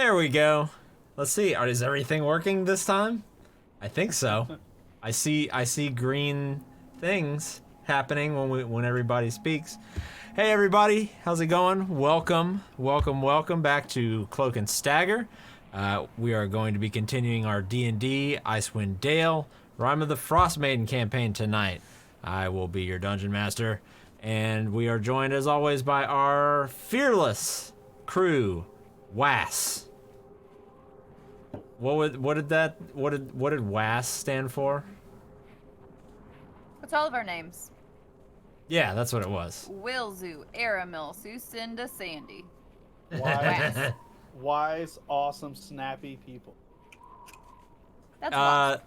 There we go. Let's see. Is everything working this time? I think so. I see green things happening when everybody speaks. Hey everybody, how's it going? Welcome back to Cloak and Stagger. We are going to be continuing our D&D Icewind Dale Rime of the Frostmaiden campaign tonight. I will be your dungeon master, and we are joined as always by our fearless crew, WAS. What did WAS stand for? What's all of our names? Yeah, that's what it was. Wilzu, Aramil, Sucinda, Sandy. Wise, awesome, snappy people. That's WAS.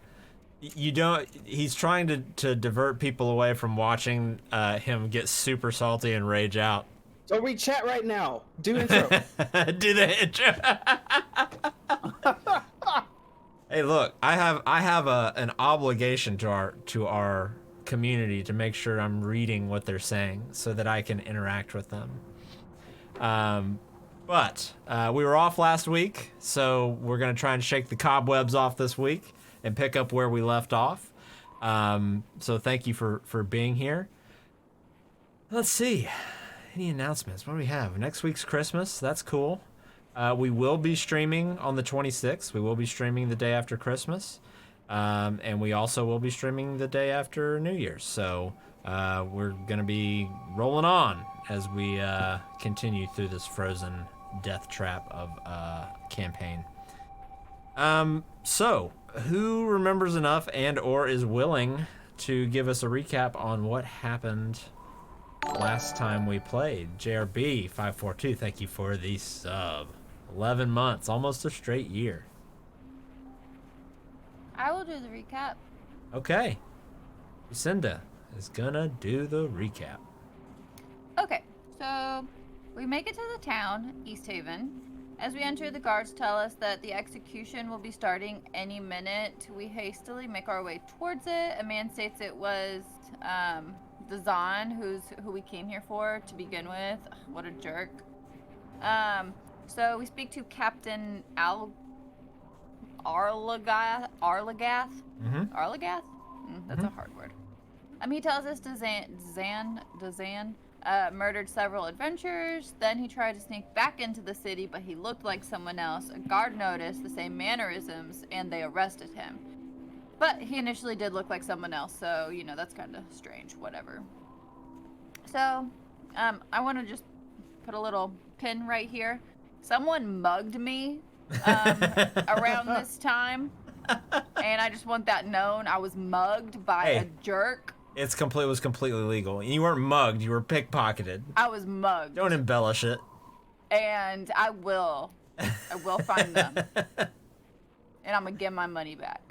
You don't. He's trying to divert people away from watching him get super salty and rage out. So we chat right now. Do intro. Do the intro. Hey, look, I have an obligation to our community to make sure I'm reading what they're saying so that I can interact with them. But we were off last week, so we're gonna try and shake the cobwebs off this week and pick up where we left off. So thank you for being here. Let's see. Any announcements? What do we have? Next week's Christmas. That's cool. We will be streaming on the 26th. We will be streaming the day after Christmas. And we also will be streaming the day after New Year's. So we're going to be rolling on as we continue through this frozen death trap of campaign. So, who remembers enough and or is willing to give us a recap on what happened last time we played? JRB 542, thank you for the sub. 11 months, almost a straight year. I will do the recap. Okay. Lucinda is gonna do the recap. Okay, so we make it to the town, East Haven. As we enter, the guards tell us that the execution will be starting any minute. We hastily make our way towards it. A man states it was Dazan, who we came here for to begin with. Ugh, what a jerk. So we speak to Captain Arlagath. Mm-hmm. Arlagath? That's a hard word. He tells us Dazan murdered several adventurers. Then he tried to sneak back into the city, but he looked like someone else. A guard noticed the same mannerisms, and they arrested him. But he initially did look like someone else, so, you know, that's kind of strange. Whatever. So, I want to just put a little pin right here. Someone mugged me around this time, and I just want that known. I was mugged by a jerk. It was completely legal. You weren't mugged, you were pickpocketed. I was mugged. Don't embellish it. And I will find them. And I'm gonna get my money back.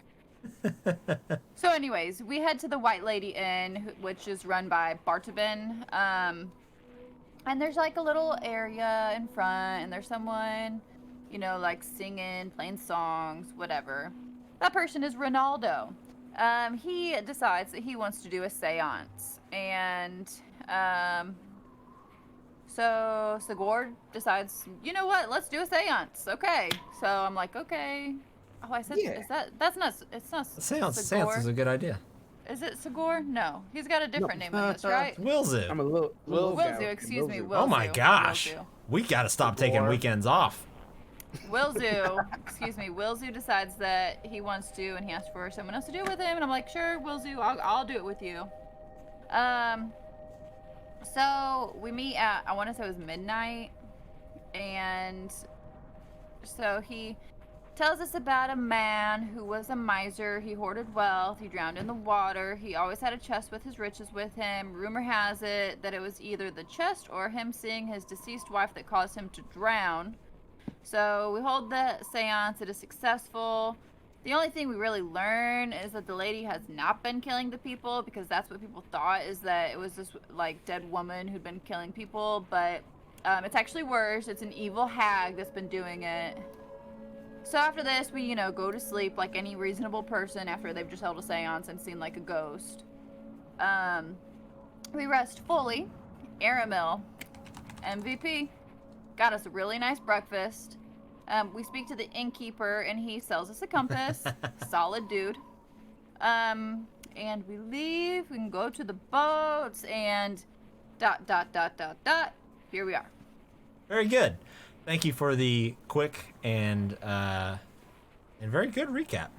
So anyways, we head to the White Lady Inn, which is run by Bartabin. And there's like a little area in front, and there's someone, you know, like singing, playing songs, whatever. That person is Ronaldo. He decides that he wants to do a seance, and so Sigurd decides, you know what, let's do a seance. Okay, so I'm like, okay. Oh, I said, Yeah. It's not Seance Sigurd. is a good idea. Is it Sigurd? No, he's got a different name than this, right? Wilzu. I'm a little Wilzu, excuse me, Wilzu. Oh my gosh. Wilzu. We gotta stop taking weekends off. Wilzu decides that he wants to, and he asks for someone else to do it with him, and I'm like, sure, Wilzu, I'll do it with you. So we meet at, I want to say it was midnight, and so he tells us about a man who was a miser. He hoarded wealth. He drowned in the water. He always had a chest with his riches with him. Rumor has it that it was either the chest or him seeing his deceased wife that caused him to drown. So we hold the seance. It is successful. The only thing we really learn is that the lady has not been killing the people, because that's what people thought, is that it was this like dead woman who'd been killing people. But it's actually worse. It's an evil hag that's been doing it. So after this, we, you know, go to sleep like any reasonable person after they've just held a seance and seen like a ghost. We rest fully. Aramil, MVP, got us a really nice breakfast. We speak to the innkeeper, and he sells us a compass. Solid dude. And we leave. We can go to the boats, and ... Here we are. Very good. Thank you for the quick and very good recap.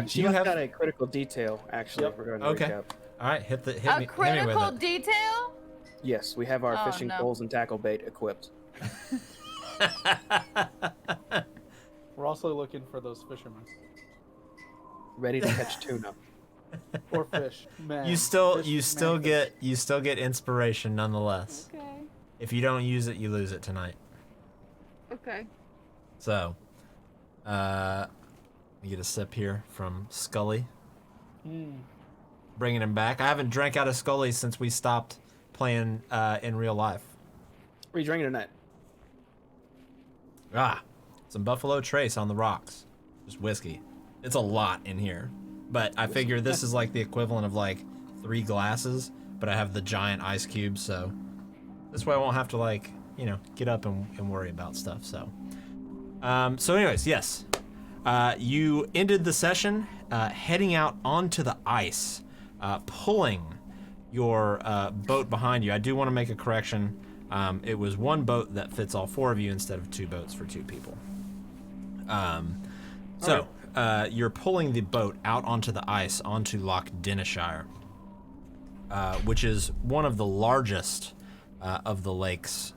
She left out a critical detail, actually, regarding the Okay. recap. All right, hit me Critical with it. detail? Yes, we have our Oh, fishing no. poles and tackle bait equipped. We're also looking for those fishermen. Ready to catch tuna. Or fish. Man. You still fish. get inspiration nonetheless. Okay. If you don't use it, you lose it tonight. Okay. So, we get a sip here from Scully, bringing him back. I haven't drank out of Scully since we stopped playing in real life. What are you drinking tonight? Some Buffalo Trace on the rocks, just whiskey. It's a lot in here, but I figure this is like the equivalent of like 3 glasses, but I have the giant ice cubes, so this way I won't have to like, get up and worry about stuff. So, anyways, yes, you ended the session heading out onto the ice, pulling your boat behind you. I do want to make a correction. It was 1 boat that fits all 4 of you instead of 2 boats for 2 people. You're pulling the boat out onto the ice onto Loch Dinishire, which is one of the largest of the lakes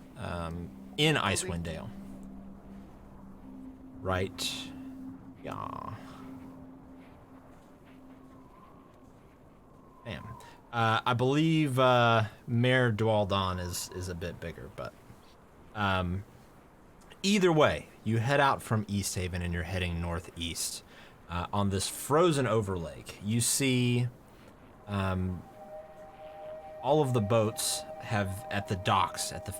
in Icewind Dale. Right. Yeah. Damn. I believe Mare Dwaldon is a bit bigger, but either way, you head out from East Haven and you're heading northeast on this frozen over lake. You see all of the boats have at the docks at the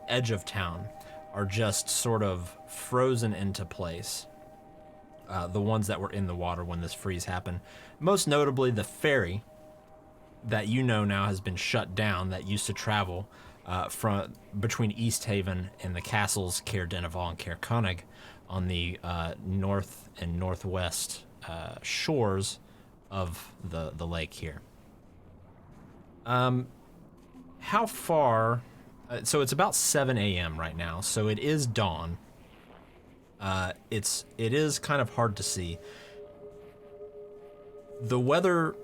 edge of town are just sort of frozen into place. The ones that were in the water when this freeze happened. Most notably, the ferry that now has been shut down that used to travel from between East Haven and the castles Caer Dineval and Caer Konig on the north and northwest shores of the lake here. How far? So it's about 7 a.m. right now, so it is dawn. It is kind of hard to see. The weather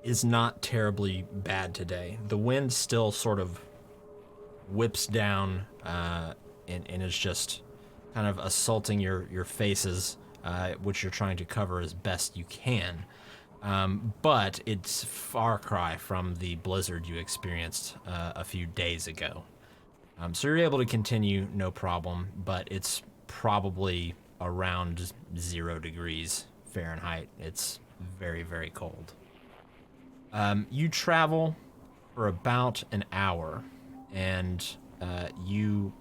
is not terribly bad today. The wind still sort of whips down and is just kind of assaulting your faces, which you're trying to cover as best you can. But it's far cry from the blizzard you experienced a few days ago. So you're able to continue no problem, but it's probably around 0 degrees Fahrenheit. It's very, very cold. You travel for about an hour, and you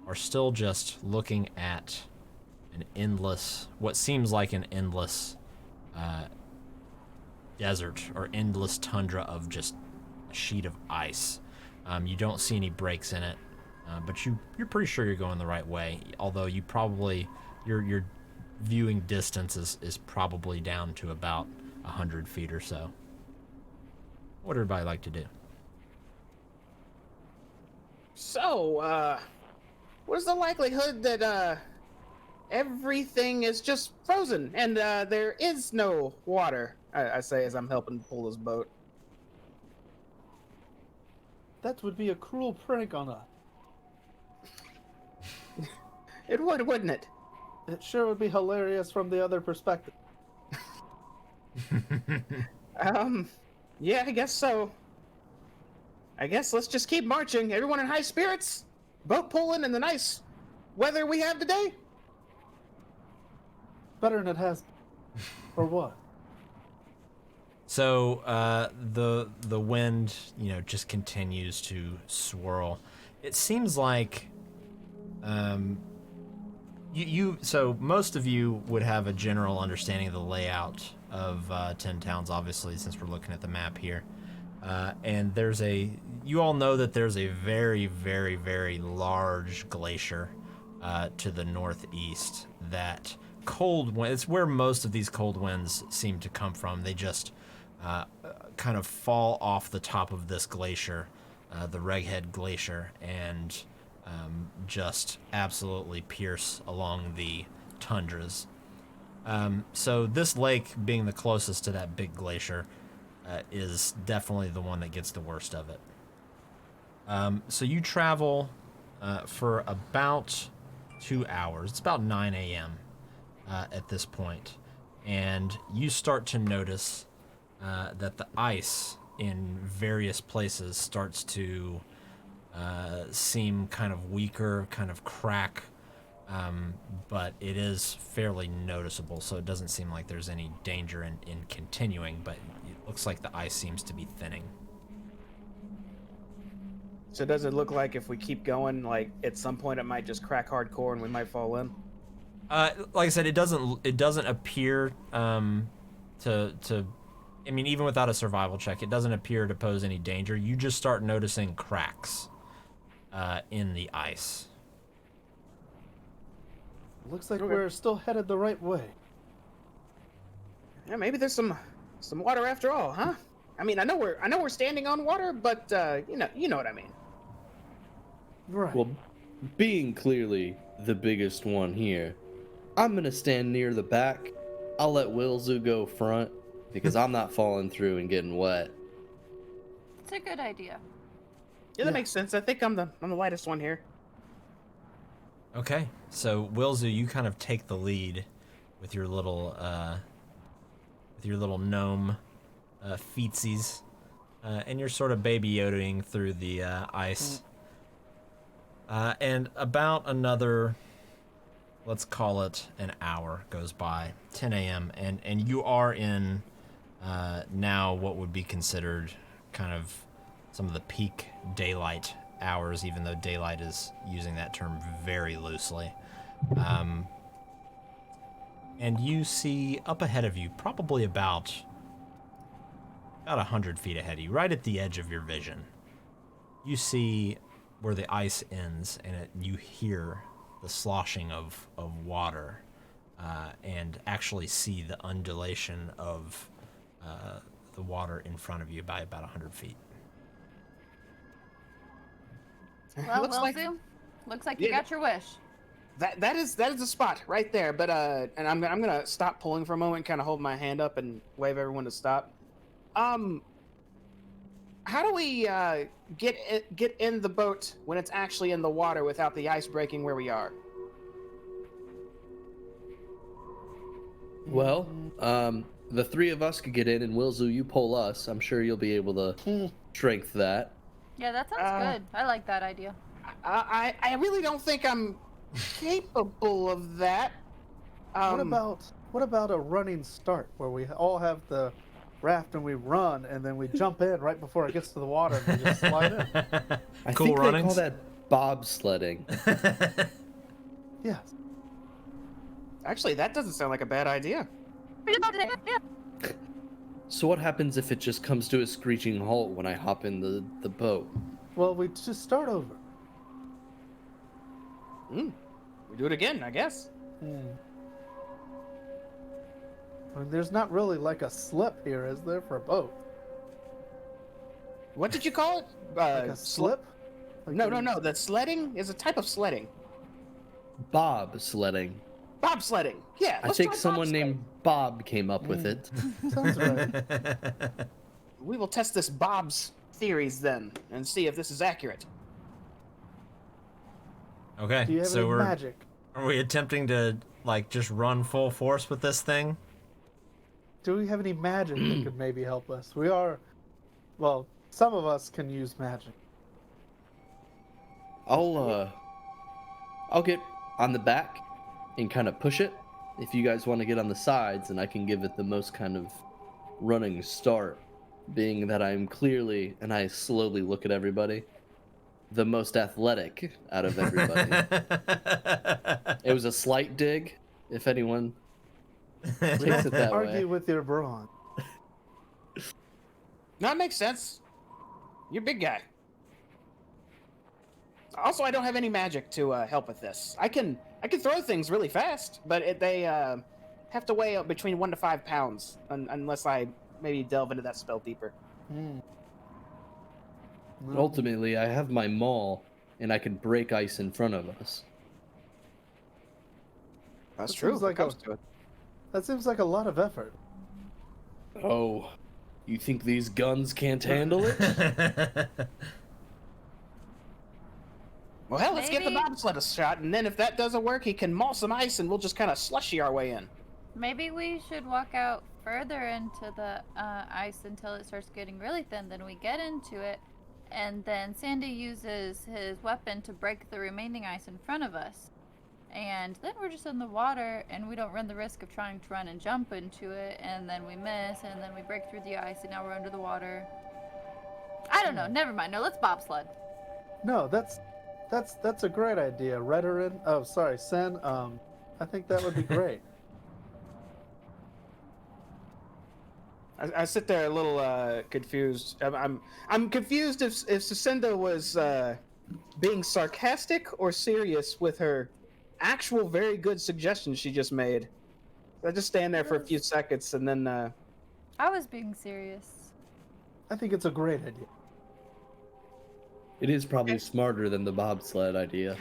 are still just looking at what seems like an endless desert or endless tundra of just a sheet of ice. You don't see any breaks in it, but you're pretty sure you're going the right way, although you probably your viewing distance is probably down to about 100 feet or so. What would everybody like to do? So, what is the likelihood that everything is just frozen and there is no water? I say as I'm helping pull this boat. That would be a cruel prank on us. It would, wouldn't it? It sure would be hilarious from the other perspective. Yeah, I guess so. I guess let's just keep marching. Everyone in high spirits, boat pulling in the nice weather we have today. Better than it has been. Or what? So the wind, just continues to swirl. It seems like so most of you would have a general understanding of the layout of 10 towns, obviously, since we're looking at the map here. And you all know that there's a very, very, very large glacier to the northeast. That cold wind, it's where most of these cold winds seem to come from. They just kind of fall off the top of this glacier, the Reghead Glacier, and just absolutely pierce along the tundras. So this lake, being the closest to that big glacier, is definitely the one that gets the worst of it. So you travel for about 2 hours. It's about 9 a.m. At this point, and you start to notice that the ice in various places starts to seem kind of weaker, kind of crack, but it is fairly noticeable, so it doesn't seem like there's any danger in continuing, but it looks like the ice seems to be thinning. So does it look like if we keep going, like at some point it might just crack hardcore and we might fall in? Like I said, it doesn't appear to I mean, even without a survival check, it doesn't appear to pose any danger. You just start noticing cracks in the ice. Looks like we're still headed the right way. Yeah, maybe there's some water after all, huh? I mean, I know we're standing on water, but you know what I mean. Right. Well, being clearly the biggest one here, I'm gonna stand near the back. I'll let Wilzu go front because I'm not falling through and getting wet. It's a good idea. Yeah, that makes sense. I think I'm the lightest one here. Okay, so Wilzu, you kind of take the lead with your little gnome feetsies, and you're sort of baby Yodaing through the ice. And about another, let's call it an hour goes by, 10 a.m., and you are in now what would be considered kind of some of the peak daylight hours, even though daylight is using that term very loosely. And you see up ahead of you, probably about 100 feet ahead of you, right at the edge of your vision, you see where the ice ends, and you hear the sloshing of water, and actually see the undulation of the water in front of you by about 100 feet. Well, looks like you got your wish. that is the spot right there. But and I'm gonna stop pulling for a moment, kind of hold my hand up and wave everyone to stop. How do we get in the boat when it's actually in the water without the ice breaking where we are? Well, the three of us could get in, and Wilzu, you pull us. I'm sure you'll be able to strength that. Yeah, that sounds good. I like that idea. I really don't think I'm capable of that. What about a running start where we all have the raft and we run and then we jump in right before it gets to the water and we just slide in? I Cool think runnings. they call that bobsledding. Yes. Actually, that doesn't sound like a bad idea. So what happens if it just comes to a screeching halt when I hop in the boat? Well, we just start over. We do it again, I guess. I mean, there's not really like a slip here, is there, for a boat? What did you call it? Like a slip? Like No. The sledding is a type of sledding. Bobsledding. Bobsledding. Yeah. I let's think try someone bobsledding. named Bob came up with it. Sounds right. We will test this Bob's theories then and see if this is accurate. Okay, Do you have so any magic? are we attempting to like just run full force with this thing? Do we have any magic that could maybe help us? We are, well, some of us can use magic. I'll get on the back and kind of push it. If you guys want to get on the sides, and I can give it the most kind of running start, being that I'm clearly, and I slowly look at everybody, the most athletic out of everybody. It was a slight dig, if anyone takes it that Argue way. with your brawn. No, it makes sense. You're a big guy. Also, I don't have any magic to help with this. I can throw things really fast, but they have to weigh up between 1 to 5 pounds unless I maybe delve into that spell deeper. Hmm. Ultimately, I have my maul, and I can break ice in front of us. That's That true. seems When like it comes to it. That seems like a lot of effort. Oh, you think these guns can't handle it? Well, hell, let's give the Maybe- bobsled a shot, and then if that doesn't work, he can maul some ice, and we'll just kind of slushy our way in. Maybe we should walk out further into the ice until it starts getting really thin. Then we get into it, and then Sandy uses his weapon to break the remaining ice in front of us. And then we're just in the water, and we don't run the risk of trying to run and jump into it, and then we miss, and then we break through the ice, and now we're under the water. I don't know. Never mind. No, let's bobsled. No, that's a great idea. Redorin. Oh, sorry, Sen. I think that would be great. I sit there a little confused. I'm confused if Sucinda was being sarcastic or serious with her actual very good suggestion she just made. I just stand there for a few seconds and then I was being serious. I think it's a great idea. It is probably smarter than the bobsled idea.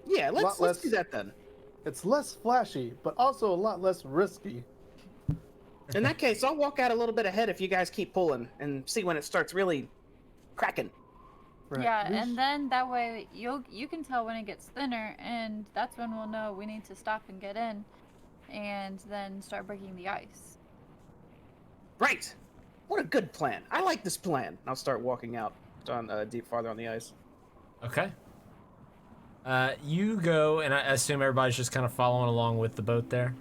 yeah, let's less- do that then. It's less flashy, but also a lot less risky. In that case, I'll walk out a little bit ahead if you guys keep pulling and see when it starts really cracking. Right. Yeah, We and then that way you can tell when it gets thinner, and that's when we'll know we need to stop and get in, and then start breaking the ice. Right. What a good plan. I like this plan. I'll start walking out on deep farther on the ice. Okay. You go, and I assume everybody's just kind of following along with the boat there.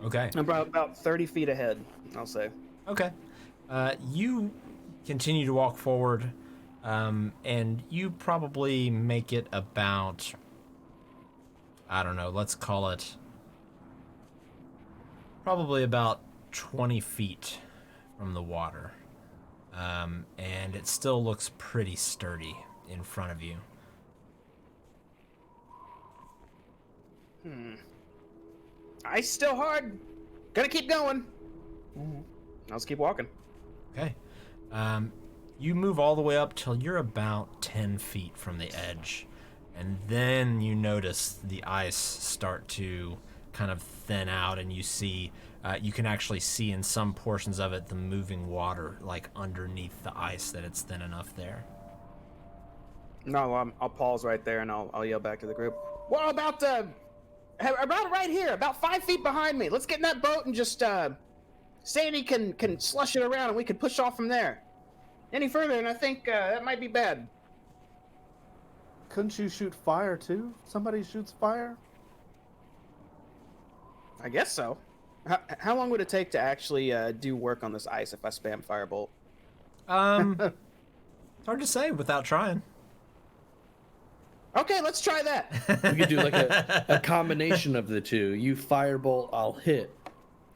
Okay. About 30 feet ahead, I'll say. Okay. You continue to walk forward, and you probably make it about, I don't know, let's call it probably about 20 feet from the water. And it still looks pretty sturdy in front of you. Ice still hard. Gonna keep going. I'll just keep walking. Okay. You move all the way up till you're about 10 feet from the edge. And then you notice the ice start to kind of thin out, and you see, you can actually see in some portions of it the moving water, like underneath the ice, that it's thin enough there. No, I'll pause right there and I'll yell back to the group. What about right here, about 5 feet behind me? Let's get in that boat and just Sandy can slush it around and we can push off from there. Any further, and I think that might be bad. Couldn't you shoot fire too? Somebody shoots fire? I guess so. How long would it take to actually do work on this ice if I spam firebolt? It's hard to say without trying. Okay, let's try that. We could do like a combination of the two. You firebolt, I'll hit.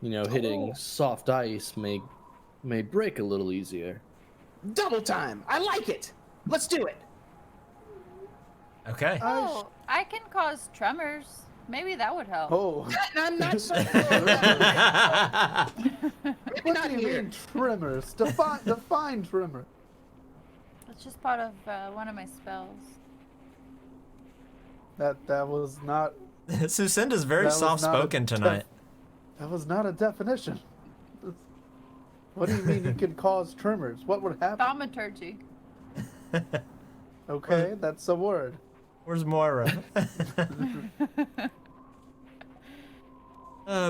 You know, hitting soft ice may break a little easier. Double time. I like it. Let's do it. Okay. Oh, I can cause tremors. Maybe that would help. Oh, I'm not so sure. Maybe what not do you here. mean tremors? Define tremor. It's just part of one of my spells. That was not Sucinda's very That was not a soft-spoken tonight. that was not a definition. What do you mean you can cause tremors? What would happen? Thaumaturgy. Okay, that's a word. Where's Moira?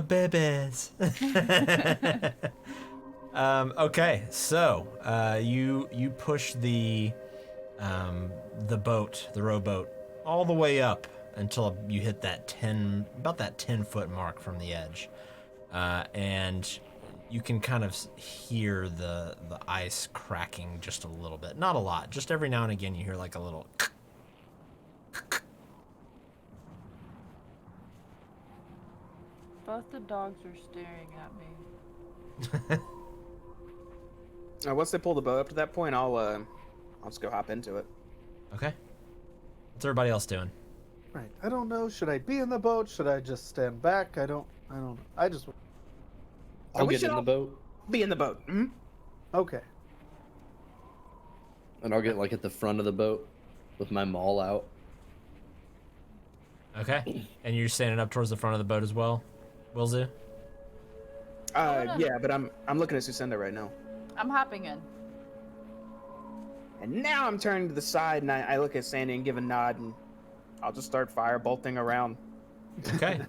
Babies. Okay, so you push the boat, the rowboat, all the way up until you hit that about that 10-foot mark from the edge, and you can kind of hear the ice cracking just a little bit, not a lot, just every now and again you hear like a little. Both the dogs are staring at me. Once they pull the boat up to that point, I'll just go hop into it. Okay. What's everybody else doing? Right. I don't know. Should I be in the boat? Should I just stand back? I don't know. I just. I'll we get should in the all boat, be in the boat. Hmm? Okay. and I'll get like at the front of the boat with my maul out. Okay. And you're standing up towards the front of the boat as well, Wilzu? Yeah, but I'm looking at Sucinda right now. I'm hopping in. And now I'm turning to the side, and I look at Sandy and give a nod, and I'll just start firebolting around. Okay.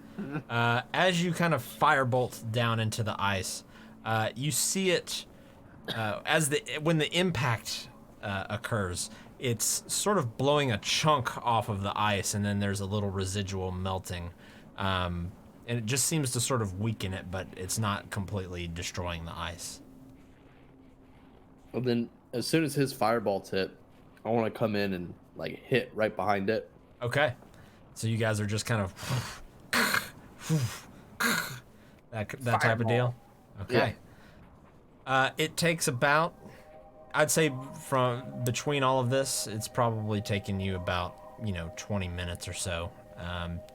As you kind of firebolt down into the ice, you see it when the impact occurs. It's sort of blowing a chunk off of the ice, and then there's a little residual melting, and it just seems to sort of weaken it, but it's not completely destroying the ice. Well, then, as soon as his firebolts hit, I want to come in and like hit right behind it. Okay. So you guys are just kind of that type of deal. Okay. It takes about, I'd say, from between all of this, it's probably taken you about 20 minutes or so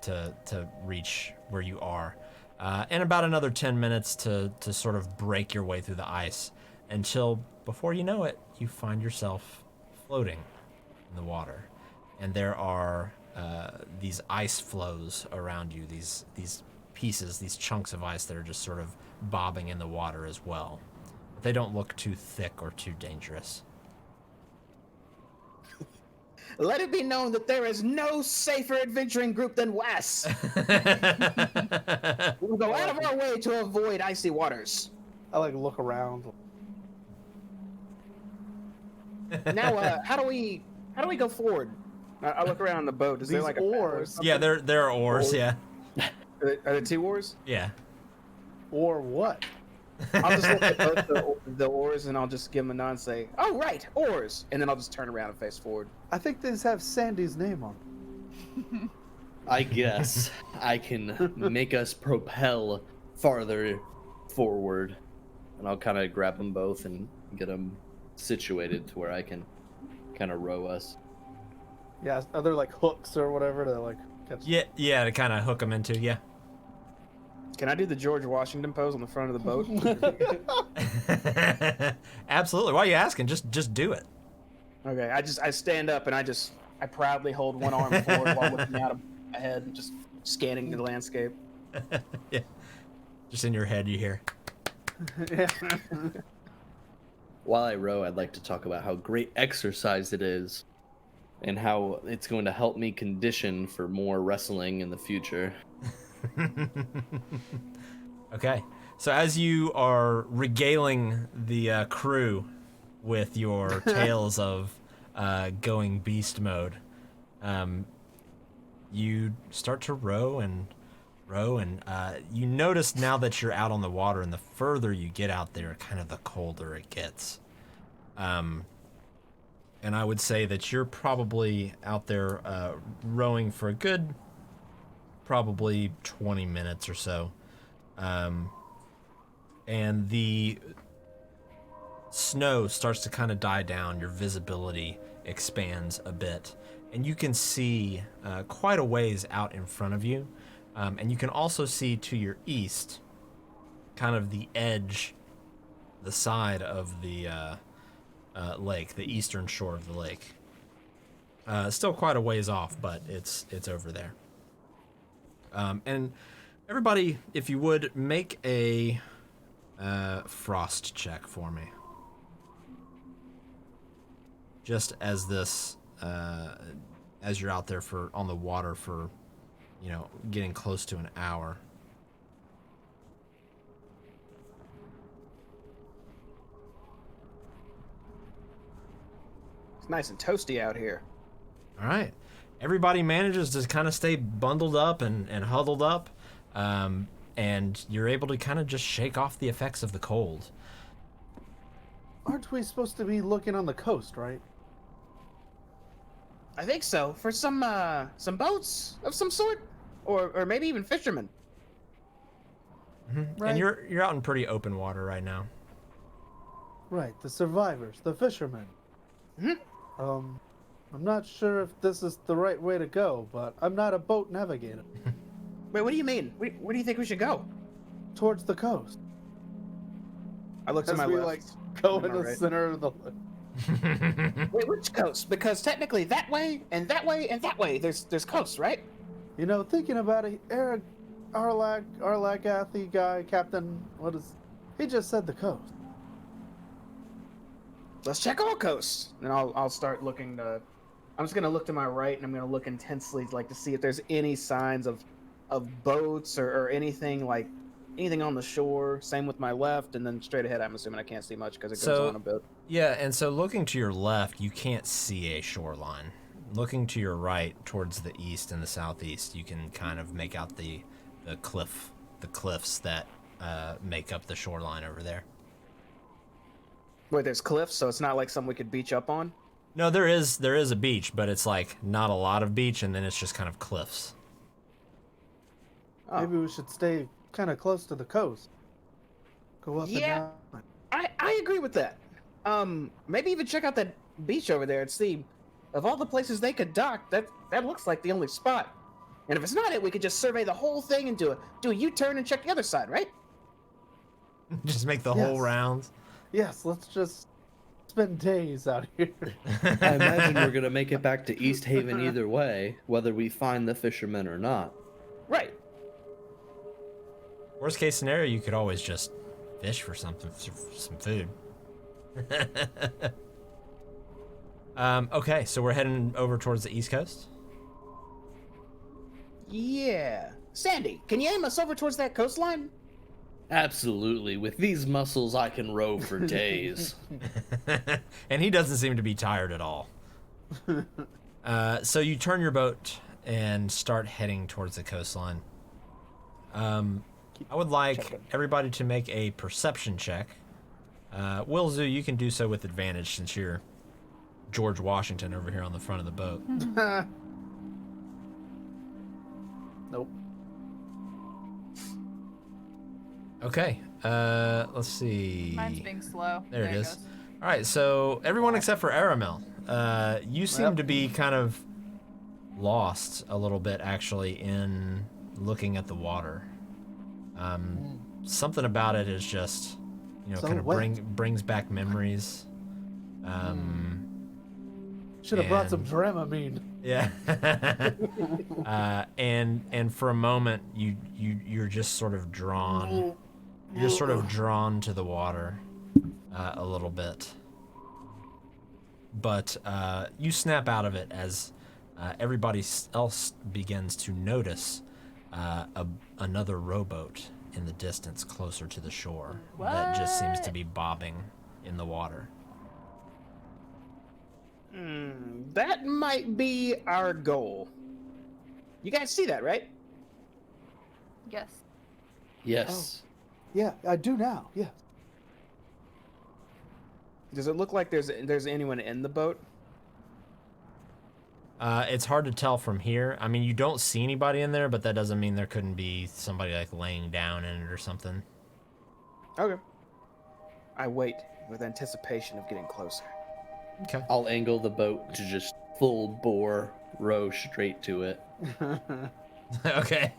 to reach where you are, and about another 10 minutes to sort of break your way through the ice until, before you know it, you find yourself floating in the water, and there are these ice flows around you, these pieces, these chunks of ice that are just sort of bobbing in the water as well. But they don't look too thick or too dangerous. Let it be known that there is no safer adventuring group than Wes. We'll go out of our way to avoid icy waters. I like look around. Now, how do we go forward? I look around the boat. Is there These like oars. Yeah, there are oars. Yeah, Are there two oars? yeah. Or what? I'll just look at both the oars and I'll just give them a nod and say, "Oh, right, oars," and then I'll just turn around and face forward. I think these have Sandy's name on them. I guess I can make us propel farther forward, and I'll kind of grab them both and get them situated to where I can kind of row us. Yeah, are there like hooks or whatever to like catch? Yeah, to kind of hook them into. Yeah. Can I do the George Washington pose on the front of the boat? Absolutely. Why are you asking? Just do it. Okay, I stand up and I proudly hold one arm forward while looking out ahead and just scanning the landscape. Yeah. Just in your head, you hear. Yeah. While I row, I'd like to talk about how great exercise it is and how it's going to help me condition for more wrestling in the future. Okay. So as you are regaling the crew with your tales of going beast mode, you start to row and you notice now that you're out on the water, and the further you get out there, kind of the colder it gets. And I would say that you're probably out there rowing for a good probably 20 minutes or so. And the snow starts to kind of die down. Your visibility expands a bit, and you can see quite a ways out in front of you. And you can also see to your east, kind of the edge, the side of the lake, the eastern shore of the lake. Still quite a ways off, but it's over there. And everybody, if you would, make a frost check for me. Just as this, as you're out there on the water for, getting close to an hour. It's nice and toasty out here. All right. Everybody manages to kind of stay bundled up and huddled up, and you're able to kind of just shake off the effects of the cold. Aren't we supposed to be looking on the coast, right? I think so. For some boats of some sort, or maybe even fishermen. Mm-hmm. Right. And you're out in pretty open water right now. Right, the survivors, the fishermen. Hmm? I'm not sure if this is the right way to go, but I'm not a boat navigator. Wait, what do you mean? Where do you think we should go? Towards the coast. I looked to As my we left. go Am in I the right? center of the. Wait, which coast? Because technically that way and that way and that way there's coast, right? You know, thinking about it, Eric, Arlagathi guy, Captain, he just said the coast. Let's check all coasts. And I'll start looking to. I'm just gonna look to my right, and I'm gonna look intensely, like to see if there's any signs of boats or anything anything on the shore. Same with my left, and then straight ahead. I'm assuming I can't see much because it goes on a bit. Yeah, and so looking to your left, you can't see a shoreline. Looking to your right, towards the east and the southeast, you can kind of make out the cliffs that make up the shoreline over there. Wait, there's cliffs, so it's not like something we could beach up on. No, there is a beach, but it's like not a lot of beach, and then it's just kind of cliffs. Oh. Maybe we should stay kind of close to the coast. Go up Yeah. and down. I agree with that. Maybe even check out that beach over there and see, of all the places they could dock, that looks like the only spot. And if it's not it, we could just survey the whole thing and do a U-turn and check the other side, right? Just make the whole Yes. round. Yes, let's just spend days out here. I imagine we're gonna make it back to East Haven either way, whether we find the fishermen or not. Right. Worst case scenario, you could always just fish for something, some food. Okay, so we're heading over towards the east coast. Yeah. Sandy, can you aim us over towards that coastline? Absolutely. With these muscles, I can row for days. And he doesn't seem to be tired at all. So you turn your boat and start heading towards the coastline. I would like everybody to make a perception check. Wilzu, you can do so with advantage since you're George Washington over here on the front of the boat. Nope. Okay, let's see. Mine's being slow. There it is. goes. All right, so everyone except for Aramel, you seem Yep. to be kind of lost a little bit actually in looking at the water. Something about it is just, So kind of wet. brings back memories. Should have brought some And- Dramamine. Yeah. And for a moment, you're just sort of drawn. You're sort of drawn to the water a little bit. But you snap out of it as everybody else begins to notice another rowboat in the distance closer to the shore that just seems to be bobbing in the water. That might be our goal. You guys see that, right? Yes. Yes. Yeah, I do now. Yeah. Does it look like there's anyone in the boat? It's hard to tell from here. I mean, you don't see anybody in there, but that doesn't mean there couldn't be somebody like laying down in it or something. Okay. I wait with anticipation of getting closer. Okay. I'll angle the boat to just full bore row straight to it. Okay.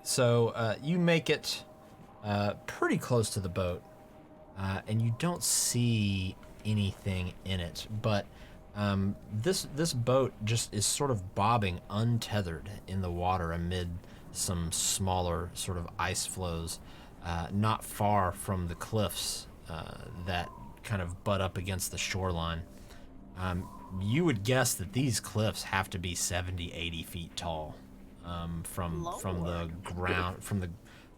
So you make it pretty close to the boat, and you don't see anything in it. But this boat just is sort of bobbing untethered in the water amid some smaller sort of ice flows, not far from the cliffs that kind of butt up against the shoreline. You would guess that these cliffs have to be 70, 80 feet tall from the ground, from the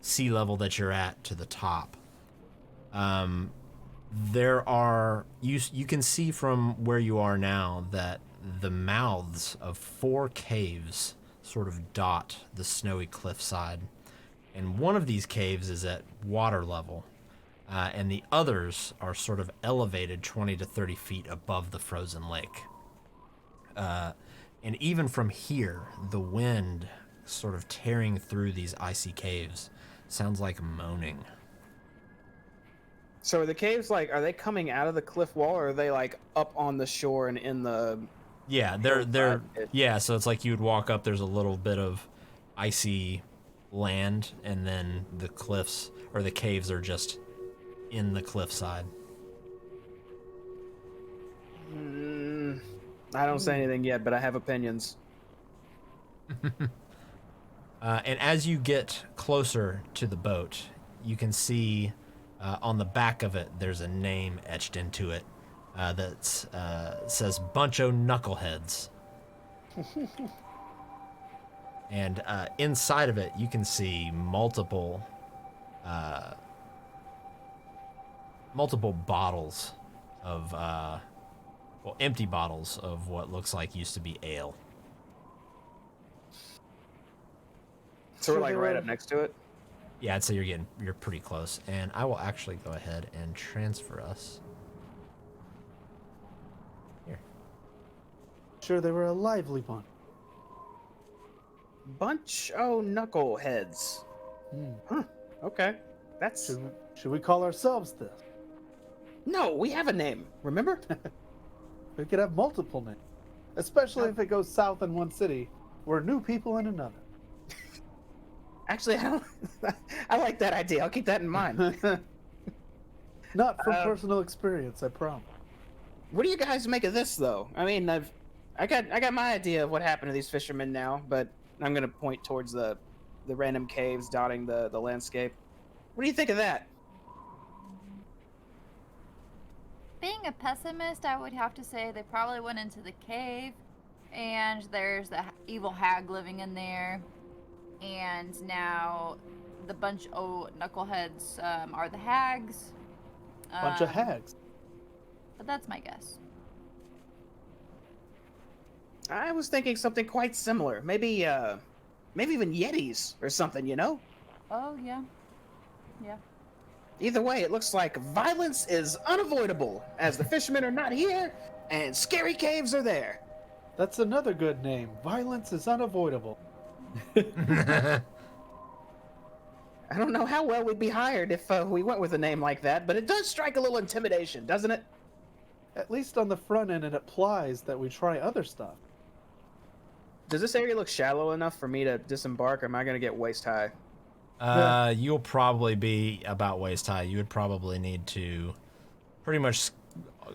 sea level that you're at to the top. There are, you can see from where you are now that the mouths of 4 caves sort of dot the snowy cliffside. And one of these caves is at water level. And the others are sort of elevated 20 to 30 feet above the frozen lake. And even from here, the wind sort of tearing through these icy caves sounds like moaning. So are the caves like, are they coming out of the cliff wall, or are they like up on the shore and in the? Yeah, they're hillside? yeah. So it's like you would walk up. There's a little bit of icy land, and then the cliffs or the caves are just in the cliffside. I don't say anything yet, but I have opinions. And as you get closer to the boat, you can see on the back of it there's a name etched into it that says "Bunch o' Knuckleheads." And inside of it, you can see multiple bottles of empty bottles of what looks like used to be ale. So we're like right up next to it. Yeah, I'd say you're pretty close, and I will actually go ahead and transfer us. Here. Sure, they were a lively bunch. Bunch o' knuckleheads. Huh. Okay. That's Should we call ourselves this? no. We have a name. Remember? We could have multiple names, especially if it goes south in one city. We're new people in another. Actually, I like that idea. I'll keep that in mind. Not from personal experience, I promise. What do you guys make of this, though? I mean, I got my idea of what happened to these fishermen now, but I'm gonna point towards the random caves dotting the landscape. What do you think of that? Being a pessimist, I would have to say they probably went into the cave, and there's the evil hag living in there, and now the bunch of knuckleheads are the hags. Bunch of hags. But that's my guess. I was thinking something quite similar. Maybe even Yetis or something, you know? Oh, yeah. Yeah. Either way, it looks like violence is unavoidable, as the fishermen are not here, and scary caves are there. That's another good name. Violence is unavoidable. I don't know how well we'd be hired if we went with a name like that, but it does strike a little intimidation, doesn't it? At least on the front end, it implies that we try other stuff. Does this area look shallow enough for me to disembark, or am I going to get waist high? You'll probably be about waist high. You would probably need to pretty much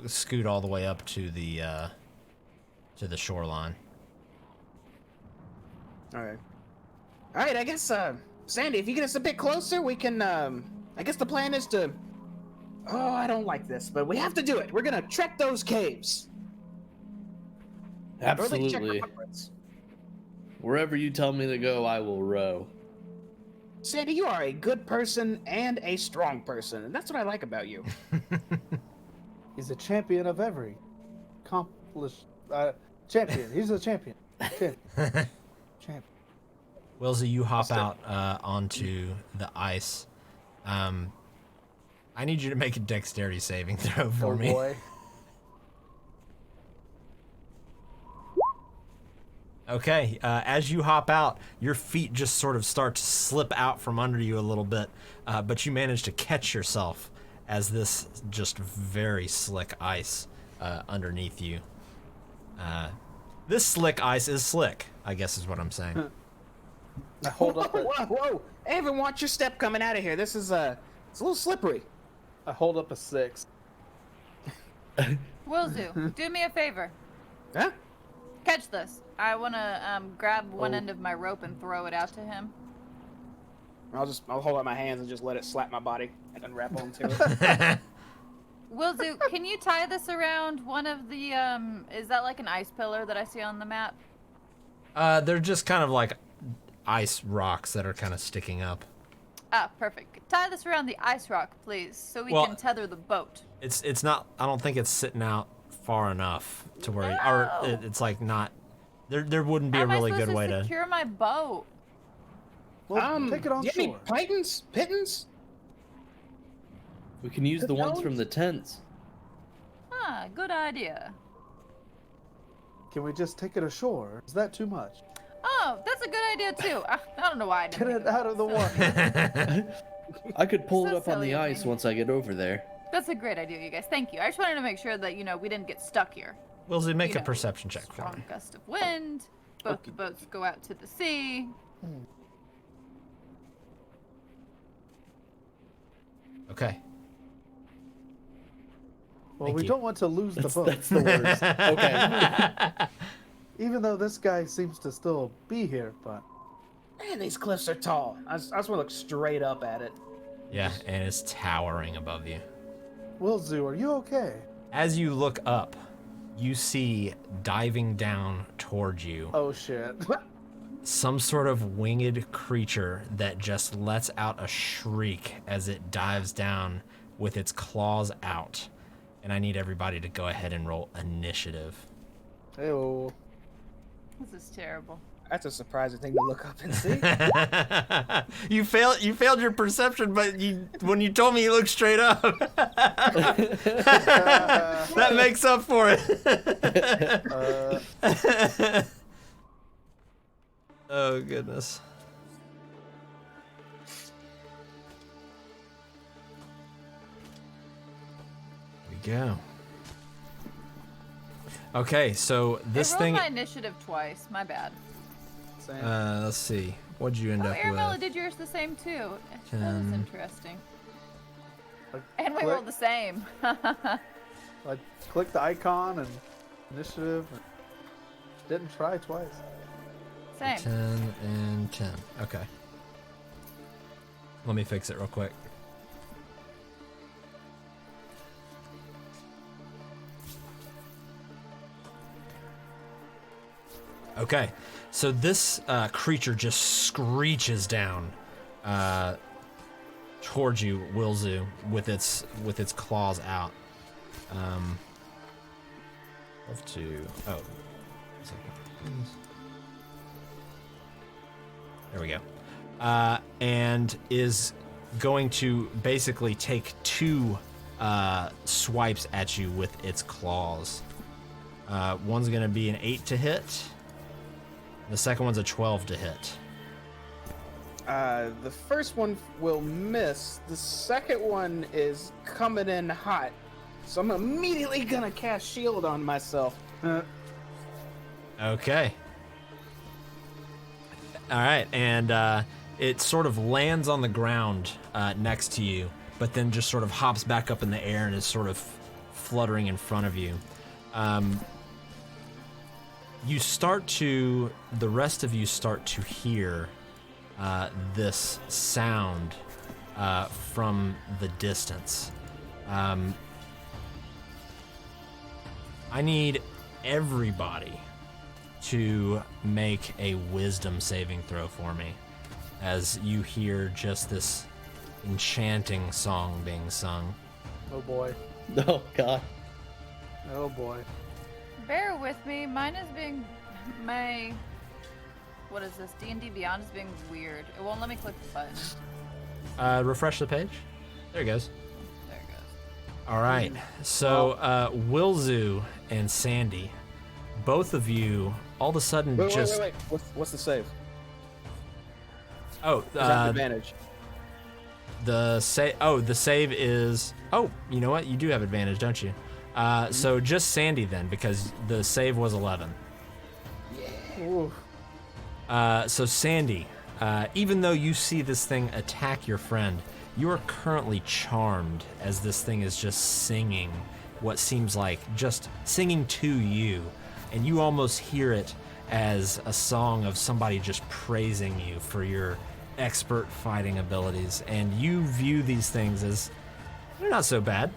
scoot all the way up to the shoreline. All right. I guess Sandy, if you get us a bit closer, we can. I guess the plan is to. Oh, I don't like this, but we have to do it. We're gonna trek those caves. Or at least check Absolutely. for footprints. Wherever you tell me to go, I will row. Sandy, you are a good person and a strong person, and that's what I like about you. He's a champion of every accomplished champion. He's a champion. Champion. Wilsey, you hop out onto the ice. I need you to make a dexterity saving throw for me. Boy. Okay, as you hop out, your feet just sort of start to slip out from under you a little bit, but you manage to catch yourself as this just very slick ice underneath you. This slick ice is slick, I guess is what I'm saying. I hold up. Whoa! Evan, watch your step coming out of here. This is it's a little slippery. I hold up a 6. Wilzu, do me a favor. Huh? Catch this. I want to grab one end of my rope and throw it out to him. I'll hold out my hands and just let it slap my body and unwrap onto it. Wilzu, can you tie this around one of the, is that like an ice pillar that I see on the map? They're just kind of like ice rocks that are kind of sticking up. Ah, perfect. Tie this around the ice rock, please, so we can tether the boat. It's not, I don't think it's sitting out far enough to where, it's like not, there wouldn't be a really good way to secure my boat. Well, take it on do you shore. have any pittons? We can use the ones from the tents. Ah, good idea. Can we just take it ashore? Is that too much? Oh, that's a good idea too. I don't know why I didn't Get think it out of the water. I could pull So it up on silly the of ice me. once I get over there. That's a great idea, you guys. Thank you. I just wanted to make sure that, we didn't get stuck here. Willsy, make You a know, perception check for Strong me. gust of wind. Both the boats go out to the sea. Okay. Well, Thank we you. don't want to lose the boat. That's the worst. Okay. Even though this guy seems to still be here, but Man, these cliffs are tall. I just want to look straight up at it. Yeah, and it's towering above you. Wilzu, are you okay? As you look up, you see diving down towards you Oh shit. some sort of winged creature that just lets out a shriek as it dives down with its claws out. And I need everybody to go ahead and roll initiative. Ew. This is terrible. That's a surprising thing to look up and see. You failed your perception, but when you told me you looked straight up, that makes up for it. Oh goodness. Here we go. Okay, so this I rolled thing. my initiative twice. My bad. Same. Let's see. What'd you end Oh, up Aramella with? did yours the same too. That 10. was interesting. I And we click- rolled the same. I clicked the icon and initiative. And didn't try twice. Same. 10 and 10. Okay. Let me fix it real quick. Okay, so this creature just screeches down towards you, Wilzu, with its claws out. Love to. Oh. There we go. And is going to basically take two swipes at you with its claws. One's going to be an 8 to hit. The second one's a 12 to hit. The first one will miss. The second one is coming in hot. So I'm immediately gonna cast shield on myself. Okay. All right, and it sort of lands on the ground next to you, but then just sort of hops back up in the air and is sort of fluttering in front of you. The rest of you start to hear this sound from the distance. I need everybody to make a wisdom saving throw for me as you hear just this enchanting song being sung. Oh boy. Oh god. Oh boy. Bear with me. Mine is being what is this? D&D Beyond is being weird. It won't let me click the button. Refresh the page. There it goes. There it goes. All right. So Wilzu and Sandy, both of you, all of a sudden Wait. What's the save? Oh, Is that advantage? the save is. Oh, you know what? You do have advantage, don't you? So just Sandy then, because the save was 11. Ooh. So Sandy, even though you see this thing attack your friend, you are currently charmed as this thing is just singing what seems like just singing to you, and you almost hear it as a song of somebody just praising you for your expert fighting abilities, and you view these things as they're not so bad.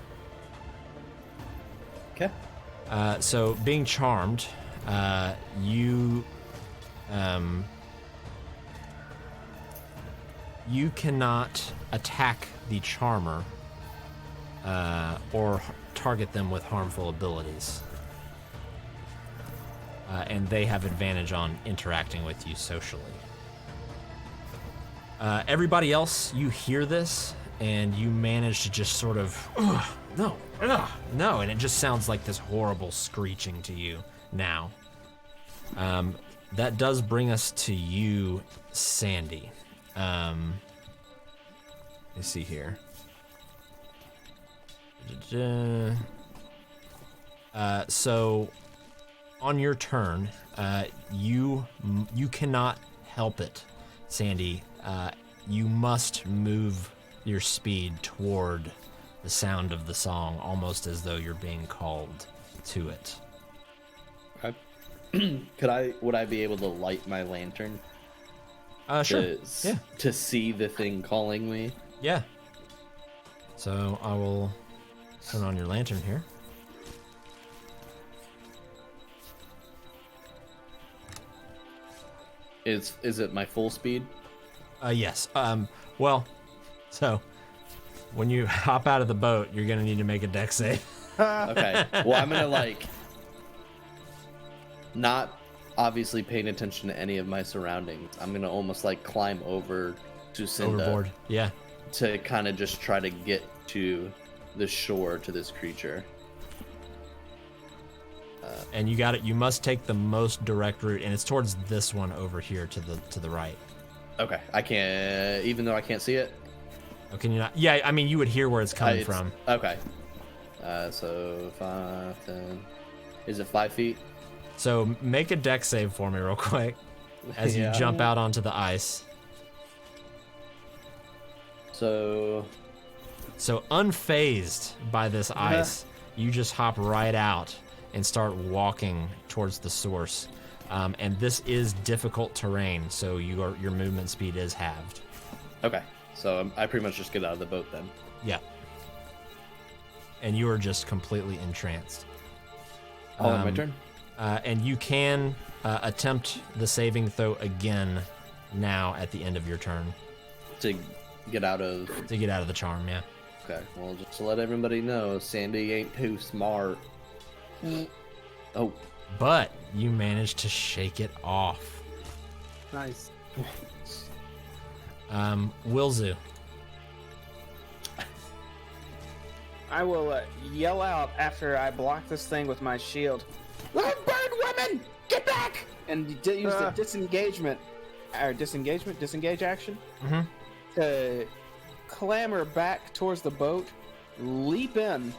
Okay. So being charmed, you cannot attack the charmer or target them with harmful abilities. And they have advantage on interacting with you socially. Everybody else, you hear this, and you manage to just sort of, no, and it just sounds like this horrible screeching to you now. That does bring us to you, Sandy. Let me see here. So, on your turn, you cannot help it, Sandy. You must move your speed toward the sound of the song, almost as though you're being called to it. Okay. Would I be able to light my lantern? Sure. Yeah. To see the thing calling me? Yeah. So I will turn on your lantern here. Is it my full speed? Yes. Well, so when you hop out of the boat, you're gonna need to make a dex save. Okay. Well, I'm gonna not obviously paying attention to any of my surroundings. I'm gonna almost climb over to Cinda Overboard. Yeah. to kind of just try to get to the shore to this creature. And you got it. You must take the most direct route, and it's towards this one over here to the right. Okay. I can't, even though I can't see it. Oh, can you not? Yeah, I mean, you would hear where it's coming from. Okay. So 5, 10. Is it 5 feet? So make a dex save for me real quick as you jump out onto the ice. So unfazed by this ice, you just hop right out and start walking towards the source. And this is difficult terrain, so your movement speed is halved. Okay. So I pretty much just get out of the boat then. Yeah. And you are just completely entranced. My turn? And you can attempt the saving throw again now at the end of your turn. To get out of... To get out of the charm, yeah. Okay, well, just to let everybody know, Sandy ain't too smart. Oh. But you managed to shake it off. Nice. Wilzu. I will yell out after I block this thing with my shield. Bird woman, get back! And use the disengage action to clamber back towards the boat, leap in,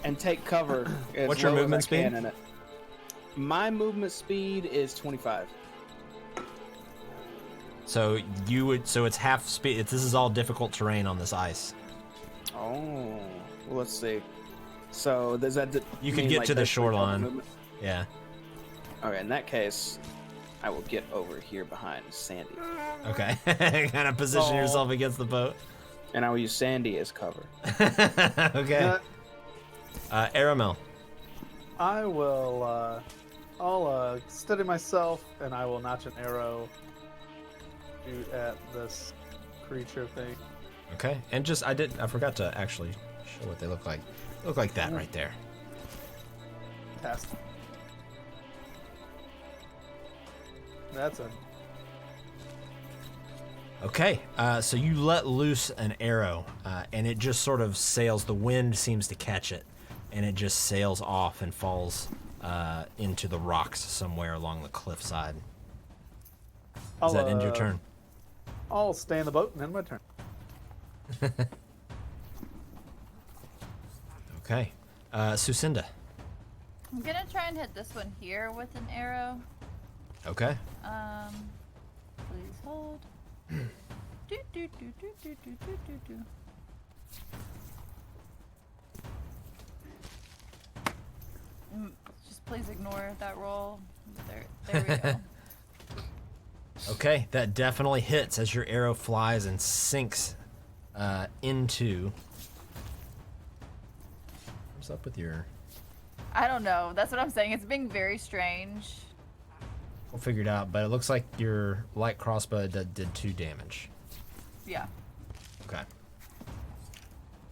and take cover. What's your movement speed? In it. My movement speed is 25. So it's half speed. This is all difficult terrain on this ice. Oh, well, let's see. So does that you could get to the shoreline? Yeah. Okay, in that case, I will get over here behind Sandy. Okay. Kind of position yourself against the boat. And I will use Sandy as cover. Okay. Aramel. I will, I'll steady myself, and I will notch an arrow shoot at this creature thing. Okay. And I forgot to actually show what they look like. They look like that right there. Fantastic. That's a... Okay, so you let loose an arrow, and it just sort of sails. The wind seems to catch it, and it just sails off and falls into the rocks somewhere along the cliffside. Does that end your turn? I'll stay in the boat and end my turn. Okay, Sucinda. I'm gonna try and hit this one here with an arrow. Okay. Please hold. Do, do, do, do, do, do, do, do, do. Just please ignore that roll. There we go. Okay, that definitely hits as your arrow flies and sinks into... What's up with your... I don't know. That's what I'm saying. It's being very strange. We'll figure it out, but it looks like your light crossbow did 2 damage. Yeah. Okay.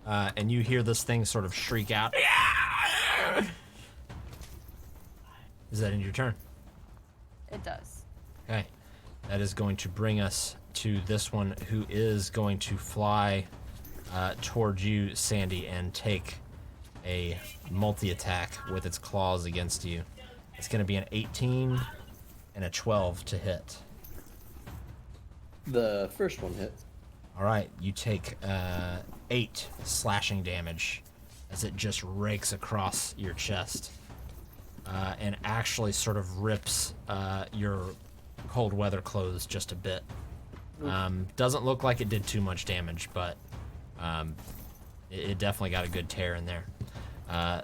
And you hear this thing sort of shriek out. Is that in your turn? It does. Okay. That is going to bring us to this one who is going to fly towards you, Sandy, and take a multi-attack with its claws against you. It's going to be an 18 and a 12 to hit. The first one hits. All right, you take 8 slashing damage as it just rakes across your chest and actually sort of rips your cold weather clothes just a bit. Doesn't look like it did too much damage, but it definitely got a good tear in there.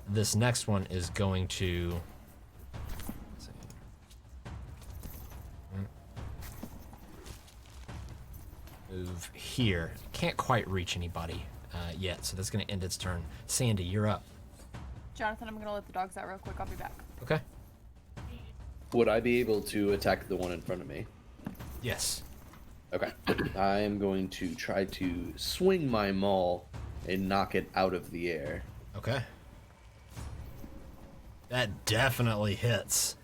This next one is going to... let's see. Move here. Can't quite reach anybody yet, so that's going to end its turn. Sandy, you're up. Jonathan, I'm gonna let the dogs out real quick. I'll be back. Okay. Would I be able to attack the one in front of me? Yes. Okay. I am going to try to swing my maul and knock it out of the air. Okay. That definitely hits.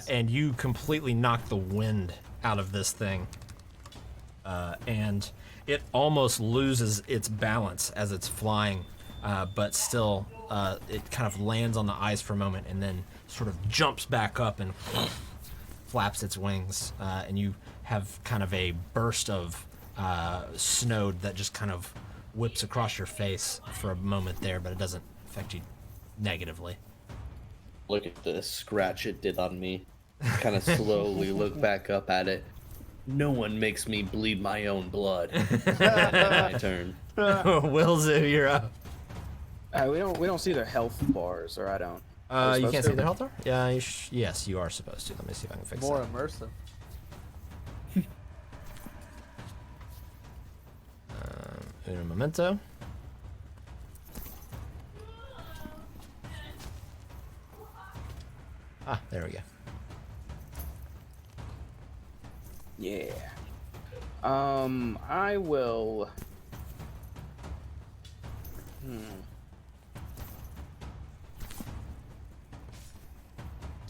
And you completely knock the wind out of this thing. And it almost loses its balance as it's flying, but still it kind of lands on the ice for a moment and then sort of jumps back up and flaps its wings. And you have kind of a burst of snow that just kind of whips across your face for a moment there, but it doesn't affect you negatively. Look at the scratch it did on me. Kind of slowly look back up at it. No one makes me bleed my own blood. My turn. Willzu, you're up. We don't see their health bars, or I don't. You can't see their health bar? Yeah, yes, you are supposed to. Let me see if I can fix More that. immersive. Uno momento. Ah, there we go. Yeah. I will.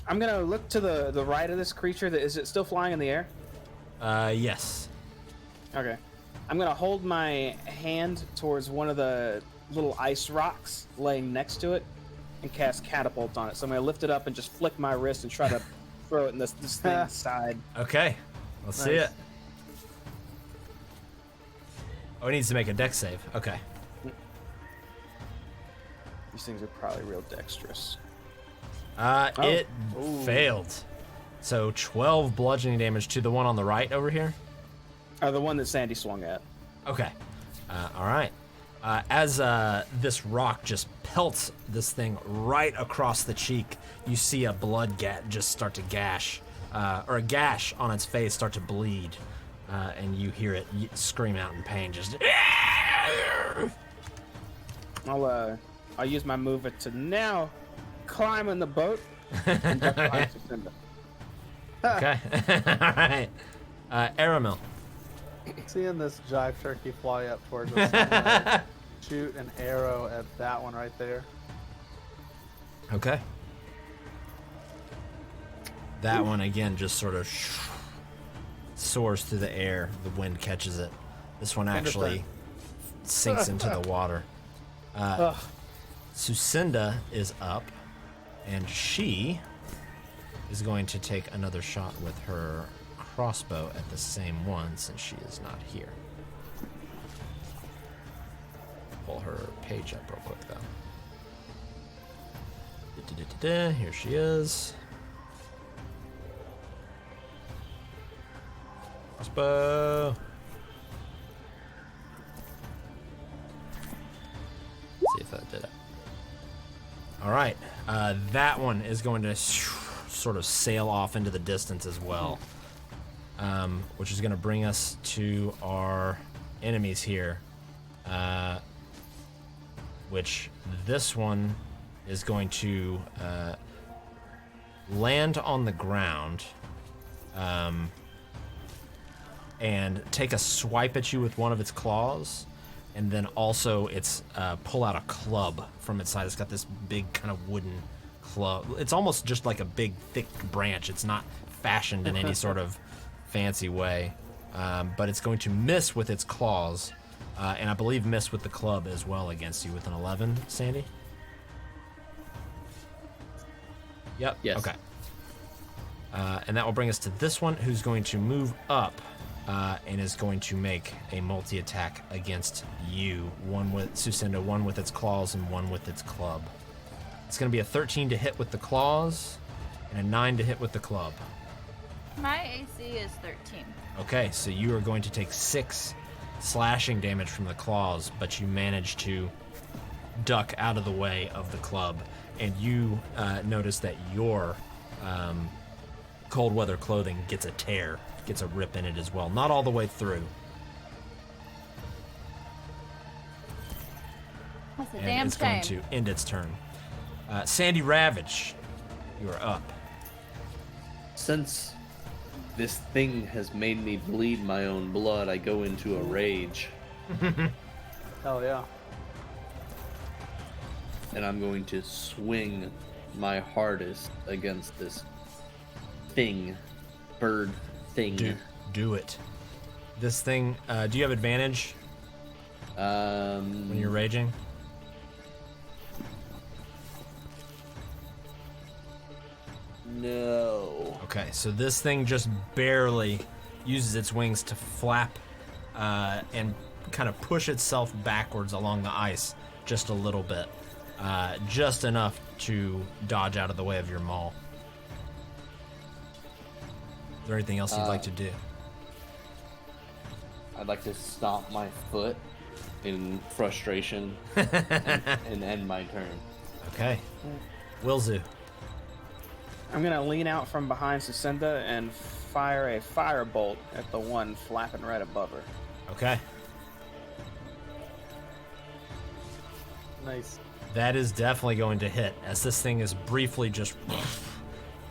I'm gonna look to the right of this creature. Is it still flying in the air? Yes. Okay. I'm gonna hold my hand towards one of the little ice rocks laying next to it and cast catapult on it. So I'm gonna lift it up and just flick my wrist and try to throw it in this thing's side. Okay. Let's see it. Oh, it needs to make a dex save. Okay. These things are probably real dexterous. It failed. So 12 bludgeoning damage to the one on the right over here. The one that Sandy swung at. Okay. All right. As this rock just pelts this thing right across the cheek, you see a blood just start to gash, or a gash on its face start to bleed, and you hear it scream out in pain. Just. I'll use my mover to now climb in the boat and jump behind Jacinda. Okay. All right. Aramil. Seeing this jive turkey fly up towards us, I'm gonna shoot an arrow at that one right there. Okay. That one again just sort of soars through the air. The wind catches it. This one actually sinks into the water. Sucinda is up, and she is going to take another shot with her crossbow at the same one since she is not here. Pull her page up real quick though. Here she is. Crossbow. See if that did it. All right, that one is going to sort of sail off into the distance as well, which is going to bring us to our enemies here, which this one is going to land on the ground and take a swipe at you with one of its claws. And then also it's pull out a club from its side. It's got this big kind of wooden club. It's almost just like a big thick branch. It's not fashioned in any sort of fancy way. But it's going to miss with its claws. And I believe miss with the club as well against you with an 11, Sandy? Yep. Yes. Okay. And that will bring us to this one who's going to move up and is going to make a multi-attack against you. One with Sucinda, one with its claws, and one with its club. It's going to be a 13 to hit with the claws, and a 9 to hit with the club. My AC is 13. Okay, so you are going to take 6 slashing damage from the claws, but you manage to duck out of the way of the club, and you notice that your cold weather clothing gets a tear, gets a rip in it as well. Not all the way through. That's a And damn it's shame. going to end its turn. Sandy Ravage, you are up. Since this thing has made me bleed my own blood, I go into a rage, Hell yeah. and I'm going to swing my hardest against this thing, bird thing. Do it. This thing, do you have advantage when you're raging? No. Okay, so this thing just barely uses its wings to flap and kind of push itself backwards along the ice just a little bit. Just enough to dodge out of the way of your maul. Is there anything else you'd like to do? I'd like to stomp my foot in frustration and end my turn. Okay. Wilzu. I'm gonna lean out from behind Sucinda and fire a firebolt at the one flapping right above her. Okay. Nice. That is definitely going to hit, as this thing is briefly just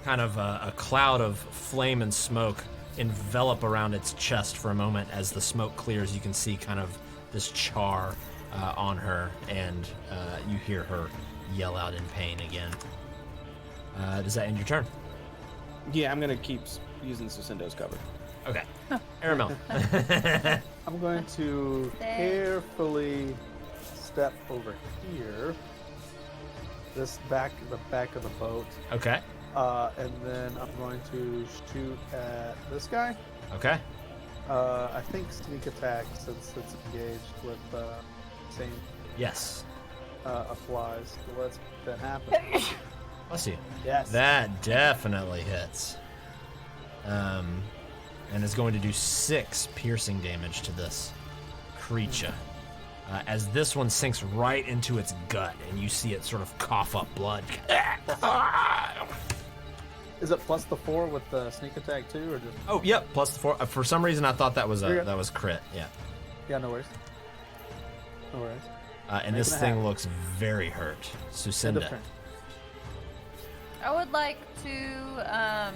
kind of a cloud of flame and smoke envelop around its chest for a moment. As the smoke clears, you can see kind of this char on her, and you hear her yell out in pain again. Does that end your turn? Yeah, I'm gonna keep using Sucinda's cover. Okay. Aramel. I'm going to There. carefully step over here. The back of the boat. Okay. And then I'm going to shoot at this guy. Okay. I think sneak attack, since it's engaged with same Yes. applies. So let's make that happen. Let's see. Yes. That definitely hits. And is going to do 6 piercing damage to this creature. As this one sinks right into its gut, and you see it sort of cough up blood. Is it plus the 4 with the sneak attack too, or just? Oh, yep, plus the 4. For some reason, I thought that was You're good. that was crit. Yeah. Yeah, no worries. No worries. And Making this it thing happen. looks very hurt. End of Sucinda. turn. I would like to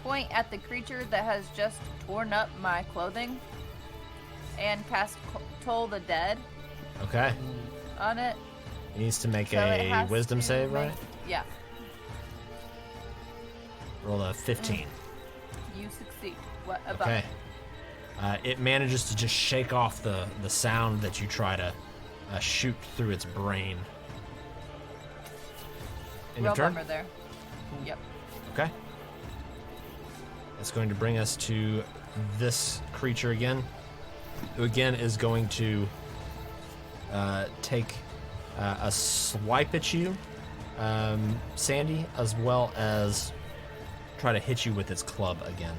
point at the creature that has just torn up my clothing and cast Toll the Dead Okay. on it. It needs to make So it a has wisdom to save, make- right? Yeah, Roll a 15. you succeed. What about? Okay. It manages to just shake off the sound that you try to shoot through its brain. End Real of turn? bummer there. Yep. Okay. That's going to bring us to this creature again, who again is going to take a swipe at you, Sandy, as well as try to hit you with its club again.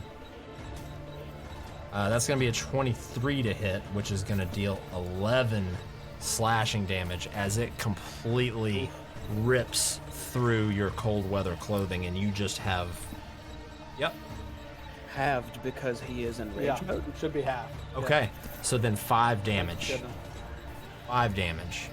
That's going to be a 23 to hit, which is going to deal 11 slashing damage as it completely rips through your cold weather clothing, and you just have... Yep. Halved because he is in rage Yeah, mode. it should be half. Okay, so then 5 damage. Goodness. 5 damage.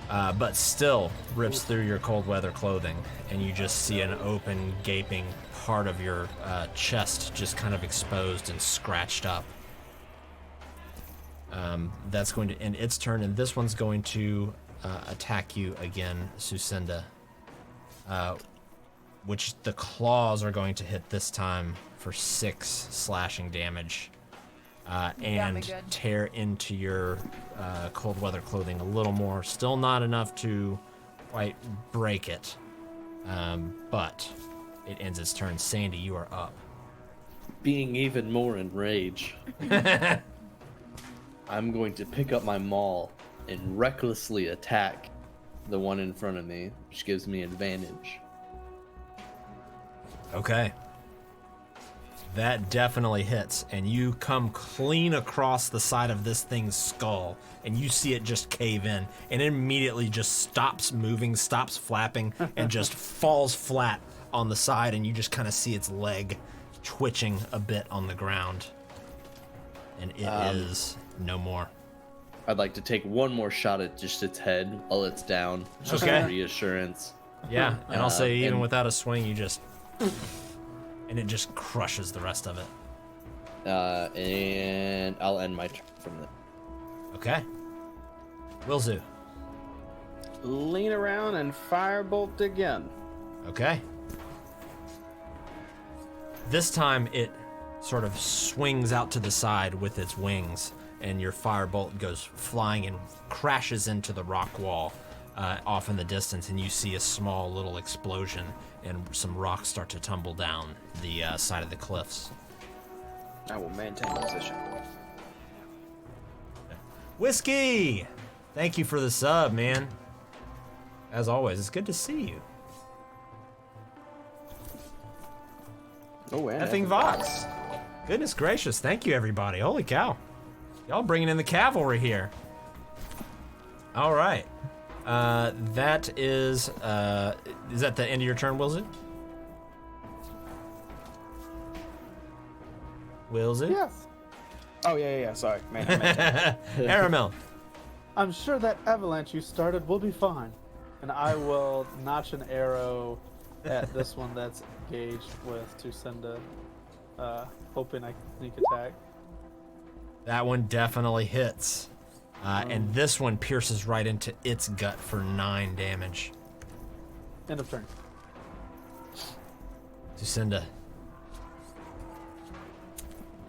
But still rips through your cold weather clothing, and you just see an open, gaping part of your chest just kind of exposed and scratched up. That's going to end its turn, and this one's going to attack you again, Sucinda. Which the claws are going to hit this time for 6 slashing damage. And good. tear into your cold weather clothing a little more. Still not enough to quite break it, but it ends its turn. Sandy, you are up. being even more enraged, I'm going to pick up my maul and recklessly attack the one in front of me, which gives me advantage. Okay. That definitely hits, and you come clean across the side of this thing's skull, and you see it just cave in, and it immediately just stops moving, stops flapping, and just falls flat on the side, and you just kind of see its leg twitching a bit on the ground. And it is no more. I'd like to take one more shot at just its head while it's down, just Okay. for reassurance. Yeah, and I'll say even and- without a swing, you just... and it just crushes the rest of it. And I'll end my turn from there. Okay. Wilzu. Lean around and firebolt again. Okay. This time it sort of swings out to the side with its wings, and your firebolt goes flying and crashes into the rock wall off in the distance, and you see a small little explosion and some rocks start to tumble down the side of the cliffs. I will maintain position. Whiskey! Thank you for the sub, man. As always, it's good to see you. Oh, and Effing Vox. Goodness gracious, thank you everybody. Holy cow. Y'all bringing in the cavalry here. All right. That is that the end of your turn, Wilson? Wilson? Yes. Oh, yeah. Sorry. Man, Aramel. I'm sure that avalanche you started will be fine. And I will notch an arrow at this one that's engaged with Tucinda, hoping I can sneak attack. That one definitely hits. And this one pierces right into its gut for 9 damage. End of turn. Lucinda.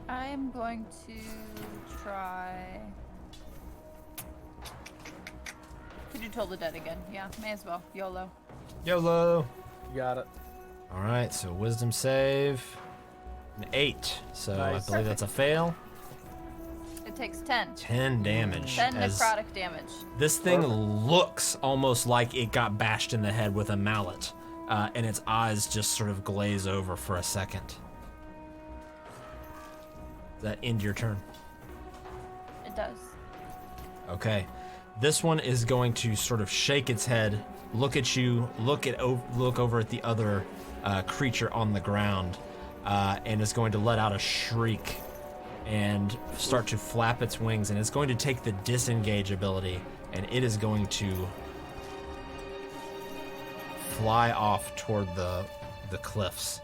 I'm going to try. Could you toll the dead again? Yeah, may as well. YOLO. YOLO. You got it. All right, so wisdom save. An 8. So Nice. I believe that's a fail. It takes 10. 10 damage. 10 as necrotic damage. This thing looks almost like it got bashed in the head with a mallet, and its eyes just sort of glaze over for a second. Does that end your turn? It does. Okay. This one is going to sort of shake its head, look at you, look over at the other creature on the ground, and is going to let out a shriek and start to flap its wings, and it's going to take the disengage ability, and it is going to fly off toward the cliffs.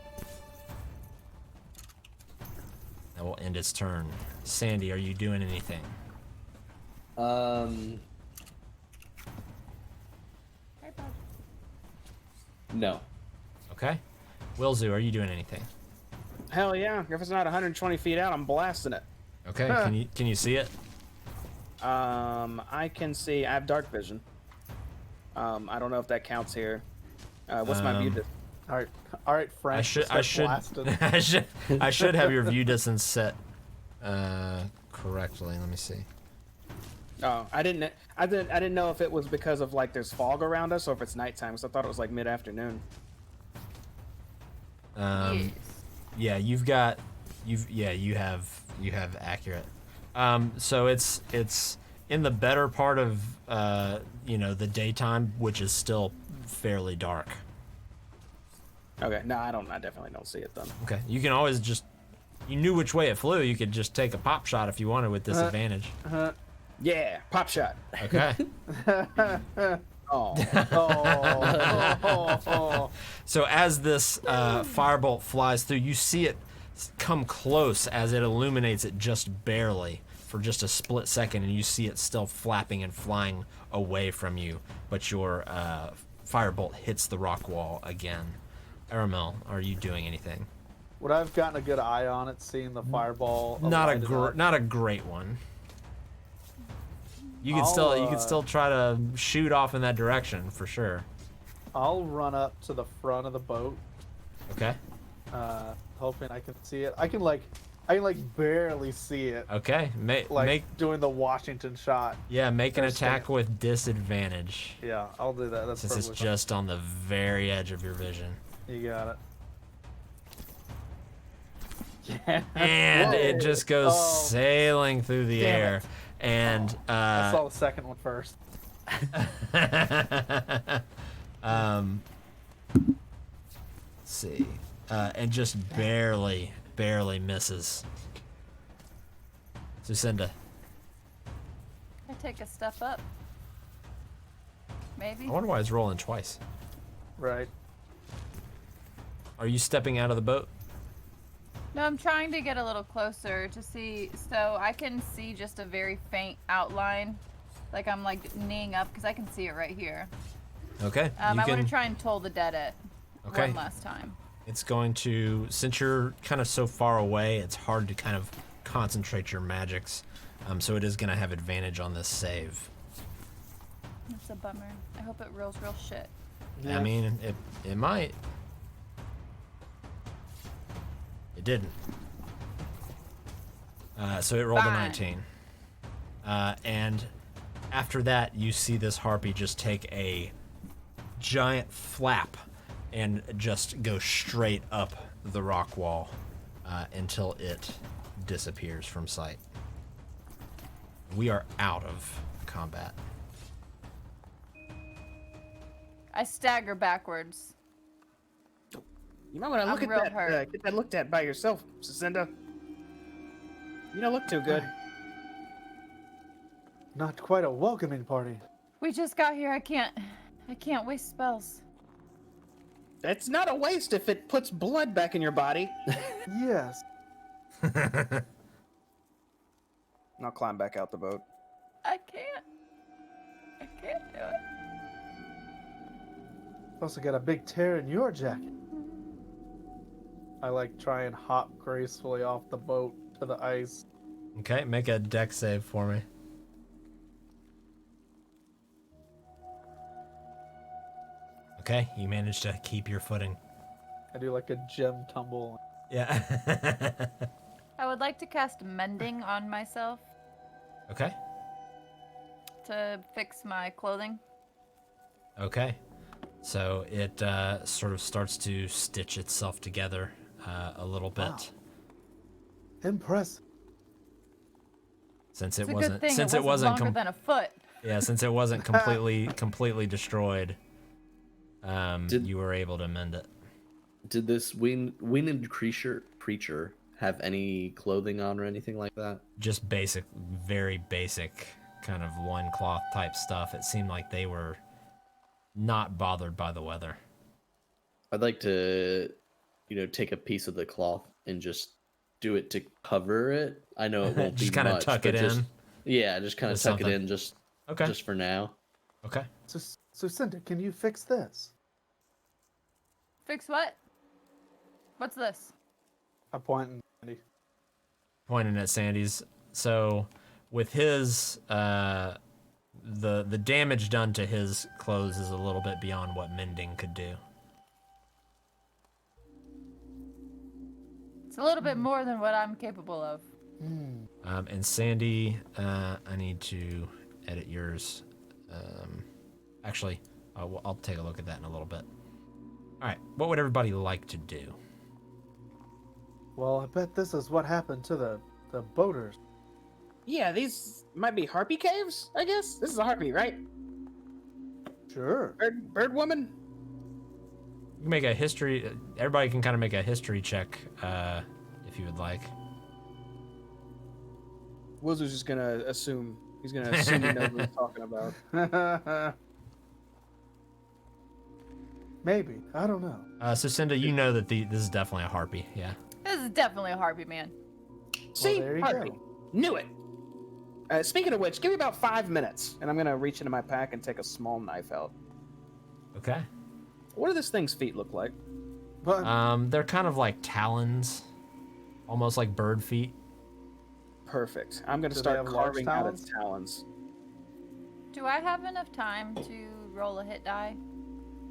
That will end its turn. Sandy, are you doing anything? No. Okay. Wilzu, are you doing anything? Hell yeah. If it's not 120 feet out, I'm blasting it. Okay. Can you see it? I can see. I have dark vision. I don't know if that counts here. What's my view? All right, Frank. I should blasted. I should have your view distance set correctly. Let me see. Oh, I didn't know if it was because of like there's fog around us or if it's nighttime. So I thought it was like mid-afternoon. Yes. Yeah, you have accurate. So it's in the better part of the daytime, which is still fairly dark. Okay, no, I definitely don't see it then. Okay, you can always you knew which way it flew. You could just take a pop shot if you wanted with disadvantage. Yeah, pop shot. Okay. Oh, So as this firebolt flies through, you see it come close as it illuminates it just barely for just a split second, and you see it still flapping and flying away from you, but your firebolt hits the rock wall again. Aramel, are you doing anything? Would I have gotten a good eye on it, seeing the fireball? light it up? Not a great one. You could still try to shoot off in that direction for sure. I'll run up to the front of the boat Okay. hoping I can see it. I can barely see it. Okay, make doing the Washington shot. make an Or attack stand. with disadvantage Yeah, I'll do that. That's since it's perfectly just on the very edge of your vision. fine. You got it. Yeah. And Whoa. it just goes Oh. sailing through the Damn air. it. And I saw the second one first. let's see. And just barely misses. Lucinda. I take a step up. Maybe. I wonder why it's rolling twice. Right. Are you stepping out of the boat? No, I'm trying to get a little closer to see, so I can see just a very faint outline. Like I'm like kneeing up because I can see it right here. Okay. I want to try and toll the dead it Okay. one last time. It's going to, since you're kind of so far away, it's hard to kind of concentrate your magics. So it is going to have advantage on this save. That's a bummer. I hope it rolls real shit. I mean, it might. It didn't. So it rolled a Fine. 19. And after that, you see this harpy just take a giant flap and just go straight up the rock wall until it disappears from sight. We are out of combat. I stagger backwards. You might want to look I'm at real that. hurt. Get that looked at by yourself, Jacinda. You don't look too good. Not quite a welcoming party. We just got here. I can't waste spells. It's not a waste if it puts blood back in your body. Yes. I'll climb back out the boat. I can't do it. Also got a big tear in your jacket. I try and hop gracefully off the boat to the ice. Okay, make a deck save for me. Okay, you managed to keep your footing. I do like a gem tumble. Yeah. I would like to cast mending on myself Okay. to fix my clothing. Okay. So it sort of starts to stitch itself together a little bit. Wow. Impressive. Since It's it a wasn't good thing since it it wasn't wasn't longer than a foot. yeah, since it wasn't completely destroyed, Did- you were able to mend it. Did this winged creature have any clothing on or anything like that? Just basic, very basic kind of loincloth type stuff. It seemed like they were not bothered by the weather. I'd like to, take a piece of the cloth and just do it to cover it. I know it won't Just be kinda much, tuck but it just, in? Yeah, just kind of With tuck it something. in just Okay. for now. Okay. So Cinder, can you fix this? Fix what? What's this? I point and Andy. Pointing at Sandy's. So with his the damage done to his clothes is a little bit beyond what mending could do. It's a little bit more than what I'm capable of. And Sandy, I need to edit yours. Actually, I'll take a look at that in a little bit. All right, what would everybody like to do? Well, I bet this is what happened to the boaters. Yeah, these might be harpy caves, I guess? This is a harpy, right? Sure. Bird woman? You can make a history. Everybody can kind of make a history check if you would like. Will's just gonna assume. He's gonna assume he knows what he's talking about. Maybe. I don't know. So Cinda, you know that this is definitely a harpy. Yeah. This is definitely a harpy, man. See? there you harpy. go. Knew it. Speaking of which, give me about 5 minutes, and I'm gonna reach into my pack and take a small knife out. Okay. What do this thing's feet look like? But They're kind of like talons, almost like bird feet. Perfect. I'm gonna Do they start have large carving out its talons. Do I have enough time to roll a hit die?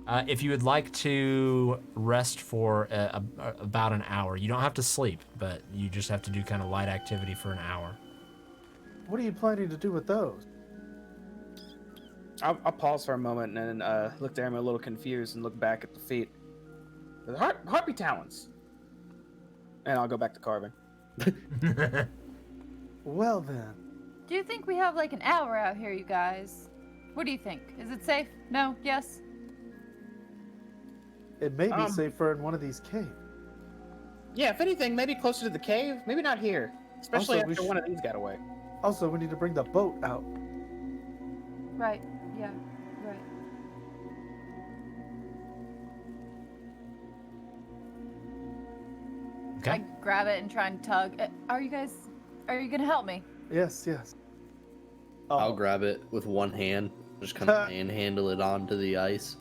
If you would like to rest for about an hour, you don't have to sleep, but you just have to do kind of light activity for an hour. What are you planning to do with those? I'll pause for a moment and look at him a little confused and look back at the feet. The harpy talons. And I'll go back to carving. Well then, Do you think we have like an hour out here, you guys? What do you think? Is it safe? No? Yes? it may be safer in one of these caves. Yeah, if anything, maybe closer to the cave. Maybe not here. Especially Also, we after one of these got away. Also, we need to bring the boat out. Right. Yeah. Right. Okay. I grab it and try and tug. Are you gonna help me? Yes, yes. I'll grab it with one hand, just kind of handle it onto the ice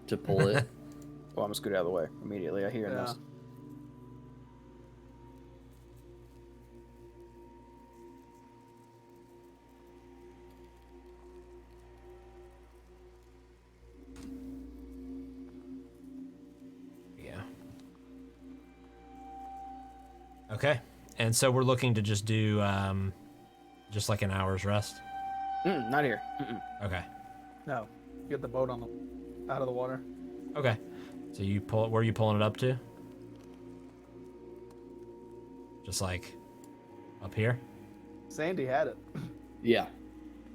to pull it. Well, I'm gonna scoot out of the way immediately. I hear Yeah. this. Yeah. Okay. And so we're looking to just do just like an hour's rest. Not here. Mm-mm. Okay. No, get the boat out of the water. Okay. So you pull it. Where are you pulling it up to? Just like up here? Sandy had it. Yeah.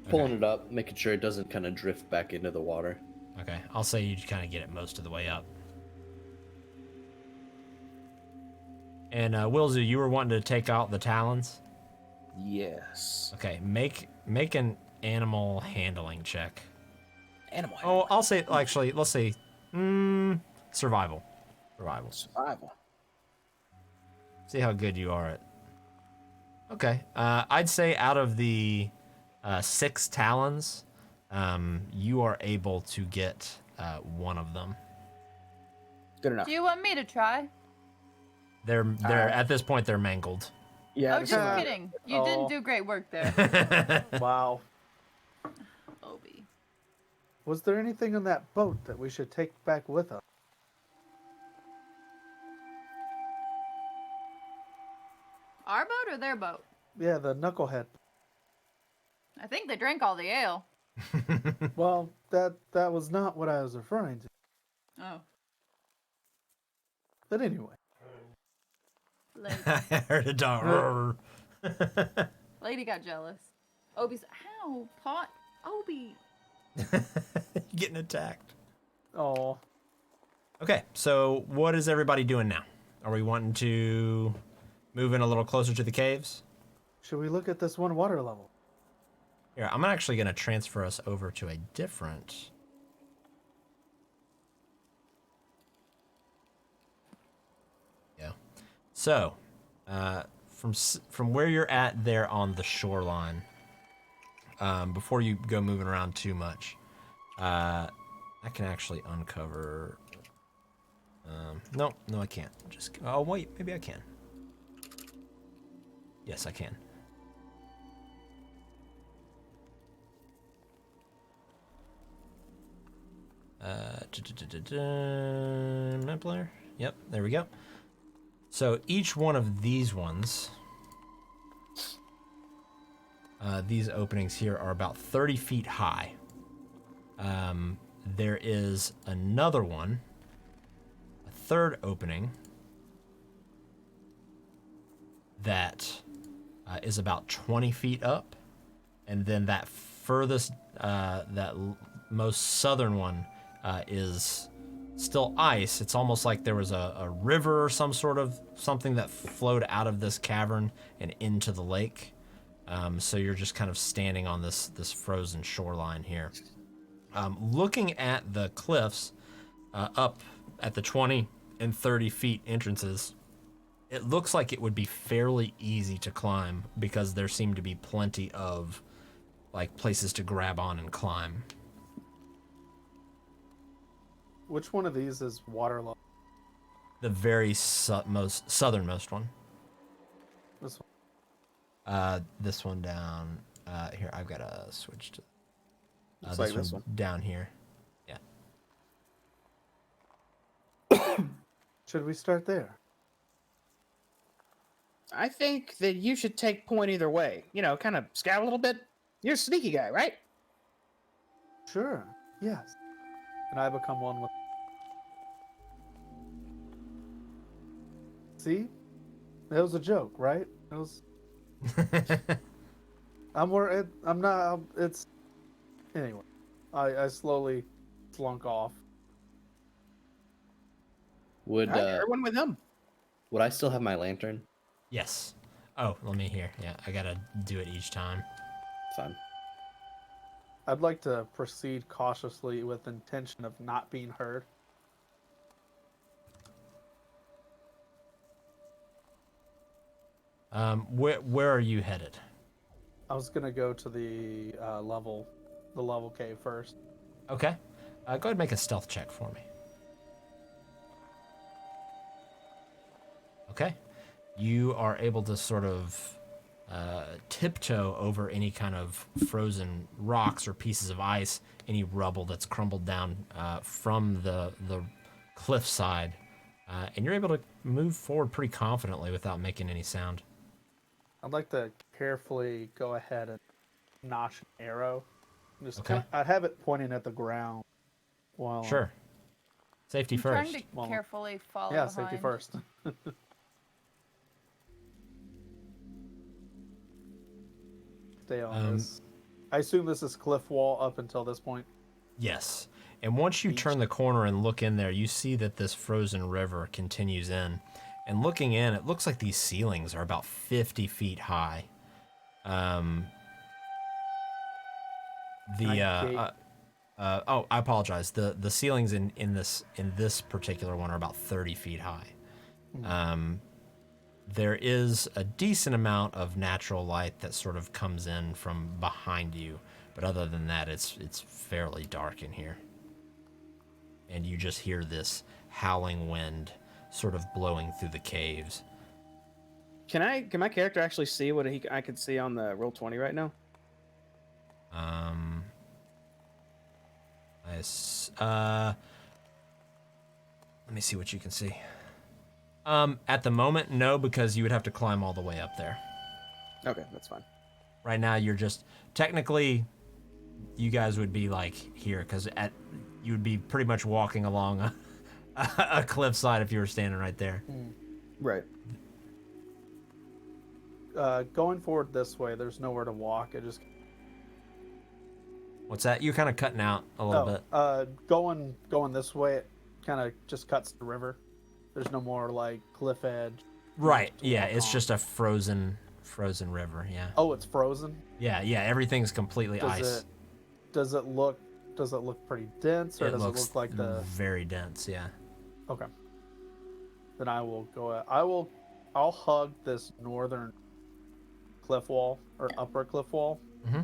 Pulling it up, making sure it doesn't kind of drift back into the water. Okay. I'll say you kind of get it most of the way up. And Wilzu, you were wanting to take out the talons? Yes. Okay. Make an animal handling check. Animal. Oh, I'll say actually. Let's say survival. Survival. See how good you are at. Okay. I'd say out of the 6 talons, you are able to get one of them. Good enough. Do you want me to try? They're at this point they're mangled. Yeah. Oh, this just is- kidding. You didn't do great work there, Wow. Obi. Was there anything on that boat that we should take back with us? Our boat or their boat? Yeah, the knucklehead. I think they drank all the ale. Well, that was not what I was referring to. Oh. But anyway, Lady, I heard a dog. lady got jealous. Obi's, ow, pot. Obi. Getting attacked. oh, Okay, so what is everybody doing now? Are we wanting to move in a little closer to the caves? should we look at this one water level? Here, I'm actually going to transfer us over to a different. Yeah. So, from where you're at there on the shoreline, before you go moving around too much, I can actually uncover. No, I can't. Just oh wait, maybe I can. Yes, I can. Map layer. Yep, there we go. So each one of these ones, these openings here are about 30 feet high. There is another one, a third opening, that is about 20 feet up. And then that furthest, most southern one is still ice. It's almost like there was a river or something that flowed out of this cavern and into the lake. So you're just kind of standing on this frozen shoreline here. Looking at the cliffs up at the 20 and 30 feet entrances, it looks like it would be fairly easy to climb because there seem to be plenty of like places to grab on and climb. Which one of these is water level? The very most southernmost one. This one. This one down here. I've got to switch to Looks like this one. down here. Yeah. Should we start there? I think that you should take point either way. You know, kind of scout a little bit. You're a sneaky guy, right? Sure. Yes. And I become one with. See? That was a joke, right? It was. I'm not. It's. Anyway, I slowly slunk off. Would All right, everyone with him. would I still have my lantern? Yes. Oh, let me hear. Yeah, I gotta do it each time. Fine. I'd like to proceed cautiously with intention of not being heard. Where are you headed? I was gonna go to the level cave first. Okay. Go ahead and make a stealth check for me. Okay. You are able to sort of tiptoe over any kind of frozen rocks or pieces of ice, any rubble that's crumbled down from the cliffside, and you're able to move forward pretty confidently without making any sound. I'd like to carefully go ahead and notch an arrow. Okay. I'd have it pointing at the ground. While Sure. Safety I'm first. trying to Well, carefully follow yeah, behind. safety first. Stay on this. I assume this is cliff wall up until this point. Yes. And once you turn the corner and look in there, you see that this frozen river continues in. And looking in, it looks like these ceilings are about 50 feet high. I apologize. The ceilings in this particular one are about 30 feet high. There is a decent amount of natural light that sort of comes in from behind you, but other than that, it's fairly dark in here. And you just hear this howling wind sort of blowing through the caves. Can my character actually see what I could see on the roll 20 right now? Let me see what you can see. At the moment, no, because you would have to climb all the way up there. Okay, that's fine. Right now, you're just technically, you guys would be like here because you would be pretty much walking along a cliffside if you were standing right there. Right. Going forward this way, there's nowhere to walk. It just What's that? You're kind of cutting out a little bit. Going this way, it kind of just cuts the river. There's no more like cliff edge. Right. Yeah, walk it's on. just a frozen river. Yeah. Oh, it's frozen. Yeah. Everything's completely ice. Does it look pretty dense, or does it looks look like the? very dense. Yeah. Okay. Then I will go. I'll hug this northern cliff wall or upper cliff wall. Mm-hmm.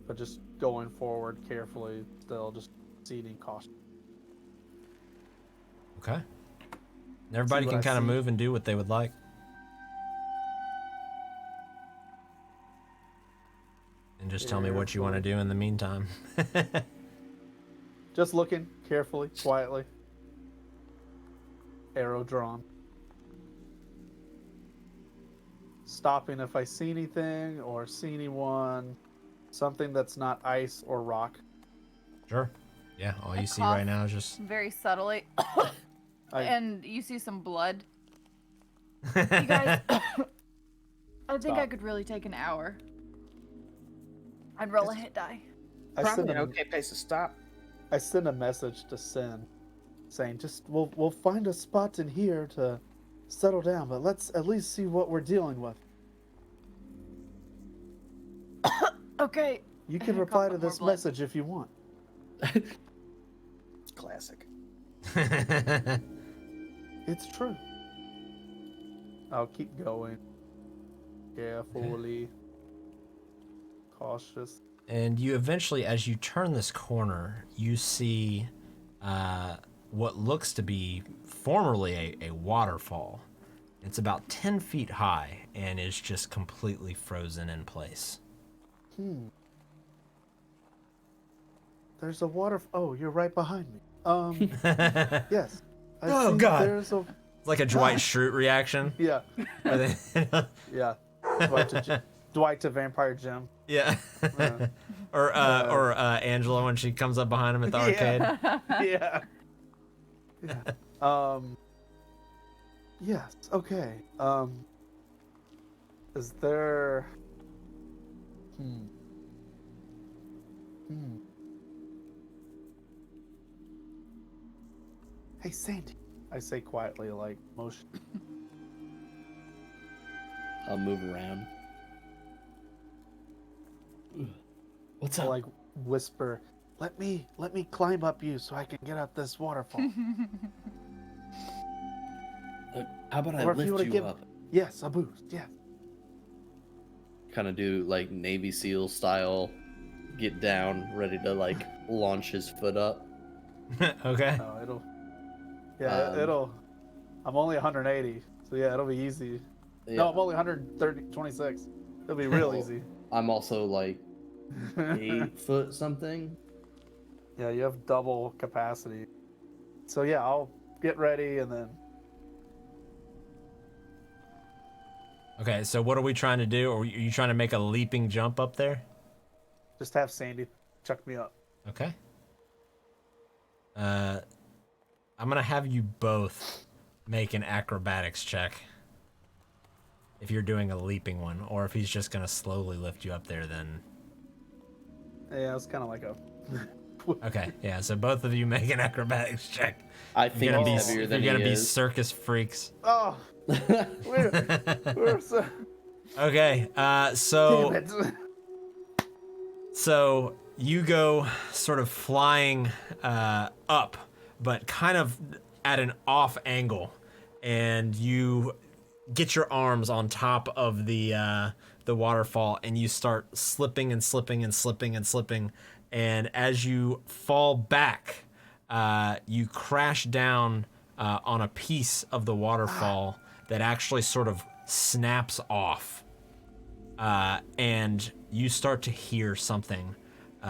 But just going forward carefully, still just proceeding caution. Okay. And everybody what can I kind of see. move and do what they would like. And just tell me what you want to do in the meantime. Just looking carefully, quietly. Arrow drawn. Stopping if I see anything or see anyone. Something that's not ice or rock. Sure. Yeah, all I you see cough right now is just... very subtly, I- and you see some blood. You guys, I think Stop. I could really take an hour. I'd roll a hit die. I Probably send an a, okay pace to stop. I send a message to Sin saying just we'll find a spot in here to settle down, but let's at least see what we're dealing with. Okay. You can Cough reply up to more this blood. message if you want. Classic. It's true. I'll keep going. Carefully. Cautious. And you eventually, as you turn this corner, you see what looks to be formerly a waterfall. It's about 10 feet high and is just completely frozen in place. There's a water. Oh, you're right behind me. Yes. Oh, think God. There's a It's like a Dwight Schrute reaction. yeah, Where they- yeah. Dwight to Vampire Jim. yeah. Yeah. or Angela when she comes up behind him at the arcade. Yeah. Yeah. Yes. Okay. Is there? Hmm. Hey, Sandy. I say quietly, like motion. I'll move around. What's I'll, up? like whisper. Let me climb up you so I can get up this waterfall. How about I Or if you lift wanna you give- up? Yes, a boost. Yes. Kind of do like Navy SEAL style, get down, ready to like launch his foot up. Okay. No, it'll. Yeah, it'll. I'm only 180, so yeah, it'll be easy. Yeah. No, I'm only 26. It'll be real Well, easy. I'm also like 8 foot something. Yeah, you have double capacity. So yeah, I'll get ready and then. Okay, so what are we trying to do? Or are you trying to make a leaping jump up there? Just have Sandy chuck me up. Okay. I'm gonna have you both make an acrobatics check. If you're doing a leaping one, or if he's just gonna slowly lift you up there, then. Yeah, it's kind of like a. Okay, yeah. So both of you make an acrobatics check. I think You're gonna he's be, heavier than you're gonna he be is. circus freaks. Oh, we're so. Okay, so. Damn it. So you go sort of flying up, but kind of at an off angle, and you get your arms on top of the waterfall, and you start slipping and slipping and slipping and slipping, and as you fall back, you crash down on a piece of the waterfall that actually sort of snaps off. And you start to hear something,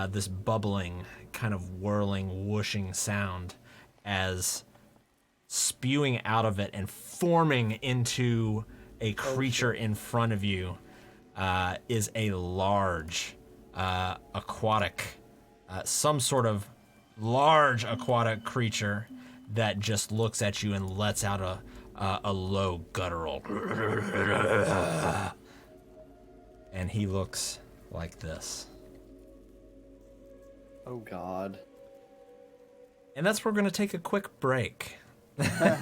this bubbling, kind of whirling, whooshing sound as spewing out of it and forming into a creature in front of you is a large aquatic, some sort of large aquatic creature that just looks at you and lets out a low guttural. And he looks like this. Oh God. And that's where we're going to take a quick break. Because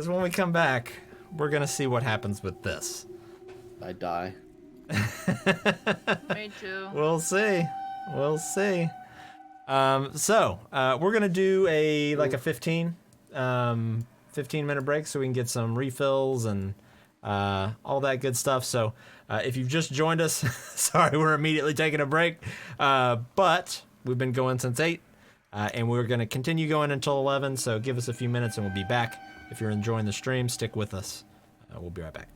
when we come back, we're going to see what happens with this. I die. Me too. We'll see. We'll see. So we're going to do a 15-minute break so we can get some refills and all that good stuff. So if you've just joined us, sorry, we're immediately taking a break. But we've been going since 8, and we're going to continue going until 11. So give us a few minutes and we'll be back. If you're enjoying the stream, stick with us. We'll be right back.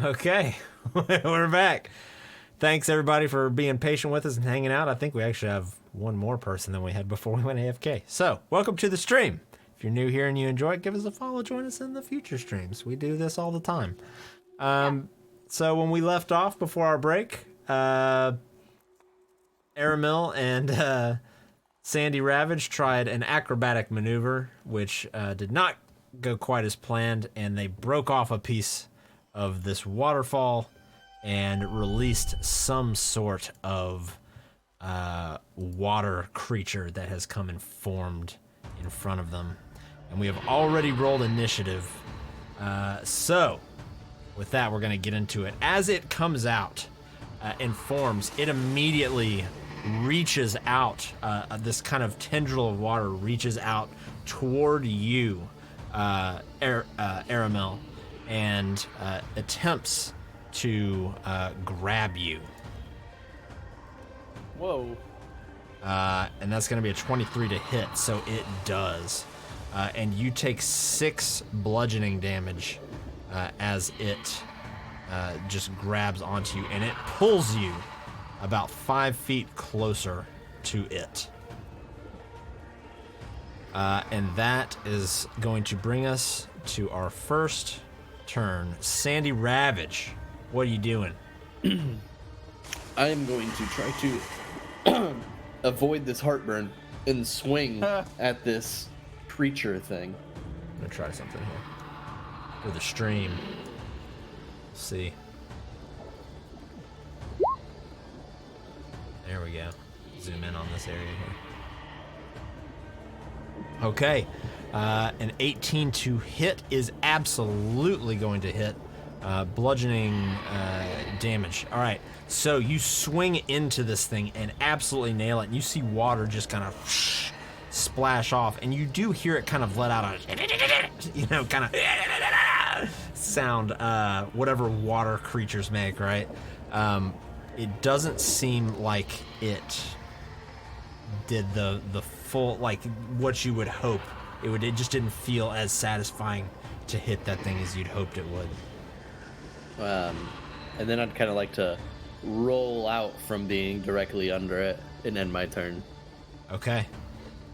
Okay, we're back. Thanks everybody for being patient with us and hanging out. I think we actually have one more person than we had before we went AFK. So, welcome to the stream. If you're new here and you enjoy it, give us a follow. Join us in the future streams. We do this all the time. So when we left off before our break, Aramil and Sandy Ravage tried an acrobatic maneuver, which did not go quite as planned, and they broke off a piece of this waterfall and released some sort of water creature that has come and formed in front of them. And we have already rolled initiative. So with that, we're going to get into it. As it comes out and forms, it immediately reaches out. This kind of tendril of water reaches out toward you, Aramil, and attempts to grab you. Whoa. And that's going to be a 23 to hit, so it does. And you take 6 bludgeoning damage as it just grabs onto you, and it pulls you about 5 feet closer to it. And that is going to bring us to our first turn. Sandy Ravage, what are you doing? I am going to try to avoid this heartburn and swing at this creature thing. I'm gonna try something here for the stream. Let's see. There we go. Zoom in on this area here. Okay, an 18 to hit is absolutely going to hit. Bludgeoning damage. All right, so you swing into this thing and absolutely nail it. And you see water just kind of splash off, and you do hear it kind of let out a, kind of sound, whatever water creatures make, right? It doesn't seem like it did the full, like what you would hope it would. It just didn't feel as satisfying to hit that thing as you'd hoped it would. And then I'd kind of like to roll out from being directly under it and end my turn. Okay.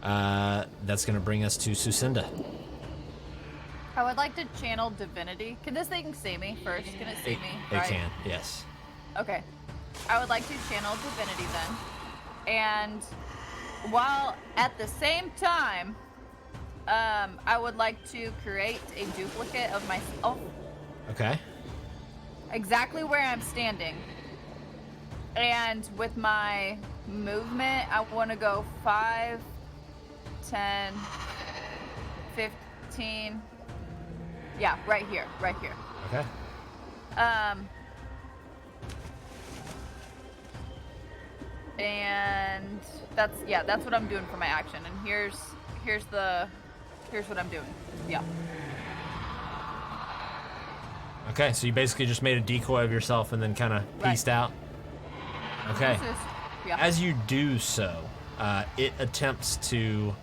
That's going to bring us to Sucinda. I would like to channel divinity. Can this thing see me first? Can it see me? It can, yes. Okay. I would like to channel divinity then. And while at the same time, I would like to create a duplicate of myself. Okay. Exactly where I'm standing. And with my movement, I want to go 5, 10, 15. Yeah, right here. Okay. And that's what I'm doing for my action. And here's what I'm doing. Yeah. Okay, so you basically just made a decoy of yourself and then kind of pieced out. Okay. Yeah. As you do so, it attempts to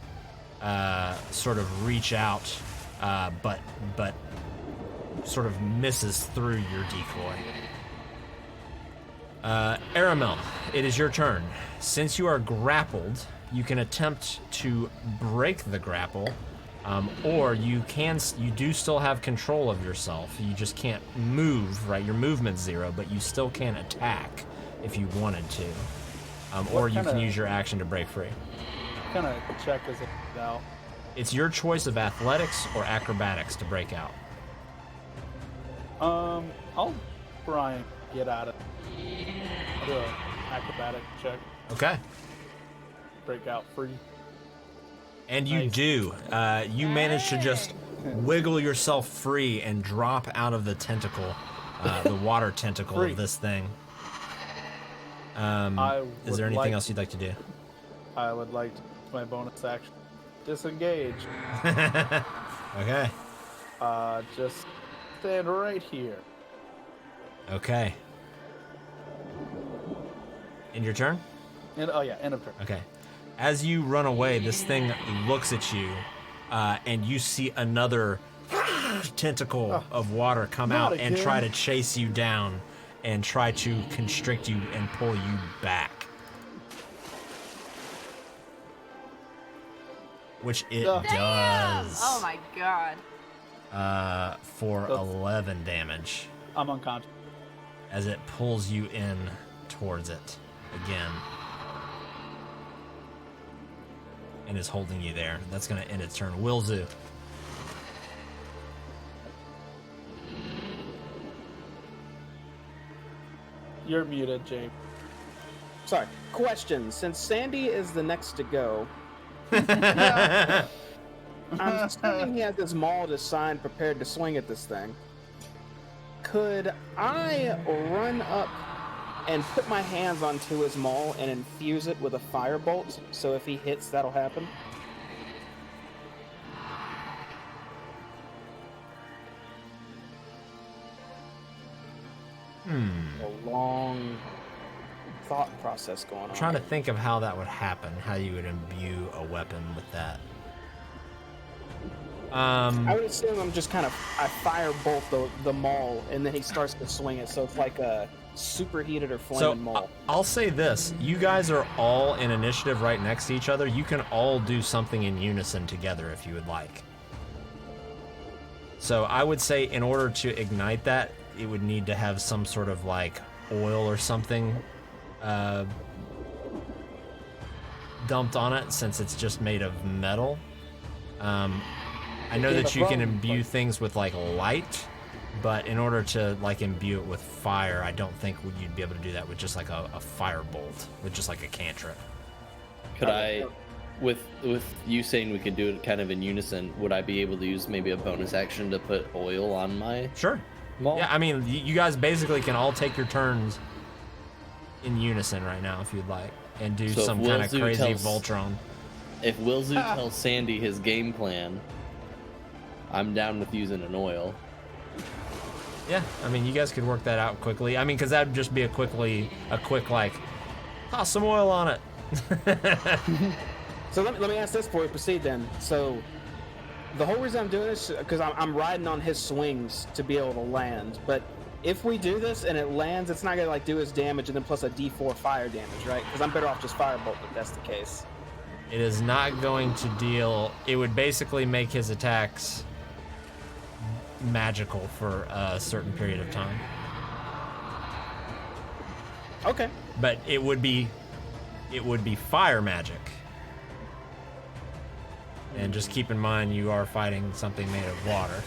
sort of reach out, but sort of misses through your decoy. Aramil, it is your turn. Since you are grappled, you can attempt to break the grapple, or you do still have control of yourself. You just can't move, right? Your movement's 0, but you still can attack if you wanted to. Or you can use your action to break free. What kind of check is it out? It's your choice of athletics or acrobatics to break out. I'll try and get out of it. I'll do an acrobatic check. Okay. Break out free. And you Nice. do. You manage to just wiggle yourself free and drop out of the tentacle, the water tentacle Free. of this thing. I Is there would anything like- else you'd like to do? I would like to use my bonus action. Disengage. Okay. Just stand right here. Okay. End your turn? End of turn. Okay. As you run away, this thing looks at you, and you see another tentacle of water come not out and again. try to chase you down and try to constrict you and pull you back. Which it Damn! does. Oh my god. For That's- 11 damage I'm unconscious. as it pulls you in towards it again. And is holding you there. That's going to end its turn. Wilzu. You're muted, Jake. Sorry. Question. Since Sandy is the next to go, I'm assuming he has his maul designed prepared to swing at this thing. Could I run up and put my hands onto his maul and infuse it with a firebolt, so if he hits, that'll happen? A long thought process going on. I'm trying to think of how that would happen, how you would imbue a weapon with that. I would assume I'm just kind of I firebolt the maul, and then he starts to swing it, so it's like a superheated or So flaming maul. I'll say this: you guys are all in initiative right next to each other. You can all do something in unison together if you would like. So I would say, in order to ignite that, it would need to have some sort of like oil or something dumped on it, since it's just made of metal. I know that you can imbue things with like light, but in order to like imbue it with fire, I don't think you'd be able to do that with just like a firebolt, with just like a cantrip. Could I, with you saying we could do it kind of in unison, would I be able to use maybe a bonus action to put oil on my Sure. maul? Yeah, I mean, you guys basically can all take your turns in unison right now if you'd like, and do So if some kind of Wilzu crazy tells- Voltron. If Wilzu tells Sandy his game plan, I'm down with using an oil. Yeah, I mean, you guys could work that out quickly. I mean, because that'd just be a quick like, toss some oil on it. So let me ask this before we proceed then. So the whole reason I'm doing this because I'm riding on his swings to be able to land. But if we do this and it lands, it's not gonna like do his damage and then plus a D4 fire damage, right? Because I'm better off just firebolt if that's the case. It is not going to deal. It would basically make his attacks magical for a certain period of time. Okay. But it would be fire magic. And just keep in mind, you are fighting something made of water.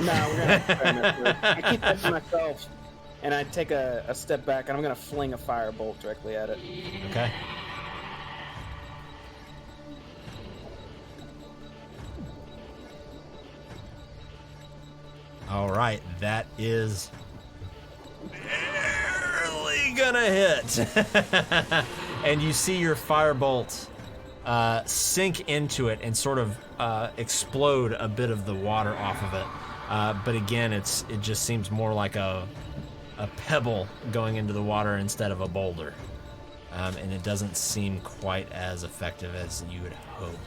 No, we're gonna have to try that. I keep that to myself, and I take a step back, and I'm gonna fling a firebolt directly at it. Okay. All right, that is barely gonna hit. And you see your firebolt sink into it and sort of explode a bit of the water off of it. But again, it just seems more like a pebble going into the water instead of a boulder. And it doesn't seem quite as effective as you would hope.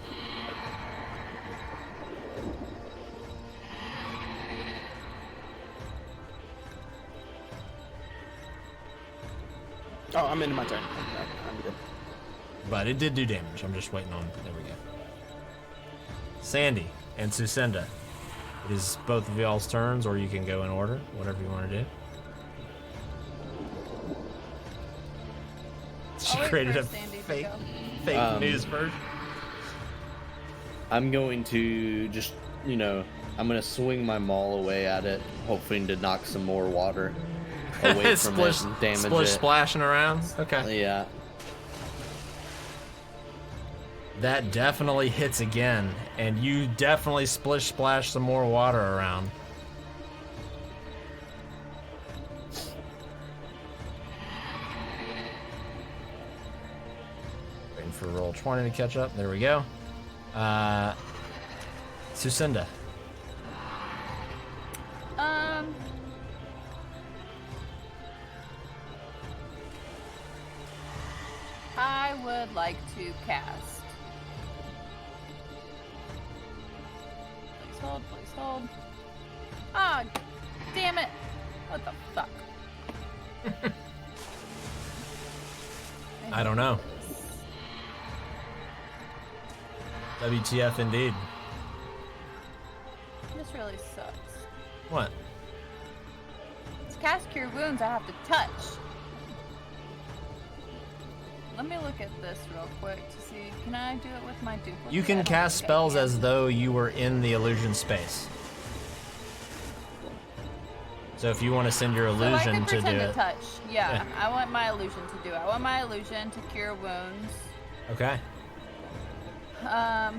Oh, I'm into my turn. I'm good. But it did do damage. I'm just waiting on... There we go. Sandy and Sucinda. It is both of y'all's turns, or you can go in order. Whatever you want to do. She I'll wait created for a Sandy to fake go. news version. I'm going to just, I'm going to swing my maul away at it, hoping to knock some more water away from it and damage Splish it. splashing around. Okay. Yeah. That definitely hits again, and you definitely splish splash some more water around. Waiting for roll 20 to catch up. There we go. Sucinda. I would like to cast hold, please hold. Ah, damn it. What the fuck? I don't know. WTF indeed. This really sucks. What? To cast Cure Wounds, I have to touch. Let me look at this real quick to see. Can I do it with my duplicate? You I can don't cast think I spells can. as though you were in the illusion space. So if you want to send your So I illusion can to do pretend to it. touch. Yeah, Yeah. I want my illusion to do it. I want my illusion to cure wounds. Okay. Yeah,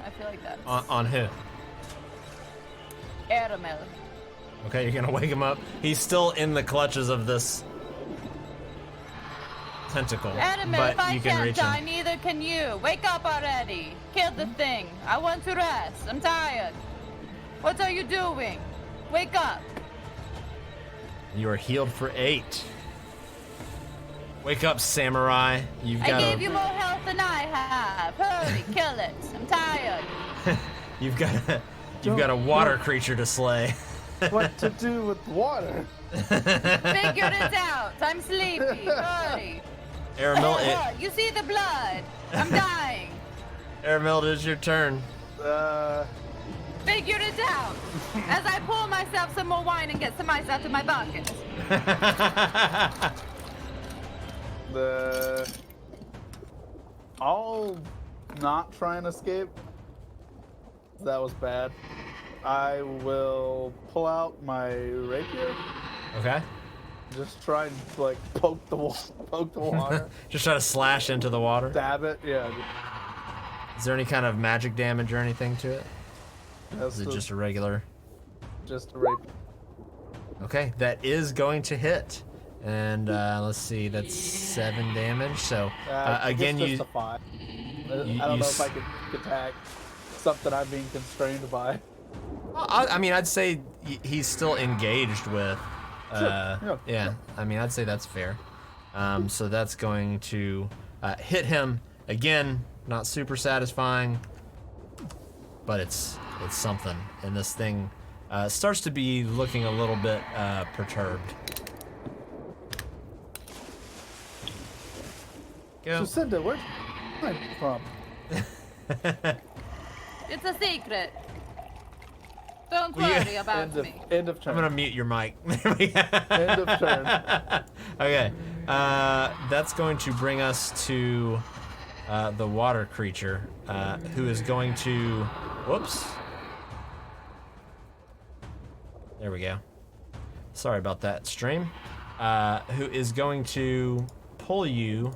I feel like that's On who? Aramel. Okay, you're gonna wake him up. He's still in the clutches of this tentacle, Aramel, but if I you can can't reach die, him. neither can you. Wake up already. Kill the thing. I want to rest. I'm tired. What are you doing? Wake up. You are healed for 8. Wake up, samurai. You've I got gave you a more health than I have. Hurry, kill it. I'm tired. you've got a water creature to slay. What to do with water? Figure it out. I'm sleepy. Hurry. Aramil, You see the blood. I'm dying. Aramil, it is your turn. Figure it out. As I pour myself some more wine and get some ice out of my bucket. I'll not try and escape. That was bad. I will pull out my rapier. Okay. Just try and like poke the water. Just try to slash into the water. Stab it. Yeah. Is there any kind of magic damage or anything to it? That's Is it just a regular? just a rapier. Okay, that is going to hit. And let's see, that's 7 damage. So again, it's you just a 5. I you don't know s- if I can attack something I'm being constrained by. I mean, I'd say he's still engaged with. Sure, Yeah, I mean, I'd say that's fair. So that's going to hit him again. Not super satisfying, but it's something. And this thing starts to be looking a little bit perturbed. Go. Lucinda, where's I from? It's a secret. Don't Well, yeah. worry about me. End of turn. I'm gonna mute your mic. End of turn. Okay, that's going to bring us to the water creature, who is going to. Whoops. There we go. Sorry about that, stream. Who is going to pull you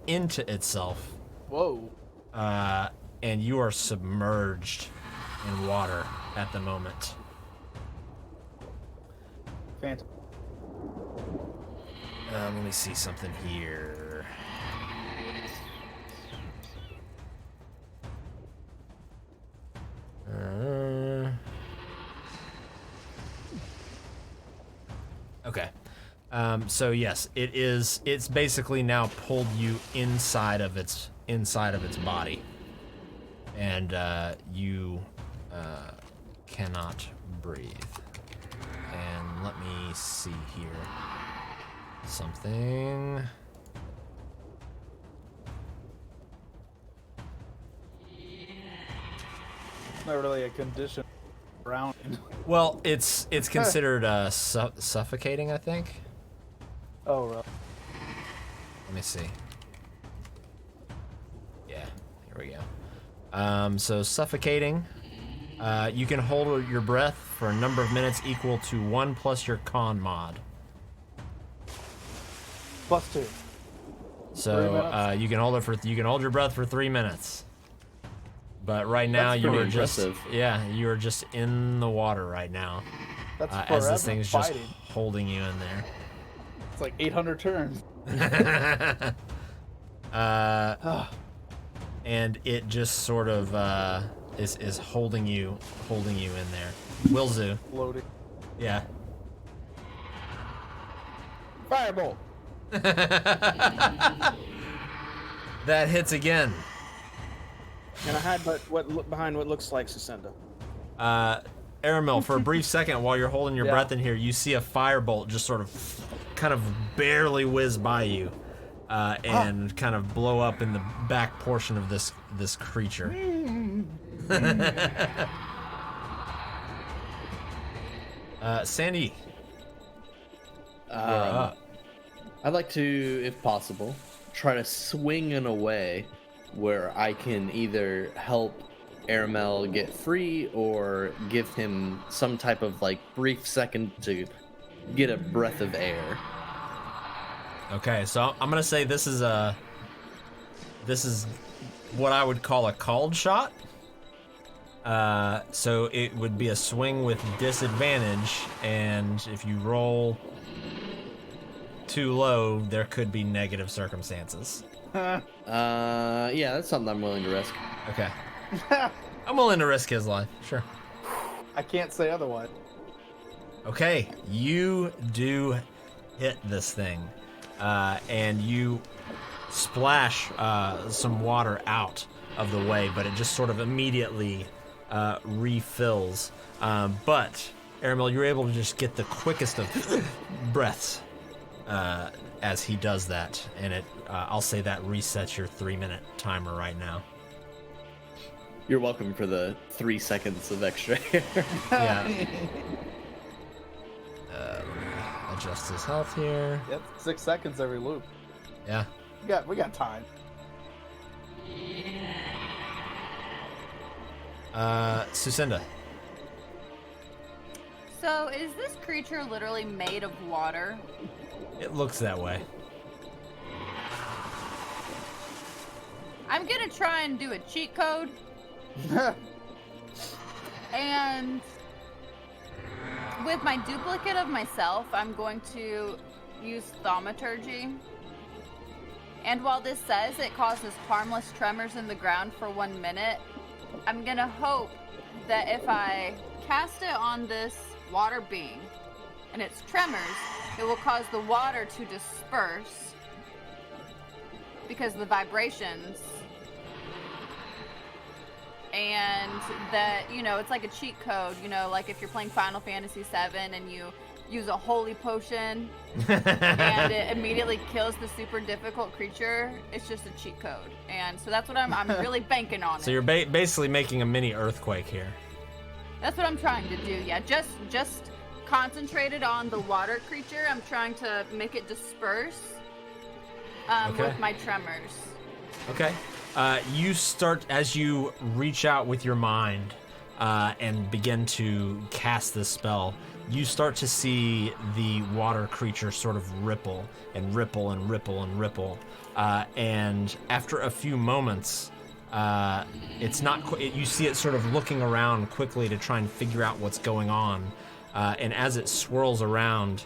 into itself, Whoa. and you are submerged in water at the moment. Phantom. Let me see something here. Okay. So yes, it's basically now pulled you inside of its body, and you cannot breathe. And let me see here. Something. Not really a condition. Round. Well, it's considered suffocating, I think. Oh, right. Let me see. Yeah, here we go. So suffocating. You can hold your breath for a number of minutes equal to 1 plus your con mod. +2. So you can hold your breath for 3 minutes. But right now That's you pretty are just impressive. you are just in the water right now, That's as forever this thing's just fighting. holding you in there. It's like 800 turns. And it just sort of is holding you in there. Wilzu, Loading. yeah. Firebolt. That hits again. And I hide behind what looks like Sucinda. Aramil, for a brief second while you're holding your breath in here, you see a firebolt just sort of kind of barely whiz by you and kind of blow up in the back portion of this creature. Sandy, you're up. I'd like to, if possible, try to swing in a way where I can either help Aramel get free or give him some type of like brief second to get a breath of air. Okay, so I'm gonna say this is what I would call a called shot. So it would be a swing with disadvantage, and if you roll too low, there could be negative circumstances. Yeah, that's something I'm willing to risk. Okay. I'm willing to risk his life, sure. I can't say otherwise. Okay, you do hit this thing, and you splash some water out of the way, but it just sort of immediately refills. But, Aramil, you're able to just get the quickest of breaths as he does that, and I'll say that resets your 3-minute timer right now. You're welcome for the 3 seconds of extra air. Yeah. Let me adjust his health here. Yep, 6 seconds every loop. Yeah. We got time. Sucinda. So, is this creature literally made of water? It looks that way. I'm gonna try and do a cheat code. And with my duplicate of myself, I'm going to use thaumaturgy. And while this says it causes harmless tremors in the ground for 1 minute, I'm gonna hope that if I cast it on this water being and its tremors, it will cause the water to disperse because of the vibrations. And that, it's like a cheat code, like if you're playing Final Fantasy VII and you use a holy potion and it immediately kills the super difficult creature, it's just a cheat code. And so that's what I'm really banking on. So you're basically making a mini earthquake here. That's what I'm trying to do, yeah. Just concentrated on the water creature. I'm trying to make it disperse with my tremors. Okay. You start, as you reach out with your mind and begin to cast this spell, you start to see the water creature sort of ripple and ripple and ripple and ripple. And after a few moments, it's not. You see it sort of looking around quickly to try and figure out what's going on. And as it swirls around,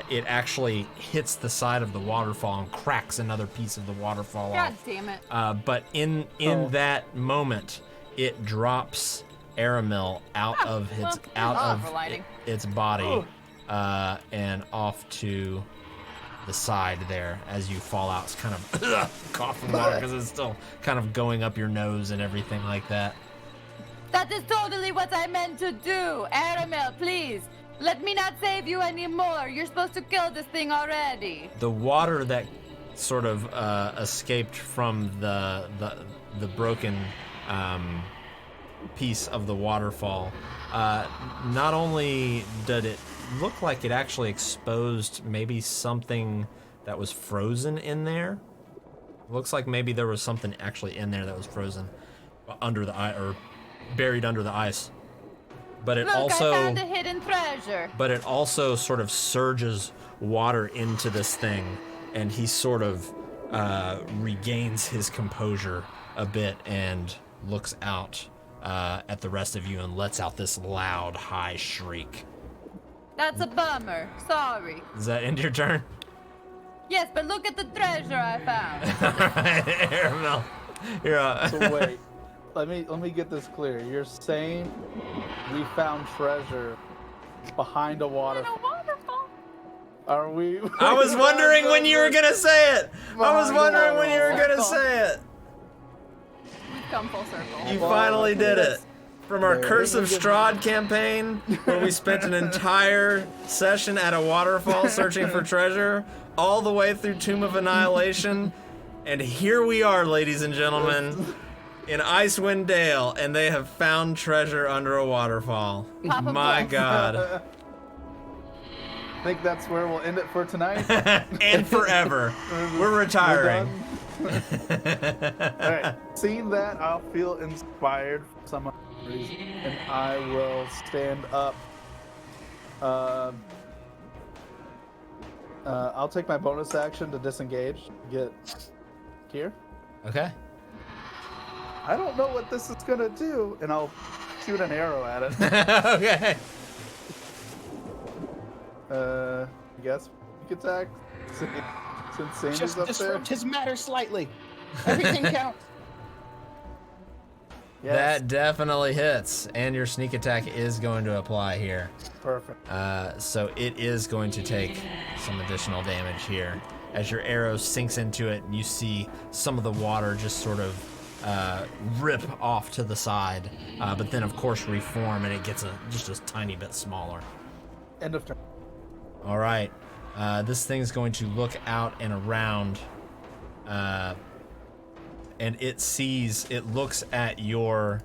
it actually hits the side of the waterfall and cracks another piece of the waterfall off. God damn it. But in that moment, it drops Aramil out of its body and off to the side there as you fall out. It's kind of coughing water because it's still kind of going up your nose and everything like that. That is totally what I meant to do. Aramil, please. Let me not save you anymore. You're supposed to kill this thing already. The water that sort of escaped from the broken piece of the waterfall, not only did it look like it actually exposed maybe something that was frozen in there. Looks like maybe there was something actually in there that was frozen under the ice or buried under the ice. But it I found a hidden treasure. But it also sort of surges water into this thing, and he sort of regains his composure a bit and looks out at the rest of you and lets out this loud, high shriek. That's a bummer. Sorry. Does that end your turn? Yes, but look at the treasure I found. Alright, Aramil, you're up. So wait, let me get this clear. You're saying we found treasure behind a waterfall? Are we? I was wondering when you were gonna say it. I was wondering when you were gonna say it. come full circle. You finally did it. From our Curse of Strahd campaign, where we spent an entire session at a waterfall searching for treasure, all the way through Tomb of Annihilation, and here we are, ladies and gentlemen, in Icewind Dale, and they have found treasure under a waterfall. Papa My Bull. God. I think that's where we'll end it for tonight. And forever. We're retiring. Alright, seeing that, I'll feel inspired for some reason, and I will stand up. I'll take my bonus action to disengage, get here. Okay. I don't know what this is gonna do, and I'll shoot an arrow at it. Okay. I guess sneak attack, since Sandy's Just up there. disrupt his matter slightly. Everything counts. Yes, That definitely hits, and your sneak attack is going to apply here. perfect. So it is going to take some additional damage here. As your arrow sinks into it, you see some of the water just sort of rip off to the side, but then of course reform, and it gets just a tiny bit smaller. End of turn. All right, this thing's going to look out and around, and it looks at your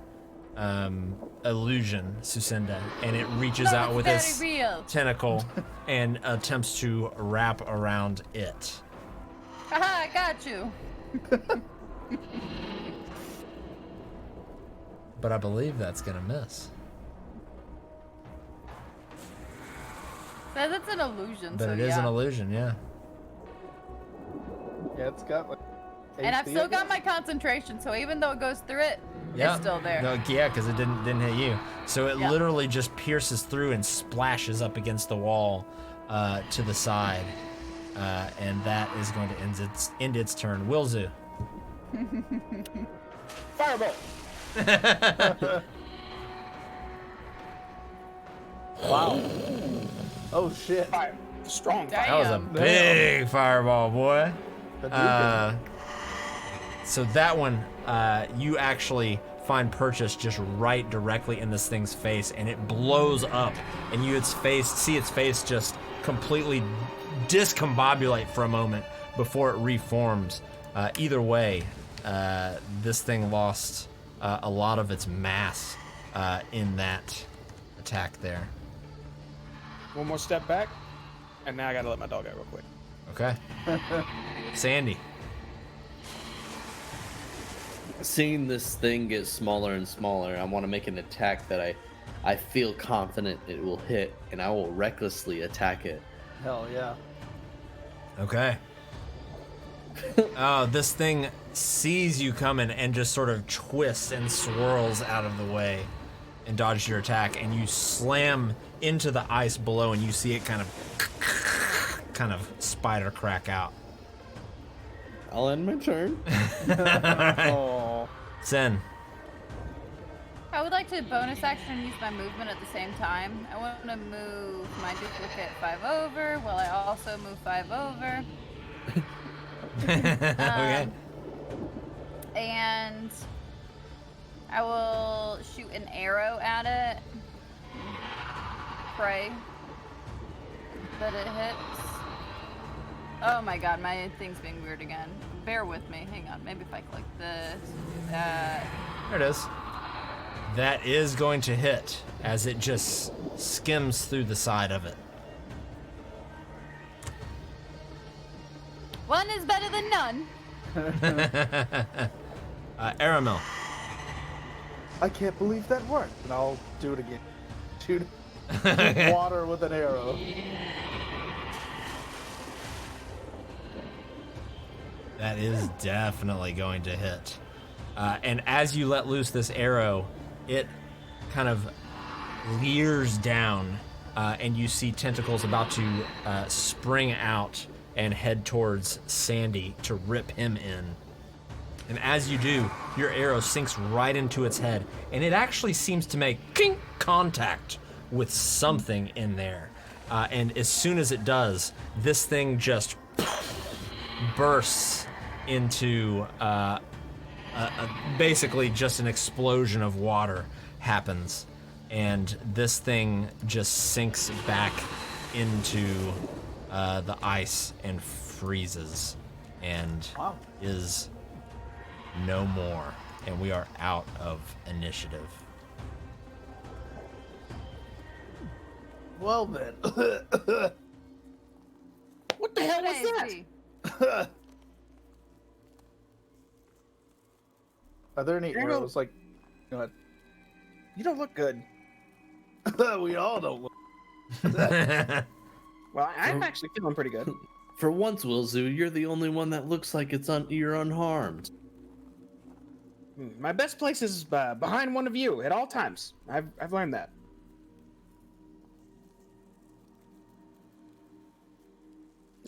illusion, Sucinda, and it reaches No, out it's with very its real. tentacle and attempts to wrap around it. Haha, I got you. But I believe that's gonna miss. Says it's an illusion, But so it is yeah. an illusion, yeah. Yeah, it's got like. And I've AC, still I got guess. my concentration, so even though it goes through it, Yeah. it's still there. No, yeah, because it didn't hit you. So it Yeah. literally just pierces through and splashes up against the wall to the side, and that is going to end its turn. Wilzu. Firebolt. Wow. Oh shit. Fire. Strong fire. That was a Damn. big fireball, boy. Hadouken. So that one, you actually find purchase just right directly in this thing's face, and it blows up, and you see its face just completely discombobulate for a moment before it reforms. Either way, this thing lost a lot of its mass in that attack there. One more step back, and now I gotta let my dog out real quick. Okay. Sandy. Seeing this thing get smaller and smaller, I want to make an attack that I feel confident it will hit, and I will recklessly attack it. Hell yeah. Okay. Oh, this thing sees you coming and just sort of twists and swirls out of the way and dodges your attack, and you slam into the ice below, and you see it kind of spider crack out. I'll end my turn. Oh. Sen. I would like to bonus action and use my movement at the same time. I want to move my duplicate 5 over while I also move 5 over. Okay. And I will shoot an arrow at it. Pray that it hits. Oh my god, my thing's being weird again. Bear with me. Hang on. Maybe if I click this, do that. There it is. That is going to hit as it just skims through the side of it. One is better than none. Aramil. I can't believe that worked. And I'll do it again. Shoot water with an arrow. That is definitely going to hit. And as you let loose this arrow, it kind of leers down, and you see tentacles about to spring out and head towards Sandy to rip him in. And as you do, your arrow sinks right into its head, and it actually seems to make contact with something in there. And as soon as it does, this thing just bursts into basically just an explosion of water happens, and this thing just sinks back into the ice and freezes and Wow. is no more, and we are out of initiative. Well then. What the hell was that? Crazy. Are there any Arrow. arrows like? Go ahead. You don't look good. We all don't look. Well, I'm actually feeling pretty good. For once, Wilzu, you're the only one that looks like you're unharmed. My best place is behind one of you at all times. I've learned that.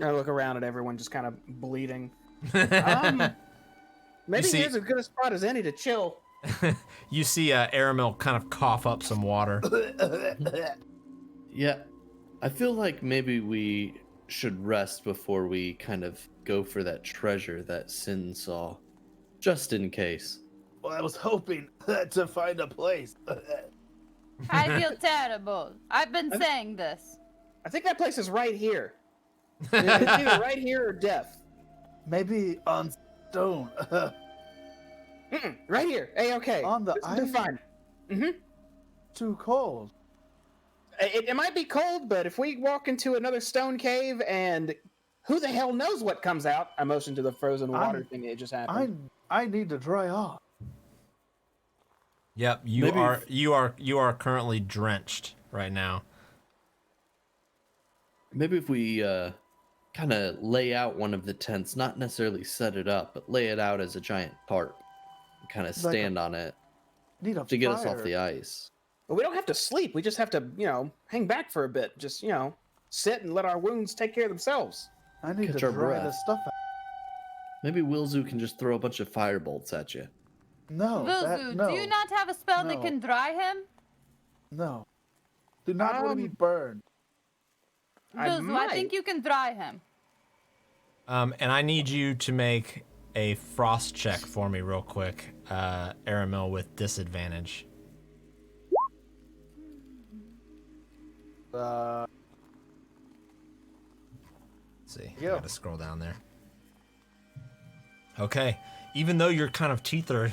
I look around at everyone just kind of bleeding. Maybe see- here's as good a spot as any to chill. You see Aramil kind of cough up some water. Yeah, I feel like maybe we should rest before we kind of go for that treasure that Sin saw, just in case. Well, I was hoping to find a place. I feel terrible. I've been saying this. I think that place is right here. It's either right here or death. Maybe on stone. Right here. Hey, okay. On the This will island? do fine. Mm-hmm. Too cold. It might be cold, but if we walk into another stone cave and who the hell knows what comes out? I motioned to the frozen water thing that just happened. I need to dry off. Yep, Maybe you are currently drenched right now. Maybe if we kind of lay out one of the tents, not necessarily set it up, but lay it out as a giant tarp, and kind of Like stand on it Need a to get us off fire. the ice. But we don't have to sleep. We just have to, hang back for a bit. Just, sit and let our wounds take care of themselves. I need Catch to our dry breath. this stuff out. Maybe Wilzu can just throw a bunch of fire bolts at you. No, Vilzu, no, do you not have a spell that No. can dry him? no. Do not want to be burned. Vilzu, I think you can dry him. And I need you to make a frost check for me real quick, Aramil, with disadvantage. Uh, Let's see, Yeah. I gotta scroll down there. Okay, even though your kind of teeth are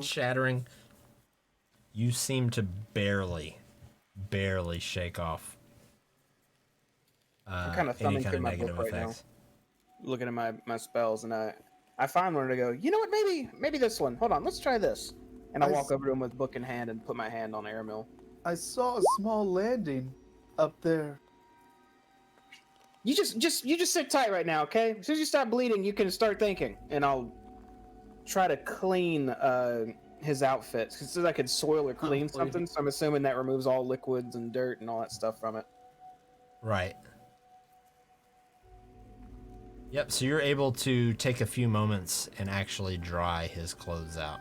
shattering, you seem to barely shake off I'm kind of any thumbing kind through of my negative book right effects. now, looking at my spells, and I find one to go, you know what, maybe this one. Hold on, let's try this. And I walk over to him with book in hand and put my hand on Aramil. I saw a small landing up there. You just sit tight right now, okay? As soon as you stop bleeding, you can start thinking, and I'll try to clean his outfit. It says I could soil or clean please. something, so I'm assuming that removes all liquids and dirt and all that stuff from it. Right. Yep, so you're able to take a few moments and actually dry his clothes out.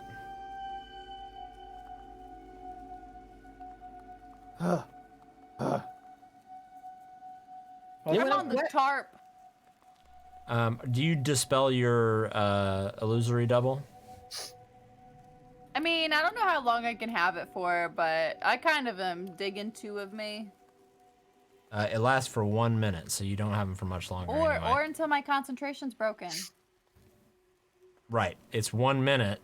I'm on the tarp. Do you dispel your illusory double? I mean, I don't know how long I can have it for, but I kind of am digging two of me. It lasts for 1 minute, so you don't have them for much longer anyway. Or until my concentration's broken. Right, it's 1 minute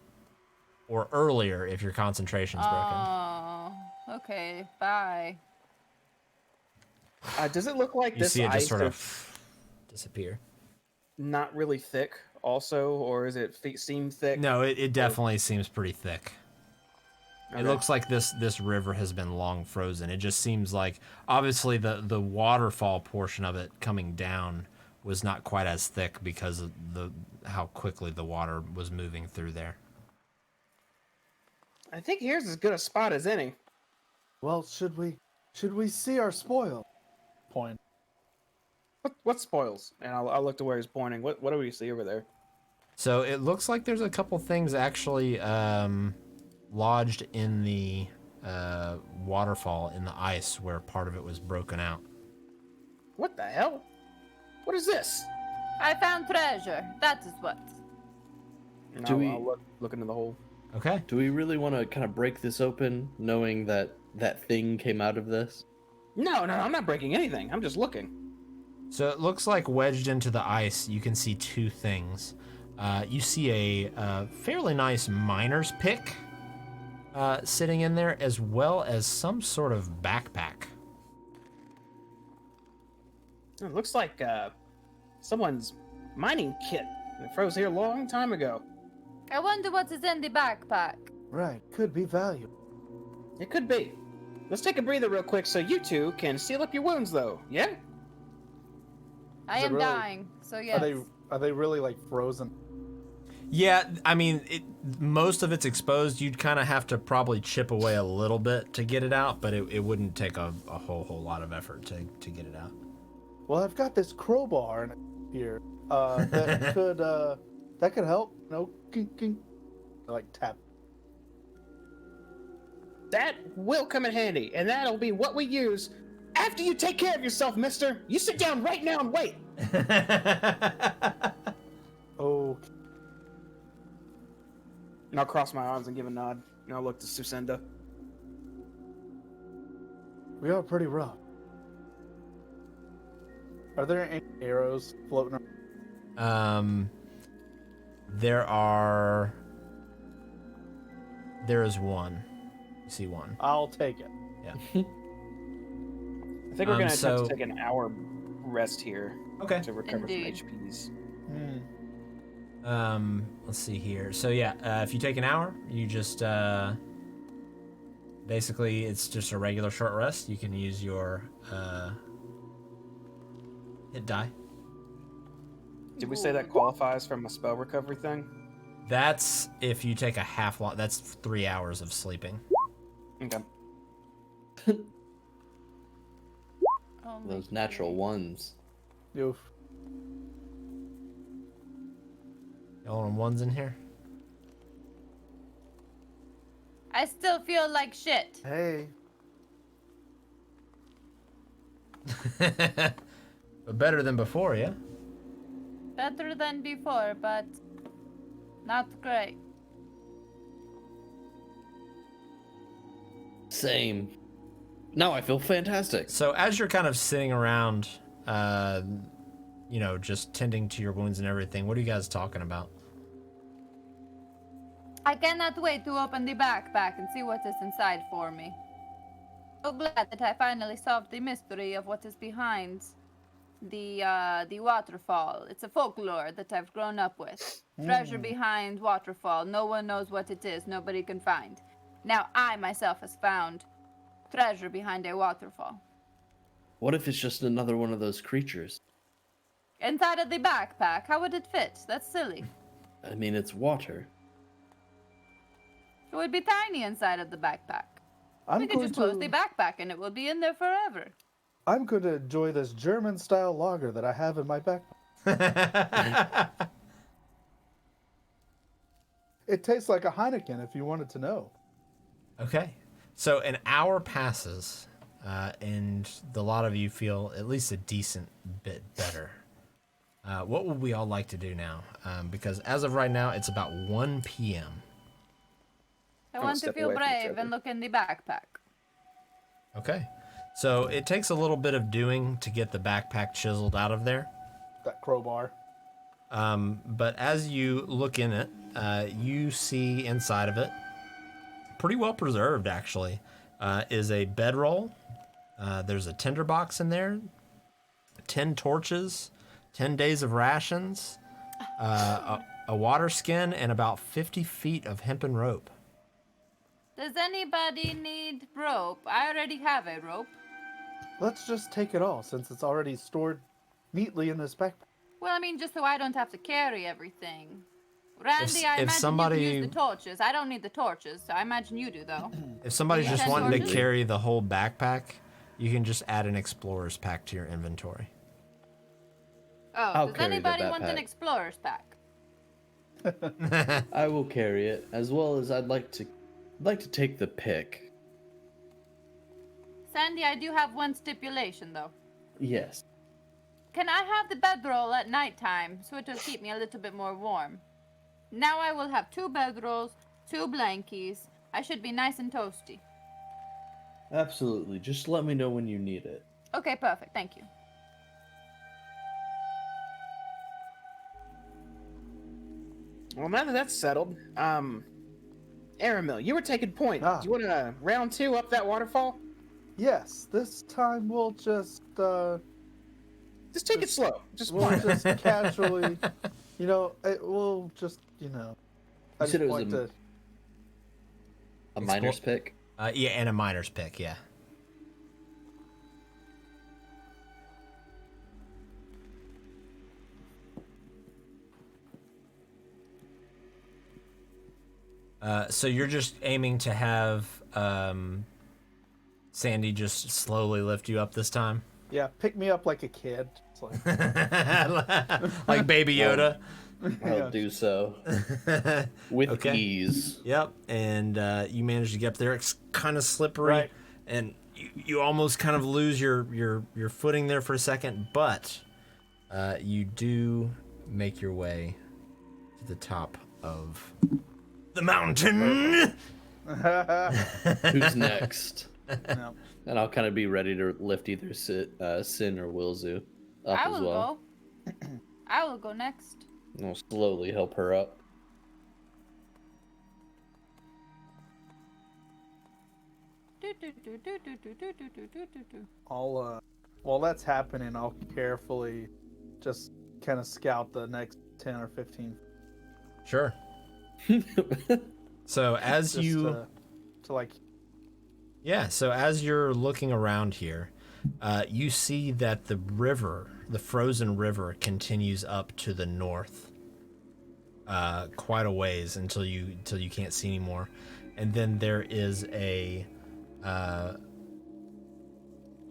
or earlier if your concentration's broken. Oh, okay, bye. Does it look like You this see it ice just sort is of disappear. not really thick also, or is it seem thick? No, it definitely seems pretty thick. It Okay. looks like this river has been long frozen. It just seems like obviously the waterfall portion of it coming down was not quite as thick because of how quickly the water was moving through there. I think here's as good a spot as any. Well, should we see our spoil? Point. What spoils? And I'll look to where he's pointing. What do we see over there? So it looks like there's a couple things actually lodged in the waterfall in the ice where part of it was broken out. What the hell? What is this? I found treasure. That is what. And Do I'll look into the hole. Okay. Do we really want to kind of break this open, knowing that that thing came out of this? No, I'm not breaking anything. I'm just looking. So it looks like wedged into the ice, you can see two things. You see a fairly nice miner's pick sitting in there, as well as some sort of backpack. It looks like someone's mining kit. It froze here a long time ago. I wonder what is in the backpack. Right, could be valuable. It could be. Let's take a breather real quick so you two can seal up your wounds, though. Yeah? I Is it am really- dying, so yes. Are they really like frozen? Yeah, I mean, most of it's exposed. You'd kind of have to probably chip away a little bit to get it out, but it wouldn't take a whole lot of effort to get it out. Well, I've got this crowbar here. That could help. No, kink, kink. I like tap. That will come in handy, and that'll be what we use after you take care of yourself, mister. You sit down right now and wait. Oh, And I'll cross my arms and give a nod. And I'll look to Susinda. we are pretty rough. Are there any arrows floating around? There is one. You see one. I'll take it. Yeah. I think we're gonna so- have to take an hour rest here Okay. to recover Indeed. from HPs. Let's see here. So yeah, if you take an hour, you just basically it's just a regular short rest. You can use your hit die. Did we say that qualifies from a spell recovery thing? That's if you take a half long. That's 3 hours of sleeping. Okay. Oh my Those natural ones. Oof. Y'all on ones in here? I still feel like shit. Hey, But better than before, yeah? Better than before, but not great. Same. Now I feel fantastic. So as you're kind of sitting around, just tending to your wounds and everything, what are you guys talking about? I cannot wait to open the backpack and see what is inside for me. So glad that I finally solved the mystery of what is behind the waterfall. It's a folklore that I've grown up with. Treasure behind waterfall. No one knows what it is. Nobody can find. Now I myself has found treasure behind a waterfall. What if it's just another one of those creatures? Inside of the backpack. How would it fit? That's silly. I mean, it's water. It would be tiny inside of the backpack. I'm We could going just close to. the backpack and it will be in there forever. I'm going to enjoy this German-style lager that I have in my backpack. It tastes like a Heineken, if you wanted to know. Okay. So an hour passes, and a lot of you feel at least a decent bit better. What would we all like to do now? Because as of right now, it's about 1 p.m. I I'm want to step feel away from brave Trevor. and look in the backpack. Okay. So it takes a little bit of doing to get the backpack chiseled out of there. That crowbar. But as you look in it, you see inside of it, pretty well preserved actually, is a bedroll. There's a tinderbox in there, 10 torches, 10 days of rations, a water skin, and about 50 feet of hempen rope. Does anybody need rope? I already have a rope. Let's just take it all, since it's already stored neatly in this backpack. Well, I mean, just so I don't have to carry everything. Randy, I if imagine somebody- you can use the torches. I don't need the torches, so I imagine you do, though. If somebody's Yeah, just 10 wanting to torches? carry the whole backpack, you can just add an explorer's pack to your inventory. Oh, I'll does carry the anybody want an backpack. explorer's pack? I will carry it, as well as I'd like to take the pick. Sandy, I do have one stipulation, though. Yes. Can I have the bedroll at nighttime so it'll keep me a little bit more warm? Now I will have 2 bedrolls, 2 blankies. I should be nice and toasty. Absolutely. Just let me know when you need it. Okay, perfect. Thank you. Well, now that that's settled, Aramil, you were taking point. Ah. Do you want to round 2 up that waterfall? Yes, this time we'll just Just take it slow. Just we'll one. just casually, we'll just, I You said just it was point to. A miner's pick? Yeah, and a miner's pick, yeah. So you're just aiming to have Sandy just slowly lift you up this time? Yeah, pick me up like a kid. It's like, Like Baby Yoda? I'll do so. With Okay. ease. Yep, and you manage to get up there. It's kind of slippery, Right. and you almost kind of lose your footing there for a second, but you do make your way to the top of the mountain. Who's next? no. And I'll kind of be ready to lift either Sin or Wilzu up I as will well. go. I will go next. And I'll slowly help her up. While that's happening, I'll carefully just kind of scout the next 10 or 15. Sure. So as Just you to like, Yeah, so as you're looking around here, you see that the river, the frozen river, continues up to the north, quite a ways until you can't see anymore, and then there is a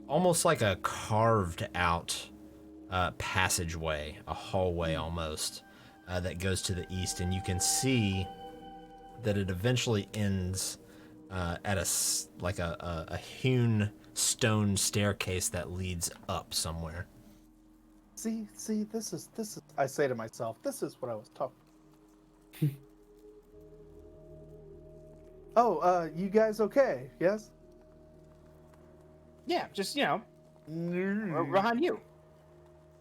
almost like a carved out passageway, a hallway almost, that goes to the east, and you can see that it eventually ends at a hewn stone staircase that leads up somewhere. see, this is. I say to myself, this is what I was talking. Oh, you guys okay? Yes. Yeah, just, behind you.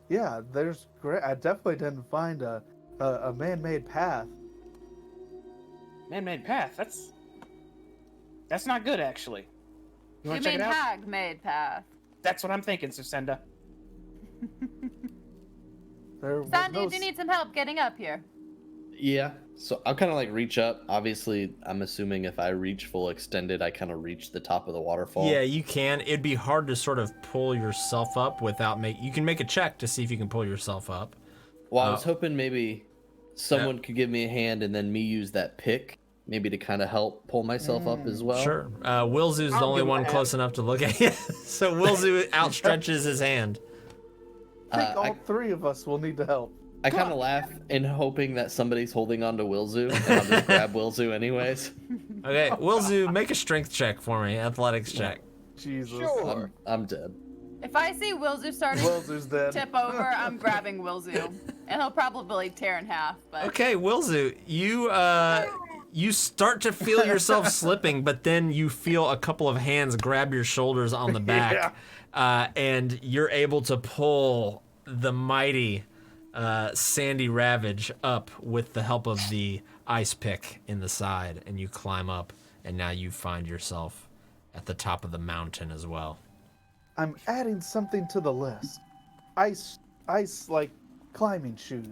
Yeah, there's great. I definitely didn't find a man-made path. Man-made path. That's not good, actually. You You want to check mean it out? hag-made path. That's what I'm thinking, Susenda. There was Sandy, no do you need some help getting up here? Yeah. So I'll kind of like reach up. Obviously, I'm assuming if I reach full extended, I kind of reach the top of the waterfall. Yeah, you can. It'd be hard to sort of pull yourself up without You can make a check to see if you can pull yourself up. Well, I was hoping maybe someone could give me a hand and then me use that pick, maybe to kind of help pull myself up as well. Sure. Wilzu's the I'll only give him one a close enough to look at you. So Wilzu outstretches his hand. I think all three of us will need to help. I kind of laugh in hoping that somebody's holding on to Wilzu, and I'll just grab Wilzu anyways. Okay, Wilzu, make a strength check for me, athletics check. Jesus. Sure. I'm dead. If I see Wilzu starting to Wilzu's dead. tip over, I'm grabbing Wilzu. And he'll probably tear in half. But Okay, Wilzu, you start to feel yourself slipping, but then you feel a couple of hands grab your shoulders on the back, and you're able to pull the mighty Sandy Ravage up with the help of the ice pick in the side, and you climb up, and now you find yourself at the top of the mountain as well. I'm adding something to the list. Ice like climbing shoes.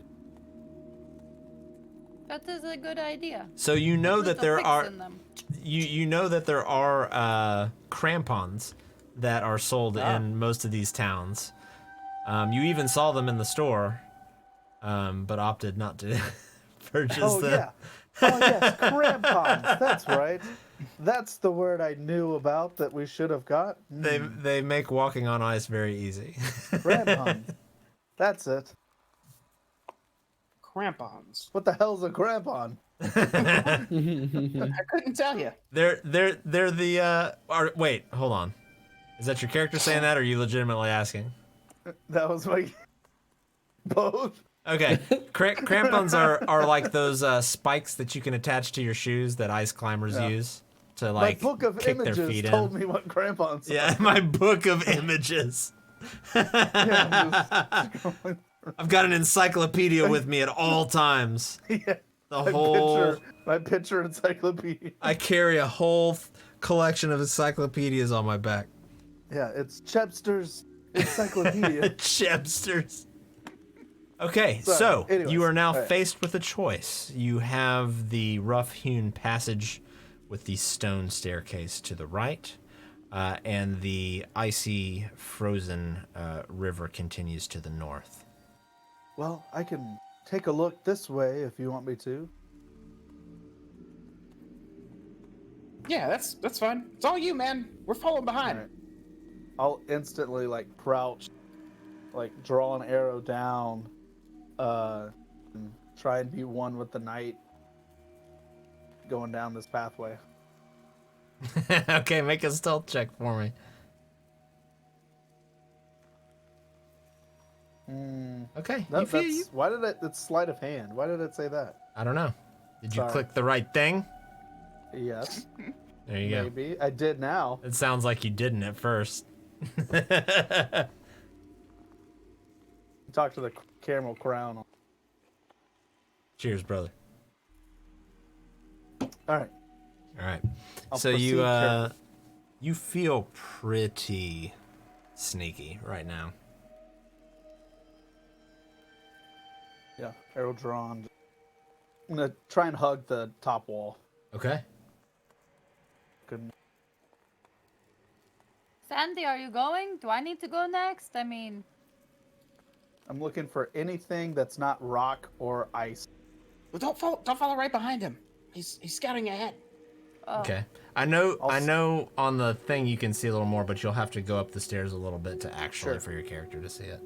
that is a good idea. So you know that Little there picks are in them. you know that there are crampons that are sold in most of these towns. You even saw them in the store, but opted not to purchase Oh them. yeah. Oh yes, crampons. That's right. That's the word I knew about that we should have got. They make walking on ice very easy. Crampons. That's it. Crampons. What the hell's a crampon? I couldn't tell you. they're the wait, hold on. Is that your character saying that, or are you legitimately asking? That was my both. Okay, crampons are like those spikes that you can attach to your shoes that ice climbers Yeah. use to My like book of kick their images feet told in. me what crampons Yeah, are. my book of images. Yeah, I'm just going I've got an encyclopedia with me at all times. yeah. The My whole my picture encyclopedia. I carry a whole collection of encyclopedias on my back. Yeah, it's Chepster's encyclopedia. Chepsters. Okay, Sorry, so anyways, you are now alright. faced with a choice. You have the rough-hewn passage with the stone staircase to the right, and the icy, frozen river continues to the north. Well, I can take a look this way if you want me to. Yeah, that's fine. It's all you, man. We're following behind. Alright. I'll instantly like crouch, like draw an arrow down, and try and be one with the night going down this pathway. Okay, make a stealth check for me. Okay, Why did it's sleight of hand? Why did it say that? I don't know. Did you Sorry. click the right thing? Yes, There you go. maybe. I did now. It sounds like you didn't at first. Talk to the caramel crown. Cheers, brother. Alright. All right. I'll So proceed you carefully. you feel pretty sneaky right now. Yeah, arrow drawn. I'm gonna try and hug the top wall. Okay. Couldn't. Sandy, are you going? Do I need to go next? I mean, I'm looking for anything that's not rock or ice. Well, don't follow right behind him. He's scouting ahead. oh. Okay. I know I'll I s- know on the thing you can see a little more, but you'll have to go up the stairs a little bit to actually Sure. for your character to see it.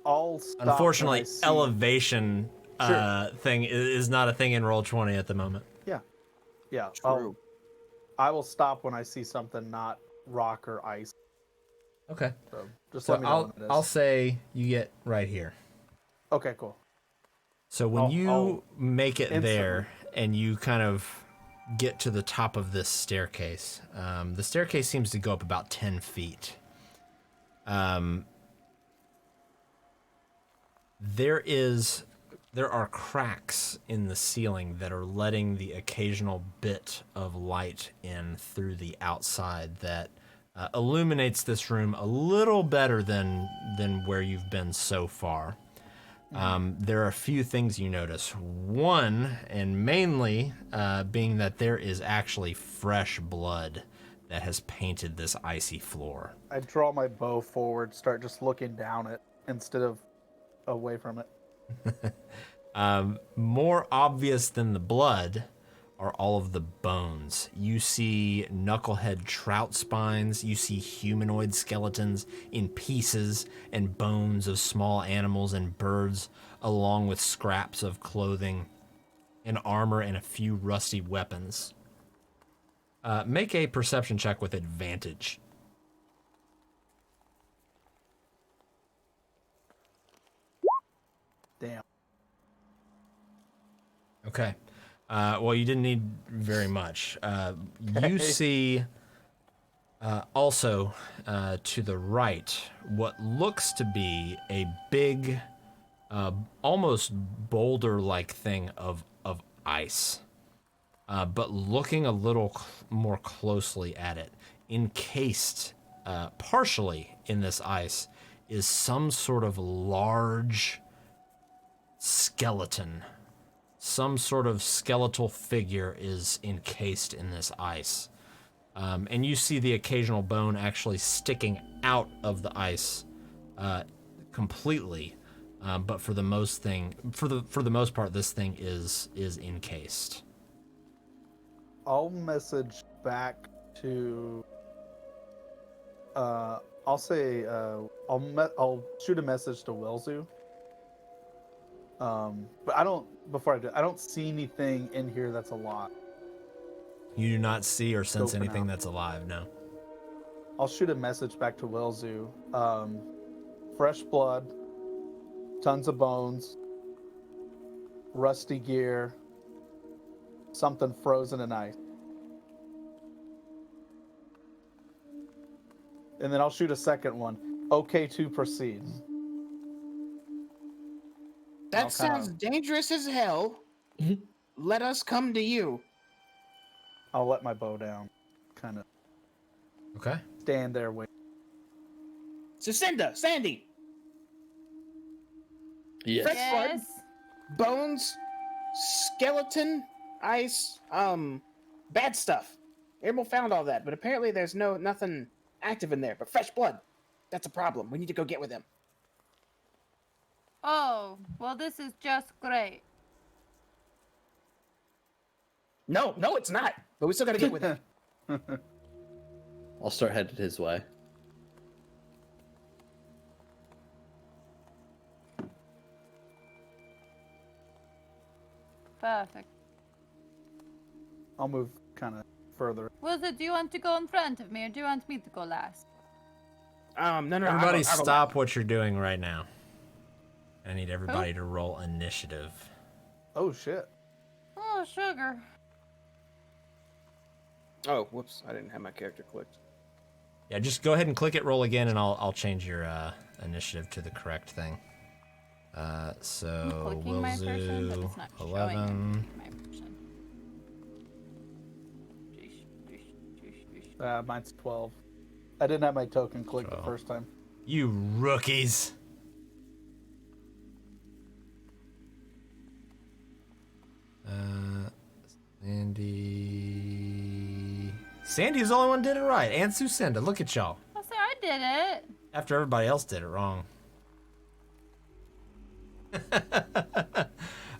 I'll stop when I Unfortunately, see- elevation Sure. thing is not a thing in Roll20 at the moment. Yeah, True. I will stop when I see something not rock or ice. Okay. So just So let me know when it is. I'll say you get right here. Okay, cool. So when you I'll make it there and you kind of get to the top of this staircase, the staircase seems to go up about 10 feet. There are cracks in the ceiling that are letting the occasional bit of light in through the outside that illuminates this room a little better than where you've been so far. There are a few things you notice. One, and mainly, being that there is actually fresh blood that has painted this icy floor. I draw my bow forward, start just looking down it instead of away from it. More obvious than the blood are all of the bones. You see knucklehead trout spines, you see humanoid skeletons in pieces and bones of small animals and birds, along with scraps of clothing and armor and a few rusty weapons. Make a perception check with advantage. Damn. Okay. Well, you didn't need very much. You see also to the right what looks to be a big, almost boulder-like thing of ice. But looking a little more closely at it, encased partially in this ice is some sort of large skeleton. Some sort of skeletal figure is encased in this ice. And you see the occasional bone actually sticking out of the ice completely. But for the most part, this thing is encased. I'll message back to. I'll say I'll shoot a message to Welzu. But I don't. Before I do, I don't see anything in here that's alive. You do not see or sense Go for anything now. that's alive, no. I'll shoot a message back to Welzu. Fresh blood, tons of bones, rusty gear, something frozen in ice. And then I'll shoot a second one. Okay to proceed. That sounds dangerous as hell. Let us come to you. I'll let my bow down. Kind of Okay. stand there waiting. Sucinda, Sandy, Yes. Fresh blood, Yes. bones, skeleton, ice, bad stuff. Emerald found all that, but apparently there's nothing active in there. But fresh blood, that's a problem. We need to go get with him. Oh, well, this is just great. No, it's not. But we still gotta get with him. I'll start headed his way. Perfect. I'll move kind of further. Wilson, do you want to go in front of me, or do you want me to go last? No. Everybody, I'll go- stop what you're doing right now. I need everybody to roll initiative. Oh shit. Oh, sugar. Oh, whoops! I didn't have my character clicked. Yeah, just go ahead and click it, roll again, and I'll change your initiative to the correct thing. So Clicking my person, but Wilzu, it's not showing 11. my person. Mine's 12. I didn't have my token clicked the 12. first time. You rookies. Sandy's the only one who did it right, and Sucinda. Look at y'all. Oh, so I did it. After everybody else did it wrong.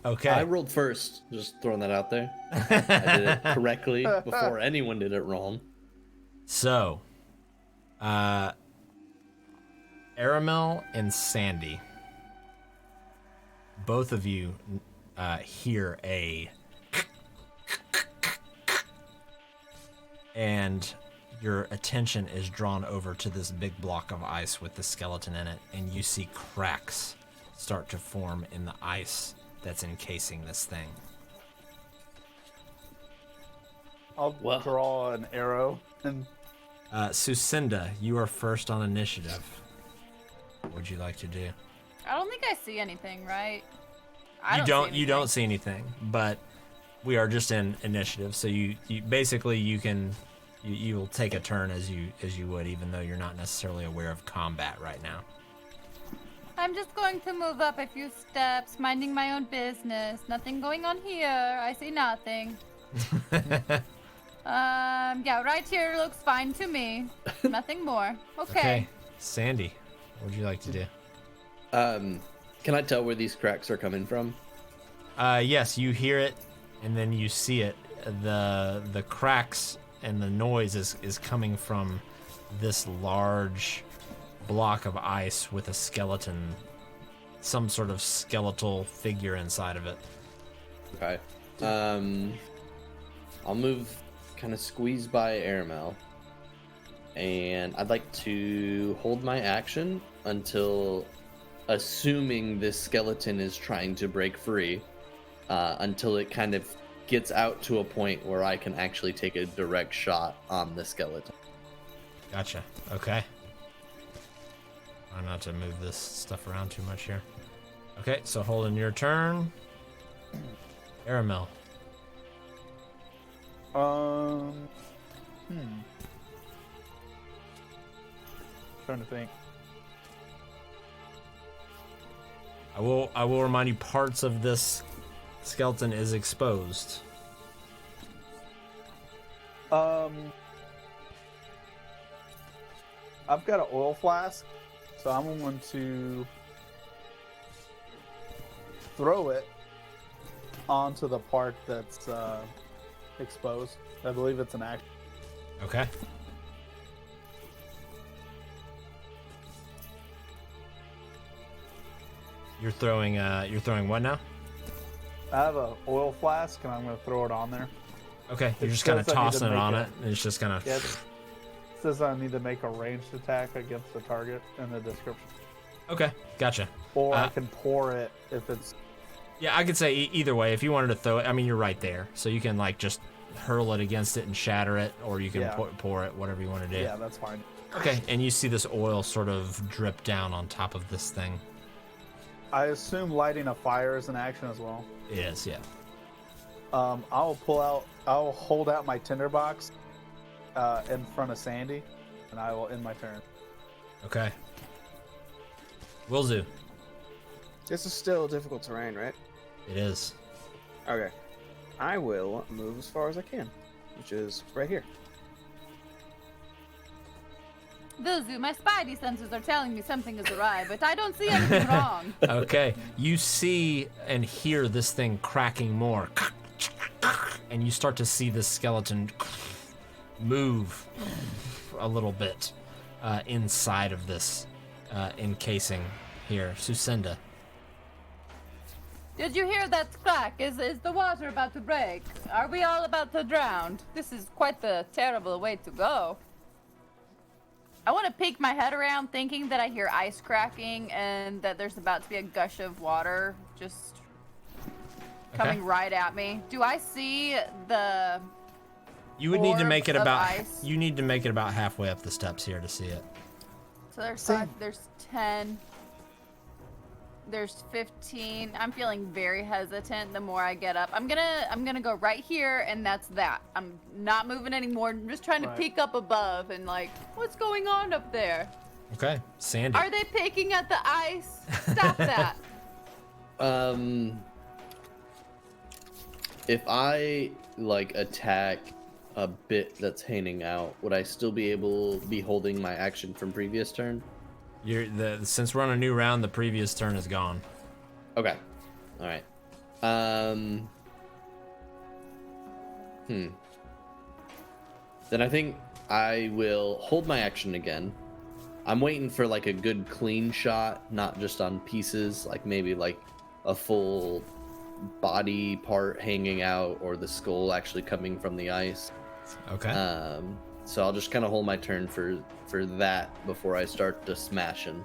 Okay. I rolled first, just throwing that out there. I did it correctly before anyone did it wrong. So, Aramel and Sandy, both of you hear a and your attention is drawn over to this big block of ice with the skeleton in it, and you see cracks start to form in the ice that's encasing this thing. I'll Well. draw an arrow and Sucinda, you are first on initiative. What would you like to do? I don't think I see anything, right? You don't see anything, but we are just in initiative, so you basically you will take a turn as you would, even though you're not necessarily aware of combat right now. I'm just going to move up a few steps, minding my own business. Nothing going on here. I see nothing. Yeah, right here looks fine to me. Nothing more. Okay. Sandy, what would you like to do? Can I tell where these cracks are coming from? Yes, you hear it, and then you see it. The cracks and the noise is coming from this large block of ice with a skeleton, some sort of skeletal figure inside of it. Okay. I'll move, kind of squeeze by Aramel, and I'd like to hold my action until, assuming this skeleton is trying to break free, until it kind of gets out to a point where I can actually take a direct shot on the skeleton. Gotcha. Okay. Try not to move this stuff around too much here. Okay, so holding your turn. Aramel. Trying to think. I will remind you, parts of this skeleton is exposed. I've got an oil flask, so I'm going to throw it onto the part that's exposed. I believe it's an action. Okay. You're throwing what now? I have an oil flask, and I'm going to throw it on there. Okay, you're It just kind of says I need to tossing it make on a- it, and it's just kind of. Yeah, it says I need to make a ranged attack against the target in the description. Okay, gotcha. Or I can pour it if it's Yeah, I could say either way. If you wanted to throw it, I mean, you're right there, so you can like just hurl it against it and shatter it, or you can Yeah. pour it, whatever you want to do. Yeah, that's fine. Okay, and you see this oil sort of drip down on top of this thing. I assume lighting a fire is an action as well. It is, yeah. I'll hold out my tinderbox in front of Sandy, and I will end my turn. Okay. Will do. This is still difficult terrain, right? It is. Okay. I will move as far as I can, which is right here. Vilzu, my spidey senses are telling me something is awry, but I don't see anything wrong. Okay, you see and hear this thing cracking more, and you start to see this skeleton move a little bit inside of this encasing here. Sucinda. Did you hear that crack? Is the water about to break? Are we all about to drown? This is quite the terrible way to go. I want to peek my head around thinking that I hear ice cracking and that there's about to be a gush of water just coming right at me. Do I see the You would need to make it orbs of about ice? you need to make it about halfway up the steps here to see it. So there's See? 5, there's 10, there's 15. I'm feeling very hesitant the more I get up. I'm gonna go right here, and that's that. I'm not moving anymore. I'm just trying to Right. peek up above and like, what's going on up there? Okay, Sandy. Are they picking at the ice? Stop that. If I like attack a bit that's hanging out, would I still be holding my action from previous turn? Since we're on a new round, the previous turn is gone. Okay. All right. Then I think I will hold my action again. I'm waiting for like a good clean shot, not just on pieces, like maybe like a full body part hanging out or the skull actually coming from the ice. Okay. So I'll just kind of hold my turn for that before I start to smashing.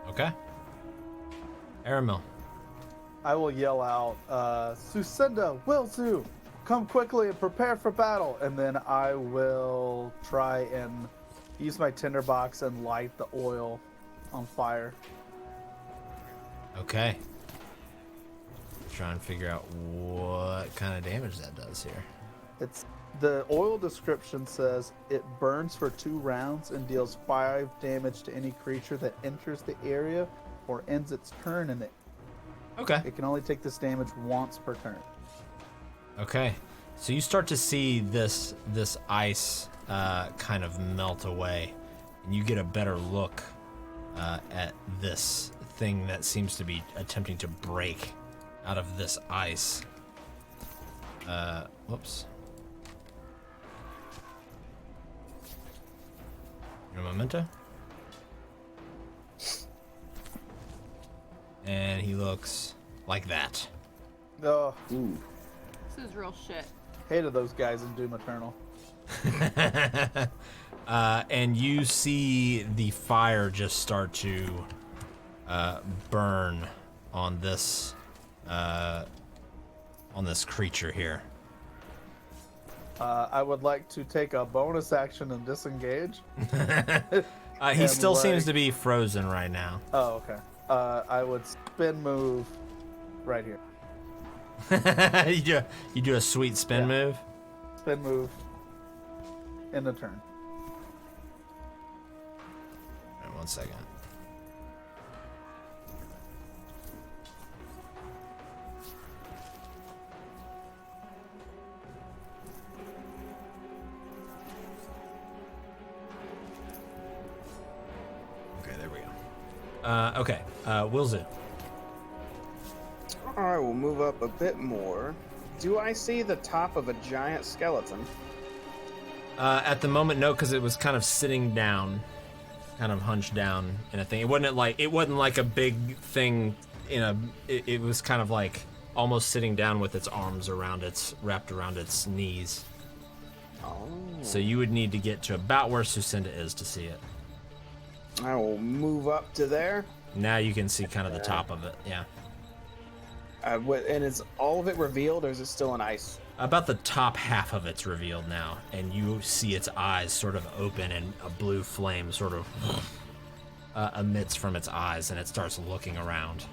Okay. Aramil. I will yell out, Sucinda, Wilzu, come quickly and prepare for battle. And then I will try and use my tinderbox and light the oil on fire. Okay. Try and figure out what kind of damage that does here. It's the oil description says it burns for 2 rounds and deals 5 damage to any creature that enters the area or ends its turn in it. Okay. It can only take this damage once per turn. Okay. So you start to see this ice kind of melt away, and you get a better look at this thing that seems to be attempting to break out of this ice. Whoops. Your memento. And he looks like that. Oh, Ooh. This is real shit. hated those guys in Doom Eternal. And you see the fire just start to burn on this creature here. I would like to take a bonus action and disengage. He And still seems like- to be frozen right now. Oh, okay. I would spin move right here. you do a sweet spin Yeah. move. Spin move in the turn. All right, 1 second. Okay, there we go. Okay, Wilzu. I will move up a bit more. Do I see the top of a giant skeleton? At the moment, no, because it was kind of sitting down, kind of hunched down in a thing. It wasn't like a big thing it was kind of like almost sitting down with its arms wrapped around its knees. Oh. So you would need to get to about where Sucinda is to see it. I will move up to there. Now you can see kind of the top of it. Yeah. And is all of it revealed, or is it still in ice? About the top half of it's revealed now, and you see its eyes sort of open, and a blue flame sort of emits from its eyes, and it starts looking around.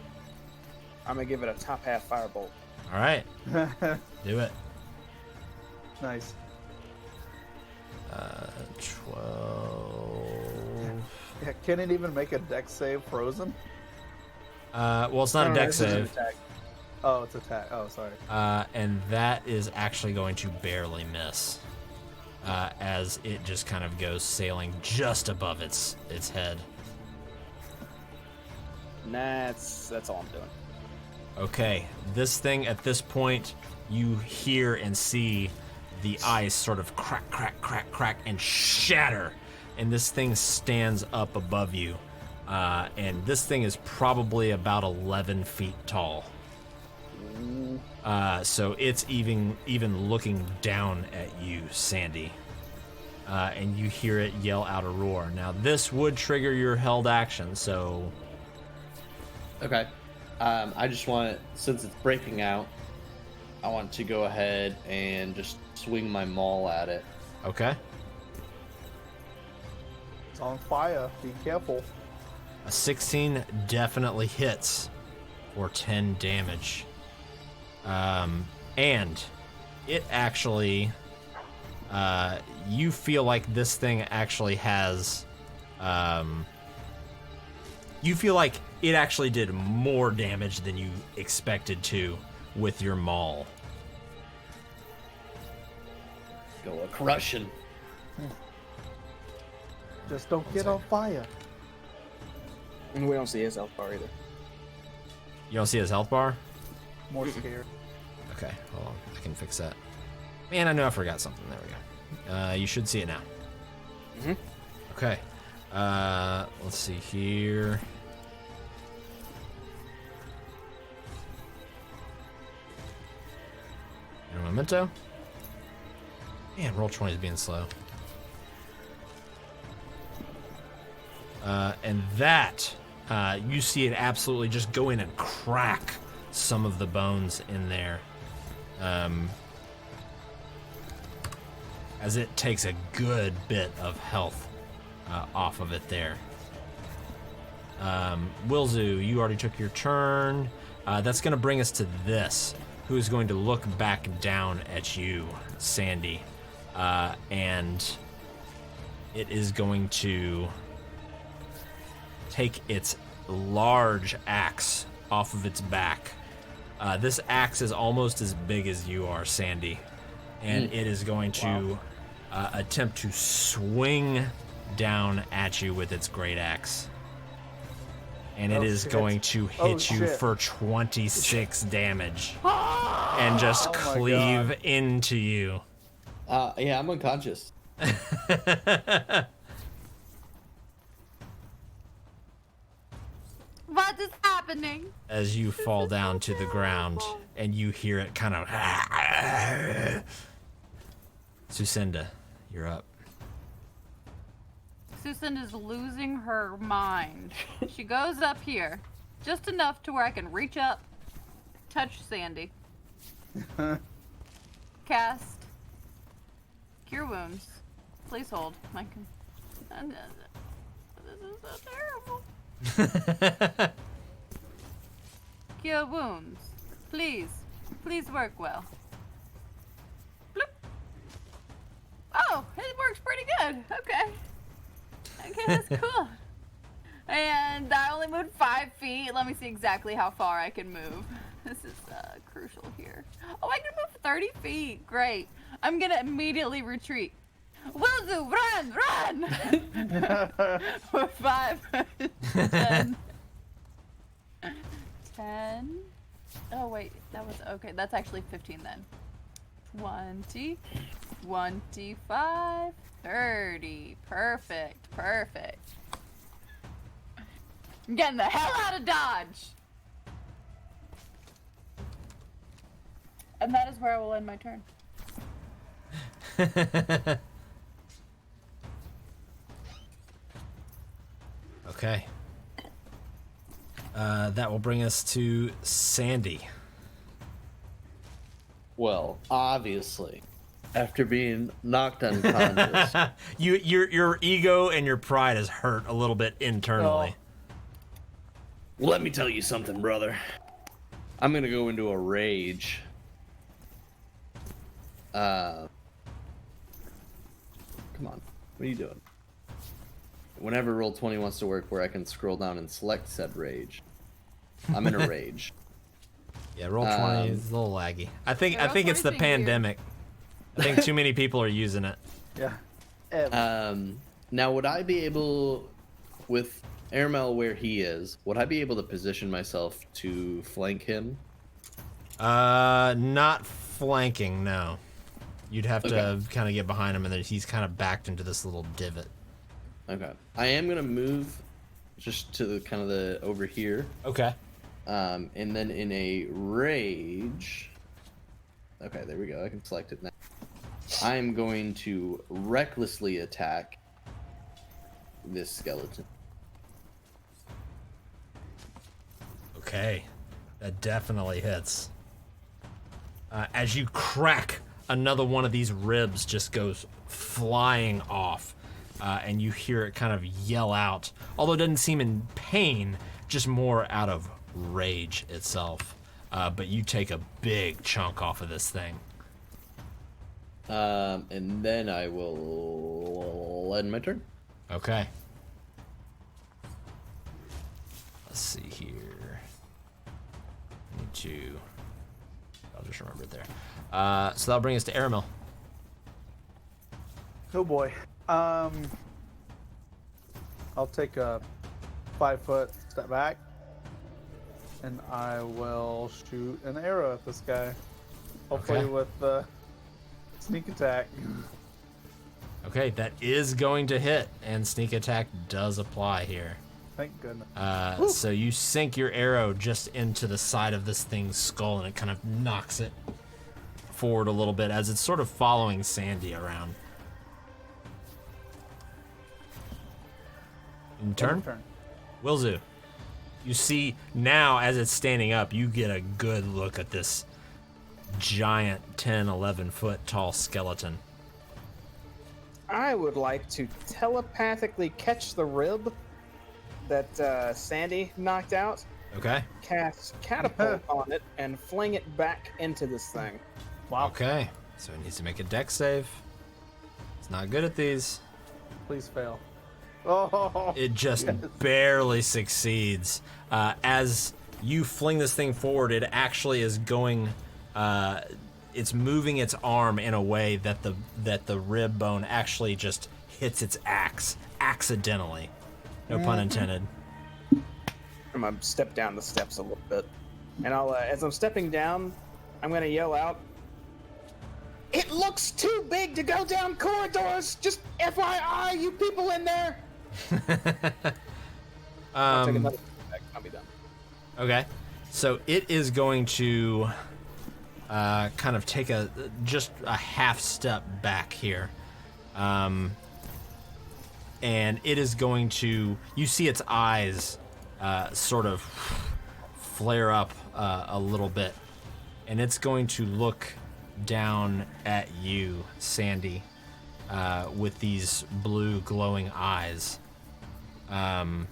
I'm gonna give it a top half firebolt. All right, do it. Nice. 12. Yeah, can it even make a dex save frozen? Well, it's not a dex this is an save. attack. Oh, it's attack. Oh, sorry. And that is actually going to barely miss, as it just kind of goes sailing just above its head. That's all I'm doing. Okay, this thing at this point, you hear and see the ice sort of crack, crack, crack, crack, and shatter, and this thing stands up above you, and this thing is probably about 11 feet tall. So it's even looking down at you, Sandy, and you hear it yell out a roar. Now this would trigger your held action, so Okay. I just want, since it's breaking out, I want to go ahead and just swing my maul at it. okay. It's on fire. Be careful. A 16 definitely hits for 10 damage. And it actually, you feel like this thing actually has, you feel like it actually did more damage than you expected to with your maul. Go a crushing. Just don't get on fire. And we don't see his health bar either. You don't see his health bar? More scared. Okay, hold on. I can fix that. Man, I know I forgot something. There we go. You should see it now. Mhm. Okay. Let's see here. And a memento. Man, Roll20 is being slow. And that, you see it absolutely just go in and crack some of the bones in there. As it takes a good bit of health off of it there. Wilzu, you already took your turn. That's going to bring us to this. Who's going to look back down at you, Sandy. And it is going to take its large axe off of its back. This axe is almost as big as you are, Sandy. And it is going to attempt to swing down at you with its great axe. And it is shit. going to hit you shit. for 26 damage. And just Oh my cleave God. into you. Yeah, I'm unconscious. What is happening? As you fall down to the ground and you hear it kind of. Sucinda, you're up. Susan is losing her mind. She goes up here, just enough to where I can reach up, touch Sandy. Cast Cure Wounds. Please hold. This is so terrible. Cure Wounds. Please. Please work well. Bloop. Oh, it works pretty good. Okay. Okay, that's cool. And I only moved 5 feet. Let me see exactly how far I can move. This is crucial here. Oh, I can move 30 feet. Great. I'm gonna immediately retreat. Wilzu, run, run! 5, 10. 10. Oh wait, that was okay. That's actually 15 then. 20, 25, 30. Perfect, perfect. I'm getting the hell out of Dodge. And that is where I will end my turn. Okay. That will bring us to Sandy. Well, obviously, after being knocked unconscious, Your ego and your pride is hurt a little bit internally. let me tell you something, brother. I'm gonna go into a rage. Come on, what are you doing? Whenever Roll20 wants to work where I can scroll down and select said rage, I'm in a rage. Yeah, Roll20 is a little laggy. I think Yeah, it's the Roll20's being weird. pandemic. I think too many people are using it. Yeah. Now, would I be able, with Airmel where he is, would I be able to position myself to flank him? Not flanking, no. You'd have to Okay. kind of get behind him, and then he's kind of backed into this little divot. Okay. I am gonna move just to the kind of the over here. Okay. And then in a rage. Okay, there we go. I can select it now. I'm going to recklessly attack this skeleton. Okay. That definitely hits. As you crack, another one of these ribs just goes flying off. And you hear it kind of yell out. Although it doesn't seem in pain, just more out of rage itself. But you take a big chunk off of this thing. And then I will end my turn. Okay. Let's see here. Need to. I'll just remember it there. So that'll bring us to Aramil. Oh boy. I'll take a 5-foot step back, and I will shoot an arrow at this guy. Hopefully Okay. with the sneak attack. Okay, that is going to hit, and sneak attack does apply here. Thank goodness. So you sink your arrow just into the side of this thing's skull, and it kind of knocks it forward a little bit as it's sort of following Sandy around. In turn? Wilzu. You see now, as it's standing up, you get a good look at this giant 10, 11 foot tall skeleton. I would like to telepathically catch the rib that Sandy knocked out, Okay. cast catapult on it, and fling it back into this thing. Wow. Okay. So it needs to make a dex save. It's not good at these. Please fail. Oh. It just Yes. barely succeeds. As you fling this thing forward, it actually is going. It's moving its arm in a way that the rib bone actually just hits its axe accidentally. No pun intended. I'm gonna step down the steps a little bit, and I'll as I'm stepping down, I'm gonna yell out, "It looks too big to go down corridors! Just FYI, you people in there!" I'll take another step back. I'll be done. Okay, so it is going to kind of take just a half step back here, and it is going to. You see its eyes sort of flare up a little bit, and it's going to look down at you, Sandy, with these blue glowing eyes. And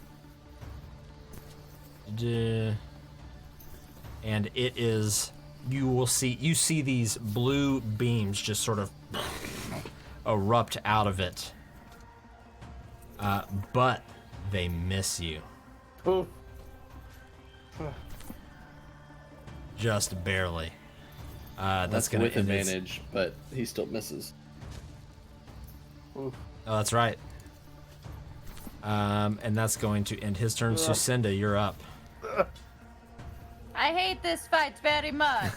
it is, you see these blue beams just sort of erupt out of it, but they miss you. Ooh. Just barely. That's gonna with end its- advantage, but he still misses. Oh, that's right. And that's going to end his turn. Sucinda, you're up. I hate this fight very much.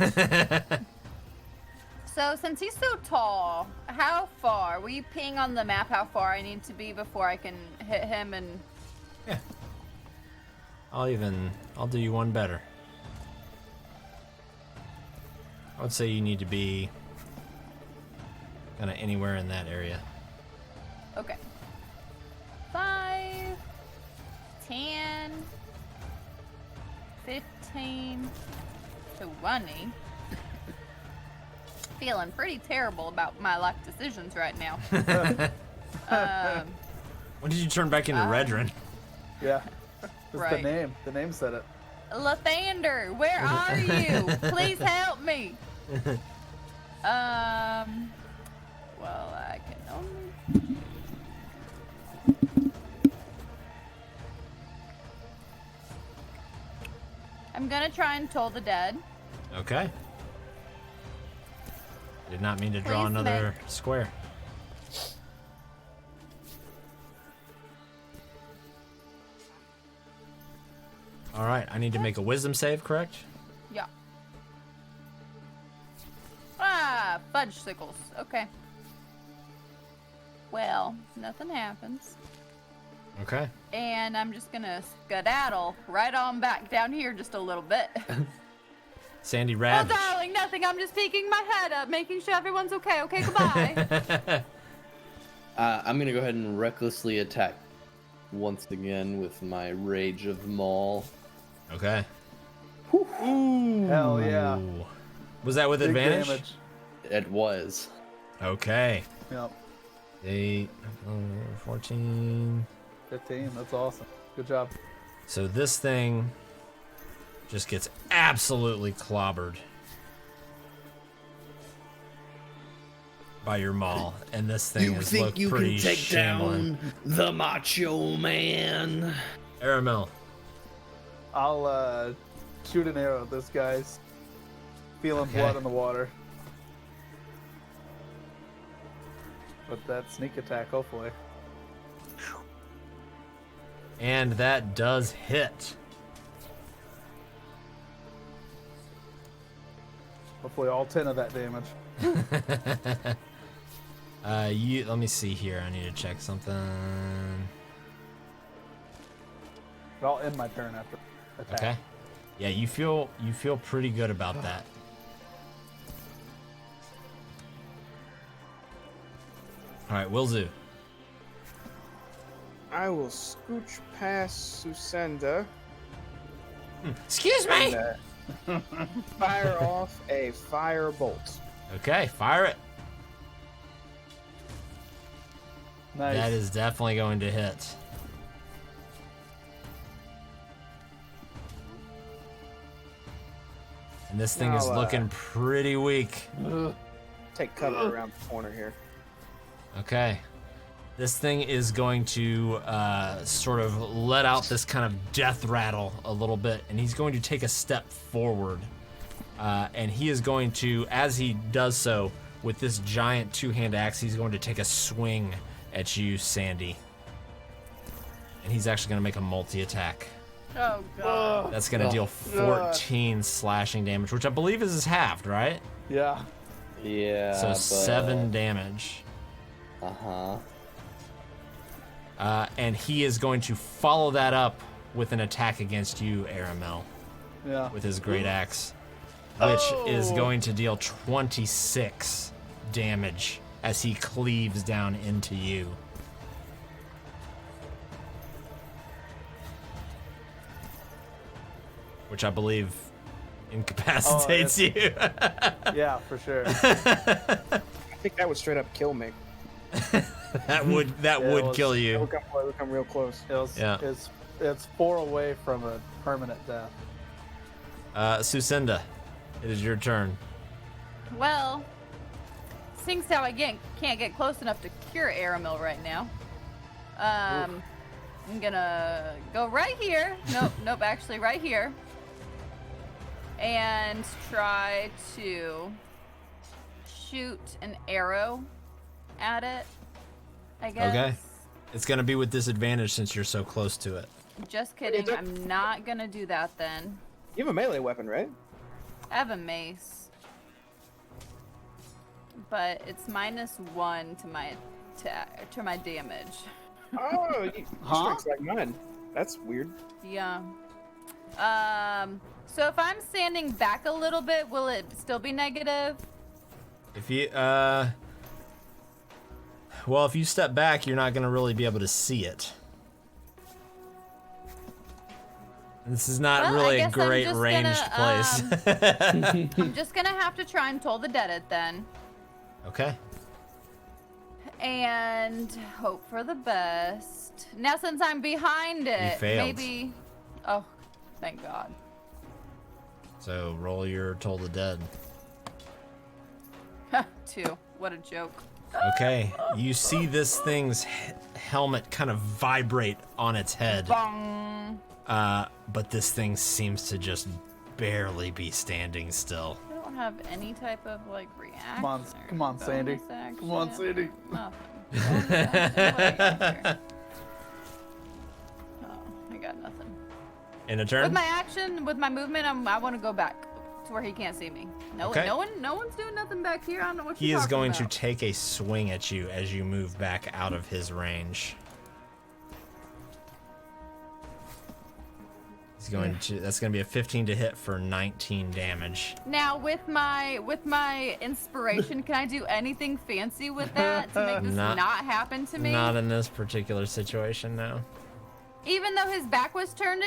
So, since he's so tall, how far? Will you ping on the map how far I need to be before I can hit him and... Yeah. I'll do you one better. I would say you need to be kind of anywhere in that area. Okay. 5, 10, 15, 20, Feeling pretty terrible about my life decisions right now. When did you turn back into Redrin? Yeah. It's Right. the name. The name said it. Lathander, where are you? Please help me. Well, I can only. I'm gonna try and toll the dead. Okay. Did not mean to draw Please another square. All right, I need to make a wisdom save, correct? Yeah. Ah, fudge sickles. Okay. Well, nothing happens. Okay. And I'm just gonna skedaddle right on back down here just a little bit. Sandy Oh, Ravage. darling, nothing. I'm just peeking my head up, making sure everyone's okay. Okay, goodbye. I'm gonna go ahead and recklessly attack once again with my Rage of Maul. Okay. Hell yeah. Ooh. Was that with Big advantage? damage. It was. Okay. Yep. 8, 14. 15. That's awesome. Good job. So this thing just gets absolutely clobbered by your maul, and this thing You is think look you pretty can take shambling. down the Macho Man? Aramel. I'll shoot an arrow at this guy's. Feeling blood in the water. With that sneak attack, hopefully. And that does hit. Hopefully all 10 of that damage. Let me see here. I need to check something. But I'll end my turn after attack. Okay. Yeah, you feel pretty good about that. All right, Wilzu. I will scooch past Susenda Excuse me. and fire off a fire bolt. Okay, fire it. Nice. That is definitely going to hit. And this thing is I'll, looking pretty weak. Take cover around the corner here. Okay. This thing is going to sort of let out this kind of death rattle a little bit, and he's going to take a step forward. And he is going to, as he does so, with this giant two-hand axe, he's going to take a swing at you, Sandy. And he's actually going to make a multi-attack. Oh, God. That's going to deal 14 slashing damage, which I believe is halved, right? Yeah. Yeah. So but, 7 damage. Uh-huh. And he is going to follow that up with an attack against you, Aramel, Yeah. with his great axe, which is going to deal 26 damage as he cleaves down into you. Which I believe incapacitates you. Yeah, for sure. I think that would straight up kill me. that would it was- kill It you. would come real close. It was, Yeah. it's 4 away from a permanent death. Sucinda, it is your turn. Well, seeing how I can't get close enough to cure Aramil right now, I'm gonna go right here. Nope, actually right here. And try to shoot an arrow at it, I guess. Okay. It's going to be with disadvantage since you're so close to it. Just kidding. I'm not gonna do that then. You have a melee weapon, right? I have a mace. But it's -1 to my attack, to my damage. Oh, your Huh? strength's like mine. That's weird. Yeah. So if I'm standing back a little bit, will it still be negative? If you well, if you step back, you're not going to really be able to see it. This is not Well, I really a guess I'm great just ranged gonna, place. I'm just gonna have to try and toll the dead it then. Okay. And hope for the best. Now since I'm behind it, failed. maybe... Oh, thank God. So roll your Toll the Dead. 2. What a joke. Okay, you see this thing's helmet kind of vibrate on its head. Bong. But this thing seems to just barely be standing still. I don't have any type of like reaction. Come on, Sandy. Come on, Sandy. Nothing. Oh, I got nothing. In a turn? With my action, with my movement, I want to go back to where he can't see me. Okay. No one's doing nothing back here. I don't know what He you're is talking going about. to take a swing at you as you move back out of his range. He's going to. That's going to be a 15 to hit for 19 damage. Now with my inspiration, can I do anything fancy with that to make this Not- not happen to me? Not in this particular situation, no. Even though his back was turned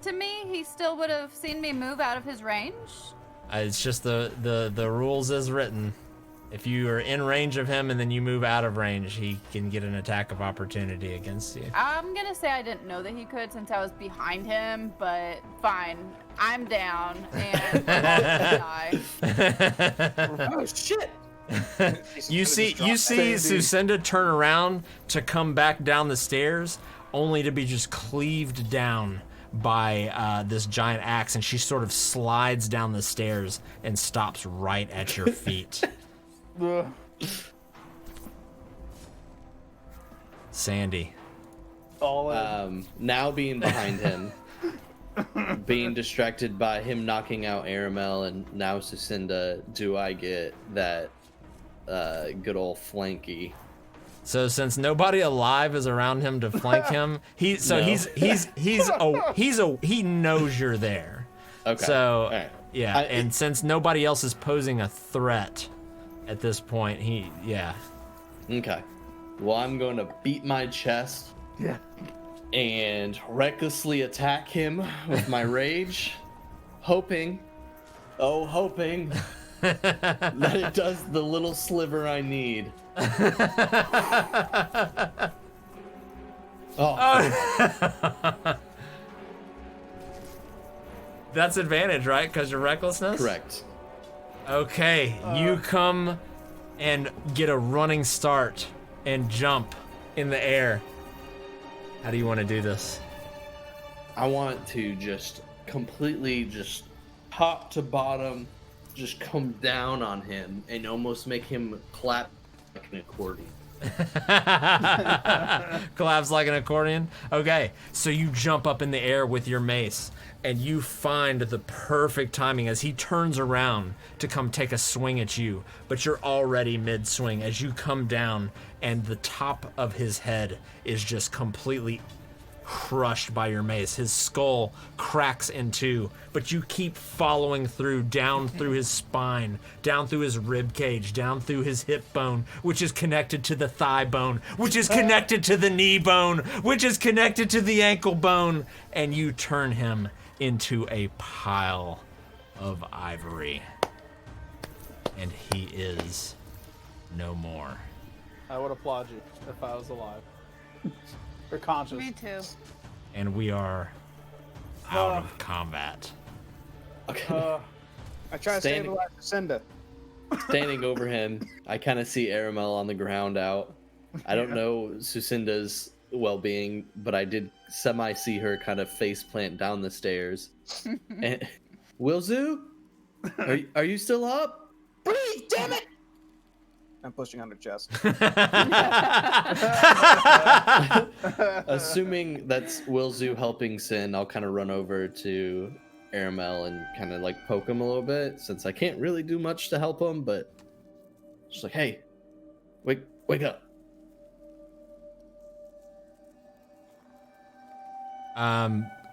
to me, he still would have seen me move out of his range. It's just the rules as written. If you are in range of him and then you move out of range, he can get an attack of opportunity against you. I'm gonna say I didn't know that he could since I was behind him, but fine. I'm down and I'm gonna die. Oh shit! You see Sucinda turn around to come back down the stairs, only to be just cleaved down by this giant axe, and she sort of slides down the stairs and stops right at your feet. Sandy. All in. Now being behind him, being distracted by him knocking out Aramel and now Sucinda, do I get that good old flanky? So since nobody alive is around him to flank him, he knows you're there. Okay. So All right. yeah, and since nobody else is posing a threat at this point, Okay. Well, I'm going to beat my chest. Yeah. And recklessly attack him with my rage, hoping that it does the little sliver I need. Oh, That's advantage, right? Because your recklessness? correct. Okay, you come and get a running start and jump in the air. How do you want to do this? I want to just completely just top to bottom, just come down on him and almost make him clap like an accordion. Collapse like an accordion? Okay, so you jump up in the air with your mace and you find the perfect timing as he turns around to come take a swing at you, but you're already mid-swing as you come down and the top of his head is just completely crushed by your mace. His skull cracks in two, but you keep following through, down through his spine, down through his rib cage, down through his hip bone, which is connected to the thigh bone, which is connected to the knee bone, which is connected to the ankle bone, and you turn him into a pile of ivory. And he is no more. I would applaud you if I was alive. Or conscious. Me too. And we are out of combat. Okay. I try to Standing- stabilize Lucinda. Standing over him, I kind of see Aramel on the ground out. I don't know Sucinda's well-being, but I did semi-see her kind of face plant down the stairs. And Wilzu, are you still up? Breathe, damn it! I'm pushing on her chest. Assuming that's Wilzu helping Sin, I'll kind of run over to Aramel and kind of like poke him a little bit, since I can't really do much to help him, but just like, hey, wake up.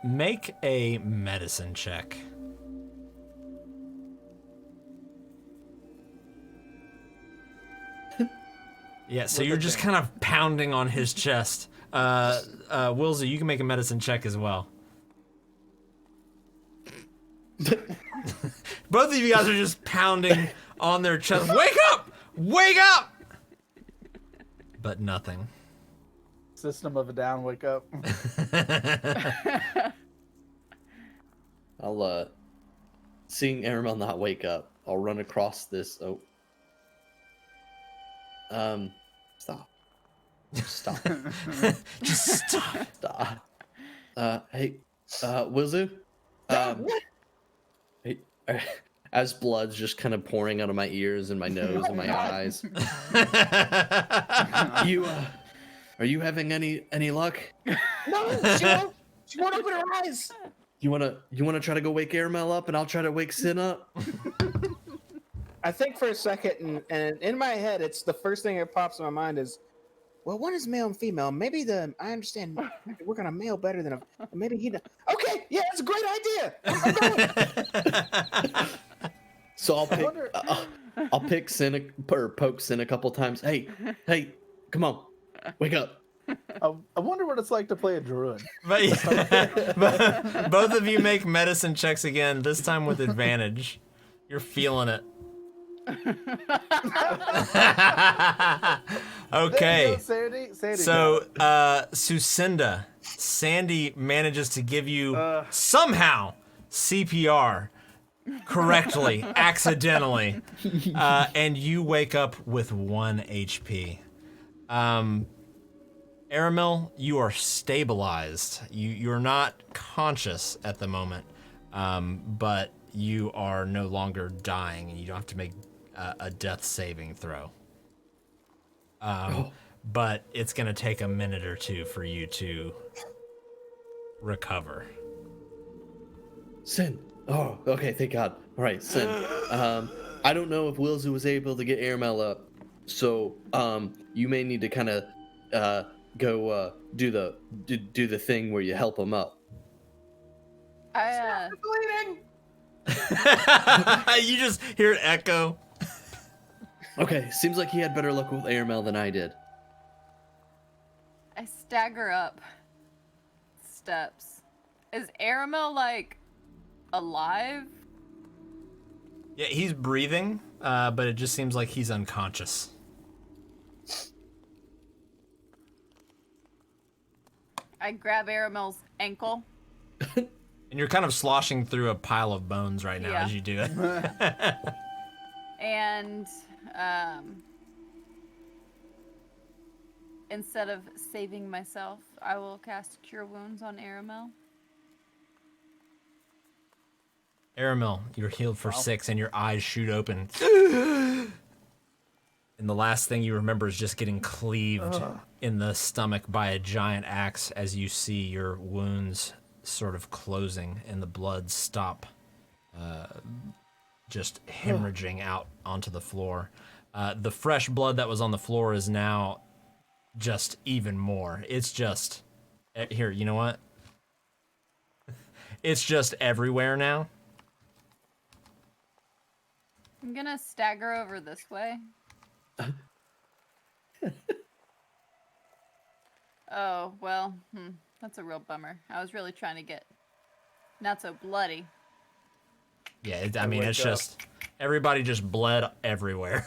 Make a medicine check. Yeah, so you're just kind of pounding on his chest. Wilzy, you can make a medicine check as well. Both of you guys are just pounding on their chest. Wake up! Wake up! But nothing. System of a Down, wake up. I'll, seeing Aramel not wake up, I'll run across this. Oh. Stop. Stop. Just stop. Stop. Hey, Wilzu? Hey, as blood's just kind of pouring out of my ears and my nose and my eyes. Are you having any luck? No, she won't open her eyes. You wanna try to go wake Aramel up, and I'll try to wake Sin up? I think for a second, and in my head, it's the first thing that pops in my mind is, well, one is male and female. Maybe I understand work on a male better than maybe he. Okay, yeah, that's a great idea. I'm going. So I'll pick Sin or poke Sin a couple times. Hey, come on, wake up. I wonder what it's like to play a druid. But both of you make medicine checks again, this time with advantage. You're feeling it. Okay. Sandy, So, Sucinda, Sandy manages to give you somehow CPR correctly, accidentally, and you wake up with 1 HP. Aramil, you are stabilized. You're not conscious at the moment, but you are no longer dying, and you don't have to make a death saving throw. But it's going to take a minute or two for you to recover. Sin. Oh, okay, thank God. All right, Sin. I don't know if Wilzu was able to get Aramel up, so you may need to kind of go do the thing where you help him up. Bleeding. You just hear an echo. Okay, seems like he had better luck with Aramel than I did. I stagger up steps. Is Aramel, like, alive? Yeah, he's breathing, but it just seems like he's unconscious. I grab Aramel's ankle. And you're kind of sloshing through a pile of bones right now Yeah. as you do it. And instead of saving myself, I will cast Cure Wounds on Aramel. Aramil, you're healed for 6 and your eyes shoot open. And the last thing you remember is just getting cleaved in the stomach by a giant axe as you see your wounds sort of closing and the blood stop just hemorrhaging out onto the floor. The fresh blood that was on the floor is now just even more. It's just... Here, you know what? It's just everywhere now. I'm gonna stagger over this way. Oh, well, that's a real bummer. I was really trying to get not so bloody. Yeah, I mean, it's just... Everybody just bled everywhere.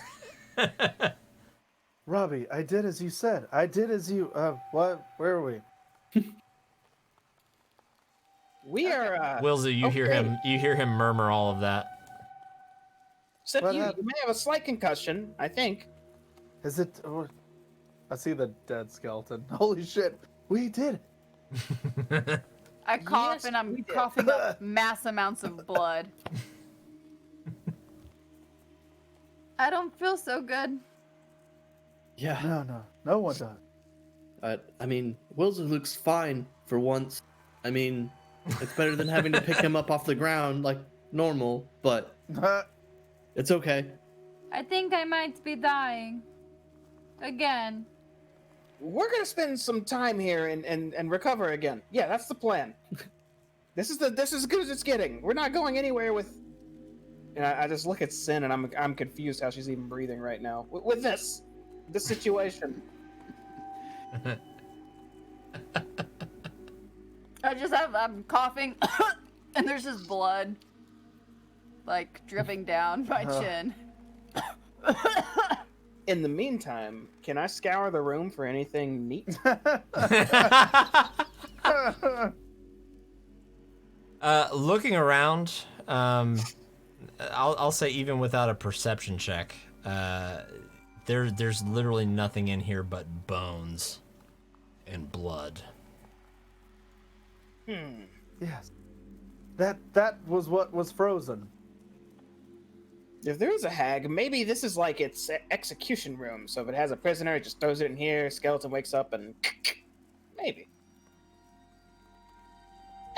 Robbie, I did as you said. I did as you. What? Where are we? We are. Wilzy, you hear him. You hear him murmur all of that. Except What you happened? may have a slight concussion, I think. Is it? Oh, I see the dead skeleton. Holy shit! We did. I cough Yes, and I'm we did. coughing up mass amounts of blood. I don't feel so good. Yeah. No one does. I mean, Wilson looks fine for once. I mean, it's better than having to pick him up off the ground like normal, but it's okay. I think I might be dying. Again. We're gonna spend some time here and recover again. Yeah, that's the plan. This is as good as it's getting. We're not going anywhere with. And I just look at Sin and I'm confused how she's even breathing right now with this situation. I'm coughing and there's just blood. like dripping down my chin. In the meantime, can I scour the room for anything neat? Looking around, I'll say even without a perception check, there's literally nothing in here but bones and blood. Yes. That was what was frozen. If there is a hag, maybe this is like its execution room. So if it has a prisoner, it just throws it in here, skeleton wakes up, and maybe.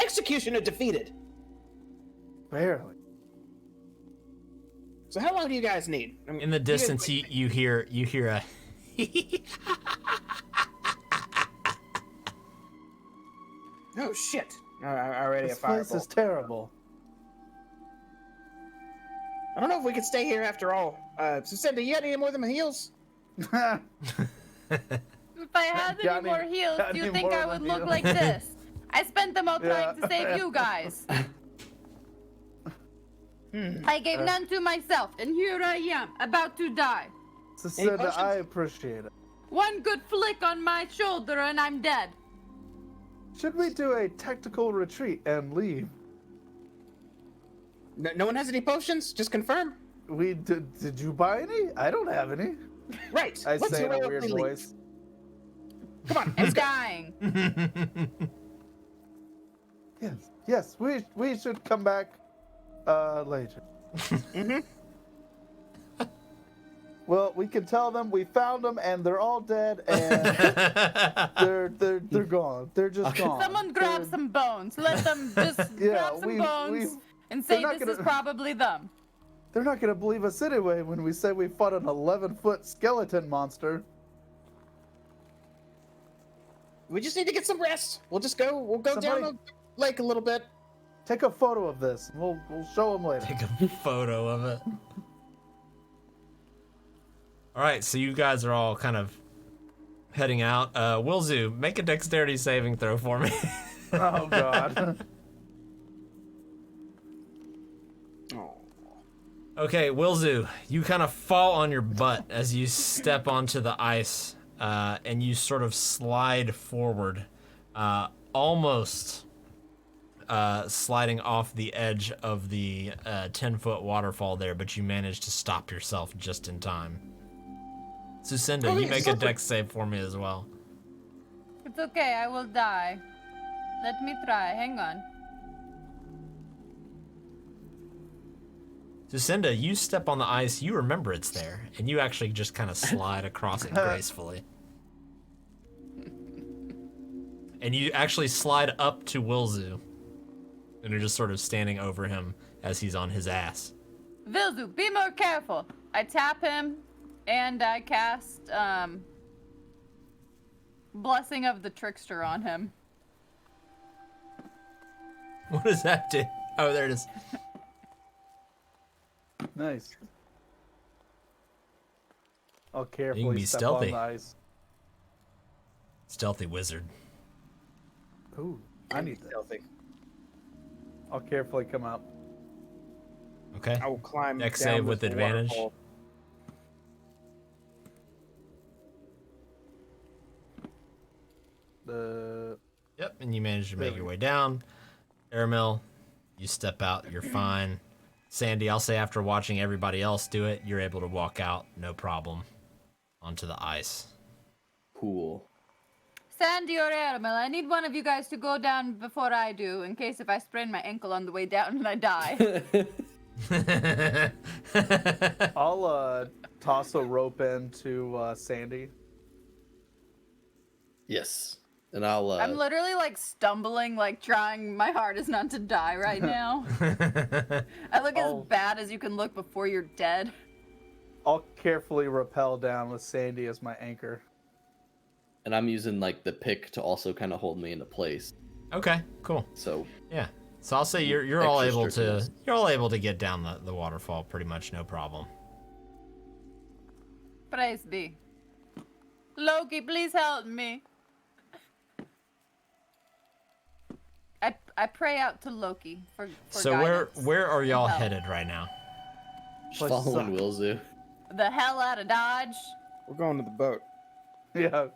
Executioner defeated. Barely. So how long do you guys need? I mean, In the distance, you hear a. Oh shit! Already This a fireball. place is terrible. I don't know if we could stay here after all. So Cindy, you got any more of them heals? If I had Got any more any- heals, got do you any think more I of would the look heals? like this? I spent them all trying Yeah. to save you guys. I gave none to myself, and here I am, about to die. Cinda, potions? I appreciate it. One good flick on my shoulder, and I'm dead. Should we do a tactical retreat and leave? No one has any potions? Just confirm. We did you buy any? I don't have any. Right. I Let's say in a heroically weird leave. voice. Come on, I'm let's go. dying. Yes, we should come back later. Well, we can tell them we found them and they're all dead and they're gone. They're just Okay. gone. Someone grab They're- some bones. Let them just Yeah, grab some bones and say not this is gonna- probably them. They're not gonna believe us anyway when we say we fought an 11-foot skeleton monster. We just need to get some rest. We'll just go. We'll go Somebody- down the lake a little bit. Take a photo of this. We'll show them later. Take a photo of it. All right, so you guys are all kind of heading out. Wilzu, make a dexterity saving throw for me. Oh god. Oh. Okay, Wilzu, you kind of fall on your butt as you step onto the ice, and you sort of slide forward, almost sliding off the edge of the 10-foot waterfall there, but you manage to stop yourself just in time. Sucinda, Oh, you yeah, make a super. dex save for me as well. It's okay, I will die. Let me try. Hang on. Sucinda, you step on the ice, you remember it's there, and you actually just kind of slide across it gracefully. And you actually slide up to Wilzu, and you're just sort of standing over him as he's on his ass. Vilzu, be more careful. I tap him, and I cast Blessing of the Trickster on him. What does that do? Oh, there it is. Nice. I'll You can carefully be step stealthy. on the ice. Stealthy wizard. Ooh, I need that. Stealthy. I'll carefully come out. Okay. I will climb. Dex down save with this advantage. waterfall. Yep, and you manage to make Really? your way down. Aramil, you step out, you're fine. Sandy, I'll say after watching everybody else do it, you're able to walk out, no problem, onto the ice. Cool. Sandy or Aramil, I need one of you guys to go down before I do, in case if I sprain my ankle on the way down and I die. I'll toss a rope into Sandy. Yes. And I'll I'm literally like stumbling, like trying my hardest not to die right now. I look as bad as you can look before you're dead. I'll carefully rappel down with Sandy as my anchor. and I'm using like the pick to also kind of hold me into place. Okay, cool. So Yeah. So I'll say you're all Extra able to strictness. you're all able to get down the waterfall pretty much no problem. Praise be. Loki, please help me. I pray out to Loki for So guidance. where are y'all help. headed right now? Just Place following sucks. Willzu. The hell out of Dodge. We're going to the boat. Yeah.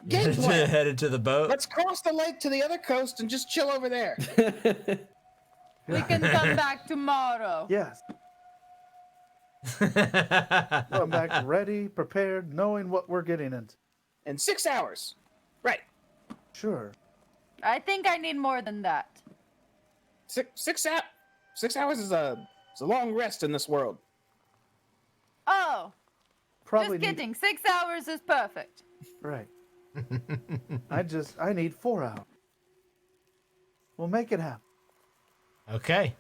Game plan. Headed to the boat. Let's cross the lake to the other coast and just chill over there. We can come back tomorrow. Yes. Come back ready, prepared, knowing what we're getting into. In 6 hours. Right. Sure. I think I need more than that. 6 hours is a long rest in this world. Oh, Probably just kidding. 6 hours is perfect. Right. I need 4 hours. We'll make it happen. Okay.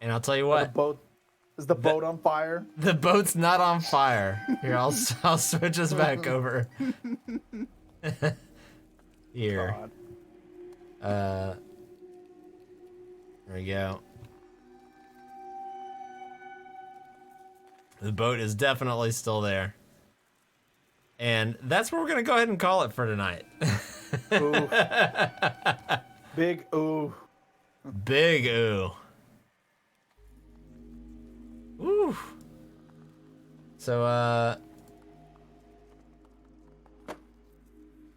And I'll tell you The what, boat is the boat on fire? the boat's not on fire. Here, I'll switch us back over. Here. God. There we go. The boat is definitely still there. And that's where we're going to go ahead and call it for tonight. Ooh. Big ooh. Big ooh. Ooh. So,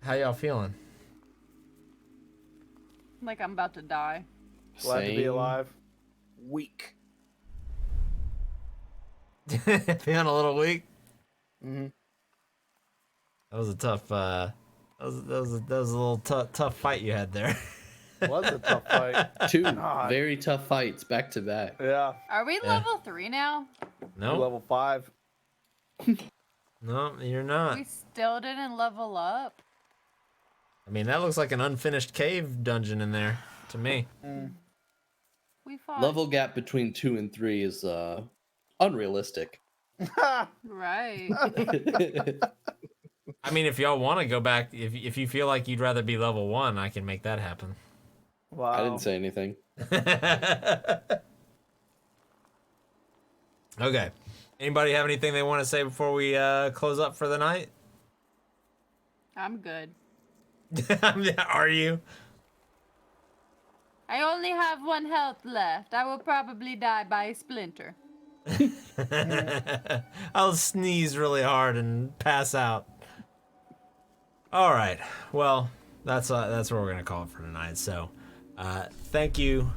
how y'all feeling? Like I'm about to die. Glad to be Same. alive. Weak. Feeling a little weak? Mm-hmm. That was a tough, that was a little tough fight you had there. Was a tough fight. Two God. very tough fights back to back. Yeah. Are we Yeah. level 3 now? No, Level 5. no, you're not. We still didn't level up. I mean, that looks like an unfinished cave dungeon in there to me. We fought. Level gap between 2 and 3 is unrealistic. Right. I mean, if y'all want to go back, if you feel like you'd rather be level 1, I can make that happen. Wow. I didn't say anything. Okay. Anybody have anything they want to say before we close up for the night? I'm good. Are you? I only have 1 health left. I will probably die by a splinter. I'll sneeze really hard and pass out. All right. Well, that's what we're gonna call it for tonight. So, thank you,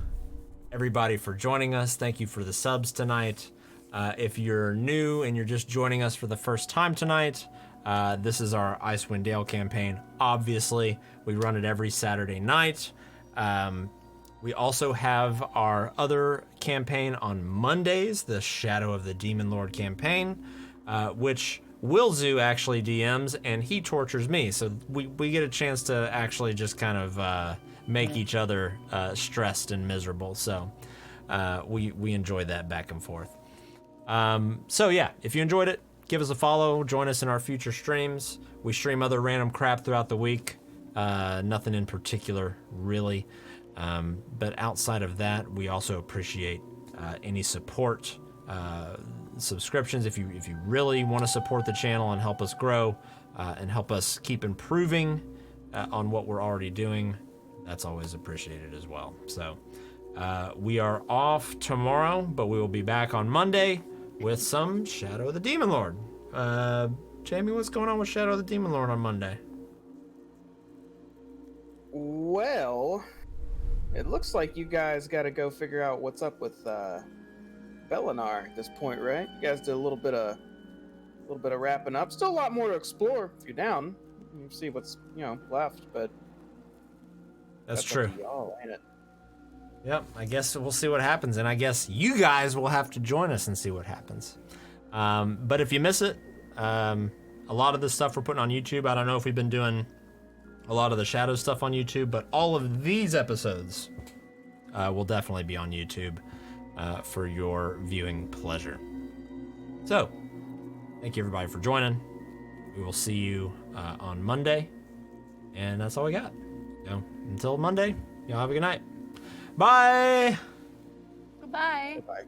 everybody, for joining us. Thank you for the subs tonight. If you're new and you're just joining us for the first time tonight, this is our Icewind Dale campaign. Obviously, we run it every Saturday night. We also have our other campaign on Mondays, the Shadow of the Demon Lord campaign, which Willzu actually DMs, and he tortures me. So we get a chance to actually just kind of make each other stressed and miserable. So we enjoy that back and forth. So yeah, if you enjoyed it, give us a follow. Join us in our future streams. We stream other random crap throughout the week. Nothing in particular, really. But outside of that, we also appreciate any support, subscriptions. If you really want to support the channel and help us grow and help us keep improving on what we're already doing, that's always appreciated as well. So we are off tomorrow, but we will be back on Monday with some Shadow of the Demon Lord. Jamie, what's going on with Shadow of the Demon Lord on Monday? Well, it looks like you guys got to go figure out what's up with Belinar at this point, right? You guys did a little bit of wrapping up. Still a lot more to explore if you're down. You see what's left, but That's up true. to y'all, ain't it? Yep, I guess we'll see what happens, and I guess you guys will have to join us and see what happens. But if you miss it, a lot of the stuff we're putting on YouTube, I don't know if we've been doing a lot of the Shadow stuff on YouTube, but all of these episodes will definitely be on YouTube for your viewing pleasure. So, thank you everybody for joining. We will see you on Monday, and that's all we got. So, until Monday, y'all have a good night. Bye! Goodbye. Bye.